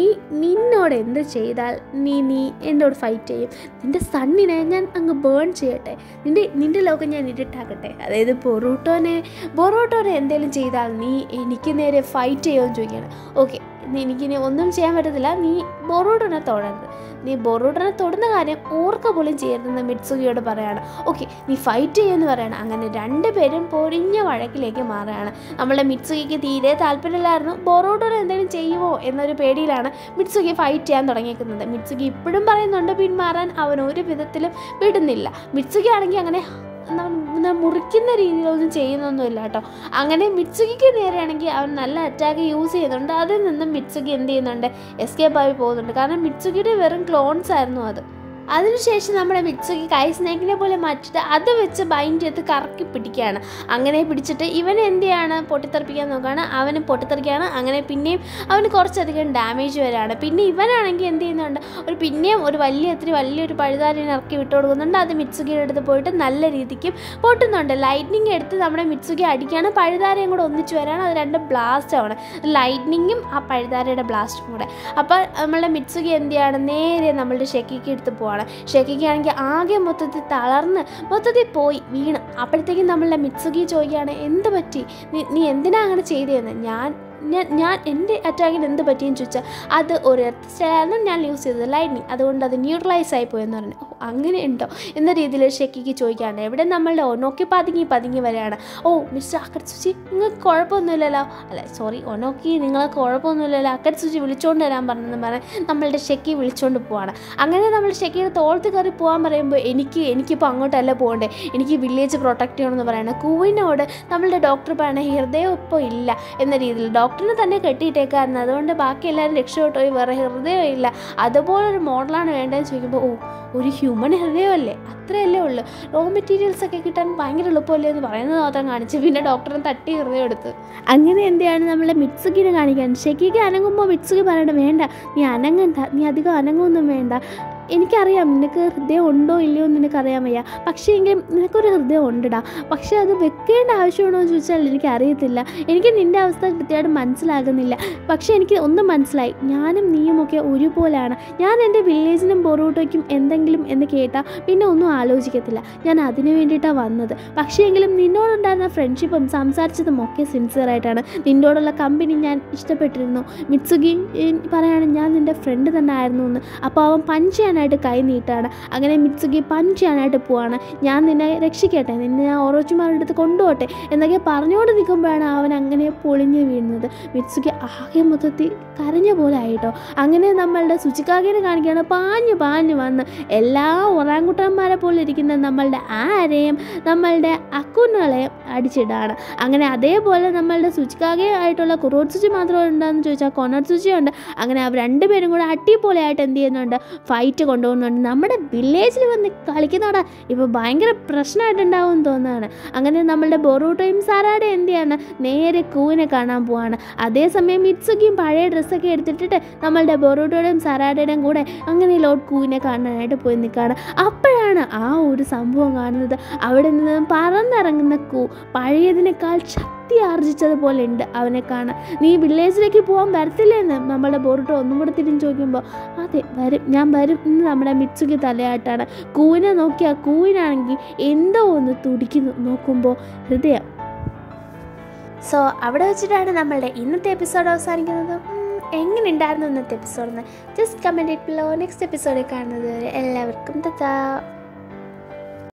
നിന്നോട് എന്ത് ചെയ്താൽ നീ എന്നോട് ഫൈറ്റ് ചെയ്യും, നിൻ്റെ സണ്ണിനെ ഞാൻ അങ്ങ് ബേൺ ചെയ്യട്ടെ, നിൻ്റെ ലോകം ഞാൻ ഇരുട്ടാക്കട്ടെ. അതായത് ബൊറൂട്ടോനെ എന്തെങ്കിലും ചെയ്താൽ നീ എനിക്ക് നേരെ ഫൈറ്റ് ചെയ്യുമെന്ന് ചോദിക്കുകയാണ്. ഓക്കെ, എനിക്കിനി ഒന്നും ചെയ്യാൻ പറ്റത്തില്ല, നീ ബൊറൂട്ടോനെ തൊടരുത്, നീ ബൊറൂട്ടോനെ തൊടുന്ന കാര്യം ഓർക്ക പോലും ചെയ്യരുതെന്ന് മിത്സുകിയോട് പറയാണ്. ഓക്കെ, നീ ഫൈറ്റ് ചെയ്യുമെന്ന് പറയണം. അങ്ങനെ 2 പേരും പൊരിഞ്ഞ വഴക്കിലേക്ക് മാറുകയാണ്. നമ്മളുടെ മിത്സുകിക്ക് തീരെ താല്പര്യമില്ലായിരുന്നു, ബൊറൂട്ടോനെ എന്തെങ്കിലും ചെയ്യുമോ എന്നൊരു പേടിയിലാണ് മിത്സുകി ഫൈറ്റ് ചെയ്യാൻ തുടങ്ങിയിരിക്കുന്നത്. മിത്സുകി ഇപ്പോഴും പറയുന്നുണ്ട് പിന്മാറാൻ അവൻ ഒരു വിധത്തിലും വിടുന്നില്ല. മിത്സുകി ആണെങ്കിൽ അങ്ങനെ മുറിക്കുന്ന രീതിയിലൊന്നും ചെയ്യുന്നൊന്നുമില്ല കേട്ടോ. അങ്ങനെ മിത്സുകിക്ക് നേരെയാണെങ്കിൽ അവൻ നല്ല അറ്റാക്ക് യൂസ് ചെയ്യുന്നുണ്ട്. അതിൽ നിന്നും മിത്സുകി എന്ത് ചെയ്യുന്നുണ്ട്, എസ്കേപ്പ് ആയി പോകുന്നുണ്ട്. കാരണം മിത്സുകിയുടെ വെറും ക്ലോൺസ് ആയിരുന്നു അത്. അതിനുശേഷം നമ്മുടെ മിത്സുകി കൈ സ്നേക്കിനെ പോലെ മാറ്റിയിട്ട് അത് വെച്ച് ബൈൻഡ് ചെയ്ത് കറക്കി പിടിക്കുകയാണ്. അങ്ങനെ പിടിച്ചിട്ട് ഇവൻ എന്ത് ചെയ്യാണ്, പൊട്ടിത്തെറിപ്പിക്കാൻ നോക്കുകയാണ്. അവന് പൊട്ടിത്തെറിക്കുകയാണ്. അങ്ങനെ പിന്നെയും അവന് കുറച്ചധികം ഡാമേജ് വരികയാണ്. പിന്നെ ഇവനാണെങ്കിൽ എന്ത് ചെയ്യുന്നുണ്ട്, പിന്നെയും ഒരു വലിയൊരു പഴുതാരിനെ ഇറക്കി വിട്ടു കൊടുക്കുന്നുണ്ട്. അത് മിത്സുകിയുടെ അടുത്ത് പോയിട്ട് നല്ല രീതിക്ക് പൊട്ടുന്നുണ്ട്. ലൈറ്റ്നിങ് എടുത്ത് നമ്മുടെ മിത്സുകി അടിക്കുകയാണ്. പഴുതാരയും കൂടെ ഒന്നിച്ച് വരികയാണ്. അത് രണ്ടും ബ്ലാസ്റ്റ് ആവണം, ലൈറ്റ്നിങ്ങും ആ പഴുതാരയുടെ ബ്ലാസ്റ്റും കൂടെ. അപ്പോൾ നമ്മളുടെ മിത്സുകി എന്ത് ചെയ്യാണ്, നേരെ നമ്മളുടെ ഷെക്കിക്ക് എടുത്ത് പോവാണ്. ഷെക്കിക്കാണെങ്കിൽ ആകെ മൊത്തത്തിൽ തളർന്ന് മൊത്തത്തിൽ പോയി വീണ്. അപ്പോഴത്തേക്കും നമ്മളുടെ മിത്സുകി ചോദിക്കുകയാണ്, എന്ത് പറ്റി, നീ എന്തിനാ അങ്ങനെ ചെയ്തതെന്ന്. ഞാൻ എൻ്റെ അറ്റാക്കിന് എന്ത് പറ്റിയെന്ന് ചോദിച്ചാൽ അത് ഒരു എർത്ത് സ്റ്റൈലായിരുന്നു ഞാൻ യൂസ് ചെയ്തത്, ലൈറ്റ്നിങ്, അതുകൊണ്ട് അത് ന്യൂട്രലൈസ് ആയിപ്പോയെന്ന് പറഞ്ഞു. അങ്ങനെ ഉണ്ടോ എന്ന രീതിയിൽ ഷെക്കിക്ക് ചോദിക്കാണ്ട് എവിടെ നമ്മളുടെ ഒനോക്കി പതുങ്ങി വരികയാണ്. മിസ്റ്റർ അക്കറ്റ്സുചി, നിങ്ങൾക്ക് കുഴപ്പമൊന്നുമില്ലല്ലോ, ഒനോക്കി നിങ്ങൾക്ക് കുഴപ്പമൊന്നുമില്ലല്ലോ, അക്കറ്റ്സുചി വിളിച്ചുകൊണ്ട് വരാൻ പറഞ്ഞെന്ന് പറഞ്ഞ് നമ്മളുടെ ഷെക്കി വിളിച്ചുകൊണ്ട് പോവാണ്. അങ്ങനെ നമ്മൾ ഷെക്കിയുടെ തോളത്ത് കയറി പോകാൻ പറയുമ്പോൾ എനിക്കിപ്പോൾ അങ്ങോട്ടല്ല പോകണ്ടേ, എനിക്ക് വില്ലേജ് പ്രൊട്ടക്റ്റ് ചെയ്യണമെന്ന് പറയണം. കൂവിനോട് നമ്മളുടെ ഡോക്ടർ പറയണ ഹൃദയം ഇപ്പോൾ ഇല്ല എന്ന രീതിയിൽ ഡോക്ടറിനെ തന്നെ കെട്ടിയിട്ടേക്കായിരുന്നു, അതുകൊണ്ട് ബാക്കി എല്ലാവരും രക്ഷപ്പെട്ടു, വേറെ ഹൃദയം ഇല്ല, അതുപോലൊരു മോഡലാണ് വേണ്ടതെന്ന് ചോദിക്കുമ്പോൾ ഒരു ഹ്യൂമൻ ഹൃദയമല്ലേ, അത്രയല്ലേ ഉള്ളൂ, റോ മെറ്റീരിയൽസ് ഒക്കെ കിട്ടാൻ ഭയങ്കര എളുപ്പമല്ലേ എന്ന് പറയുന്നത് മാത്രം കാണിച്ച് പിന്നെ ഡോക്ടറിനെ തട്ടി ഹൃദയം എടുത്ത്. അങ്ങനെ എന്തെയാണ് നമ്മളെ മിത്സുകിനെ കാണിക്കാൻ. ഷെക്കിക്ക് അനങ്ങുമ്പോൾ മിത്സുകി പറയണ്ട, വേണ്ട നീ അനങ്ങണ്ട, നീ അധികം അനങ്ങൊന്നും വേണ്ട, എനിക്കറിയാം നിനക്ക് ഹൃദയം ഉണ്ടോ ഇല്ലയോ എന്ന് നിനക്കറിയാൻ വയ്യ, പക്ഷേ എങ്കിലും നിനക്കൊരു ഹൃദയം ഉണ്ടിടാ, പക്ഷേ അത് വെക്കേണ്ട ആവശ്യമുണ്ടോ എന്ന് ചോദിച്ചാൽ എനിക്കറിയത്തില്ല, എനിക്ക് നിൻ്റെ അവസ്ഥ കൃത്യമായിട്ട് മനസ്സിലാകുന്നില്ല, പക്ഷേ എനിക്ക് ഒന്നും മനസ്സിലായി, ഞാനും നീയുമൊക്കെ ഒരുപോലെയാണ്, ഞാൻ എൻ്റെ വില്ലേജിനും ബൊറൂട്ടോയ്ക്കും എന്തെങ്കിലും എന്ന് കേട്ടാൽ പിന്നെ ഒന്നും ആലോചിക്കത്തില്ല, ഞാൻ അതിന് വേണ്ടിയിട്ടാണ് വന്നത്, പക്ഷേ എങ്കിലും നിന്നോടുണ്ടായിരുന്ന ഫ്രണ്ട്ഷിപ്പും സംസാരിച്ചതും ഒക്കെ സിൻസിയറായിട്ടാണ്, നിന്നോടുള്ള കമ്പനി ഞാൻ ഇഷ്ടപ്പെട്ടിരുന്നു, മിത്സുകി പറയാണ് ഞാൻ നിൻ്റെ ഫ്രണ്ട് തന്നെ ആയിരുന്നു എന്ന്. അപ്പോൾ അവൻ പഞ്ച് ചെയ്യാനായിട്ട് കൈ നീട്ടാണ്. അങ്ങനെ മിത്സുകി പഞ്ച് ചെയ്യാനായിട്ട് പോവാണ്. ഞാൻ നിന്നെ രക്ഷിക്കട്ടെ, നിന്നെ ഞാൻ ഓറോച്ചിമാരുടെ അടുത്ത് കൊണ്ടുപോട്ടെ എന്നൊക്കെ പറഞ്ഞുകൊണ്ട് നിൽക്കുമ്പോഴാണ് അവൻ അങ്ങനെ പൊളിഞ്ഞ് വീഴുന്നത്. മിത്സുകി ആകെ മൊത്തത്തിൽ കരഞ്ഞ പോലെ ആയിട്ടോ. അങ്ങനെ നമ്മളുടെ സുചിക്കാഗിനെ കാണിക്കുകയാണ്. പാഞ്ഞു വന്ന് എല്ലാ ഒറാങ്കുട്ടന്മാരെ പോലെ ഇരിക്കുന്ന നമ്മളുടെ ആരെയും നമ്മളുടെ അക്കുനുകളെയും അടിച്ചിടാണ്. അങ്ങനെ അതേപോലെ നമ്മളുടെ സുചിക്കാഗെ ആയിട്ടുള്ള കുറോട്സുചി മാത്രമേ ഉണ്ടെന്ന് ചോദിച്ചാൽ കൊനോട്സുചി ഉണ്ട്. അങ്ങനെ അവർ രണ്ടുപേരും കൂടെ അടിപൊളിയായിട്ട് എന്ത് ചെയ്യുന്നുണ്ട്, ഫൈറ്റ് കൊണ്ടുപോകുന്നുണ്ട്. നമ്മുടെ വില്ലേജിൽ വന്ന് കളിക്കുന്നവിടെ ഇപ്പോൾ ഭയങ്കര പ്രശ്നമായിട്ടുണ്ടാവും എന്ന് തോന്നുകയാണ്. അങ്ങനെ നമ്മളുടെ ബൊറൂട്ടോയും സാരാടെ എന്ത് ചെയ്യാണ്, നേരെ കൂവിനെ കാണാൻ പോവാണ്. അതേസമയം മിത്സുകിയും പഴയ ഡ്രസ്സൊക്കെ എടുത്തിട്ടിട്ട് നമ്മളുടെ ബൊറൂട്ടോയുടെയും സാരാടയുടെയും കൂടെ അങ്ങനെ ലോഡ് കൂവിനെ കാണാനായിട്ട് പോയി നിൽക്കുകയാണ്. അപ്പോഴാണ് ആ ഒരു സംഭവം കാണുന്നത്. അവിടെ നിന്ന് പറന്നിറങ്ങുന്ന കൂ പഴയതിനേക്കാൾ ശക്തി ആർജിച്ചതുപോലെ ഉണ്ട് അവനെ കാണാൻ. നീ വില്ലേജിലേക്ക് പോകാൻ വരത്തില്ലെന്ന് നമ്മളുടെ ബൊറൂട്ടോ ഒന്നും കൂടെ തിരിഞ്ഞ് ചോദിക്കുമ്പോൾ അതെ ഞാൻ വരും എന്ന് നമ്മുടെ മിത്സുകി തലയാട്ടാണ്. കൂവിനെ നോക്കിയാൽ കൂവിനാണെങ്കിൽ എന്തോ ഒന്ന് തുടിക്കുന്നു, നോക്കുമ്പോൾ ഹൃദയം. സോ അവിടെ വെച്ചിട്ടാണ് നമ്മളുടെ ഇന്നത്തെ എപ്പിസോഡ് അവസാനിക്കുന്നത്. എങ്ങനെ ഉണ്ടായിരുന്നു ഇന്നത്തെ എപ്പിസോഡിന് ജസ്റ്റ് കമൻറ്റ് ഇട്ട് നെക്സ്റ്റ് എപ്പിസോഡിൽ കാണുന്നത് വരെ എല്ലാവർക്കും ടാറ്റാ.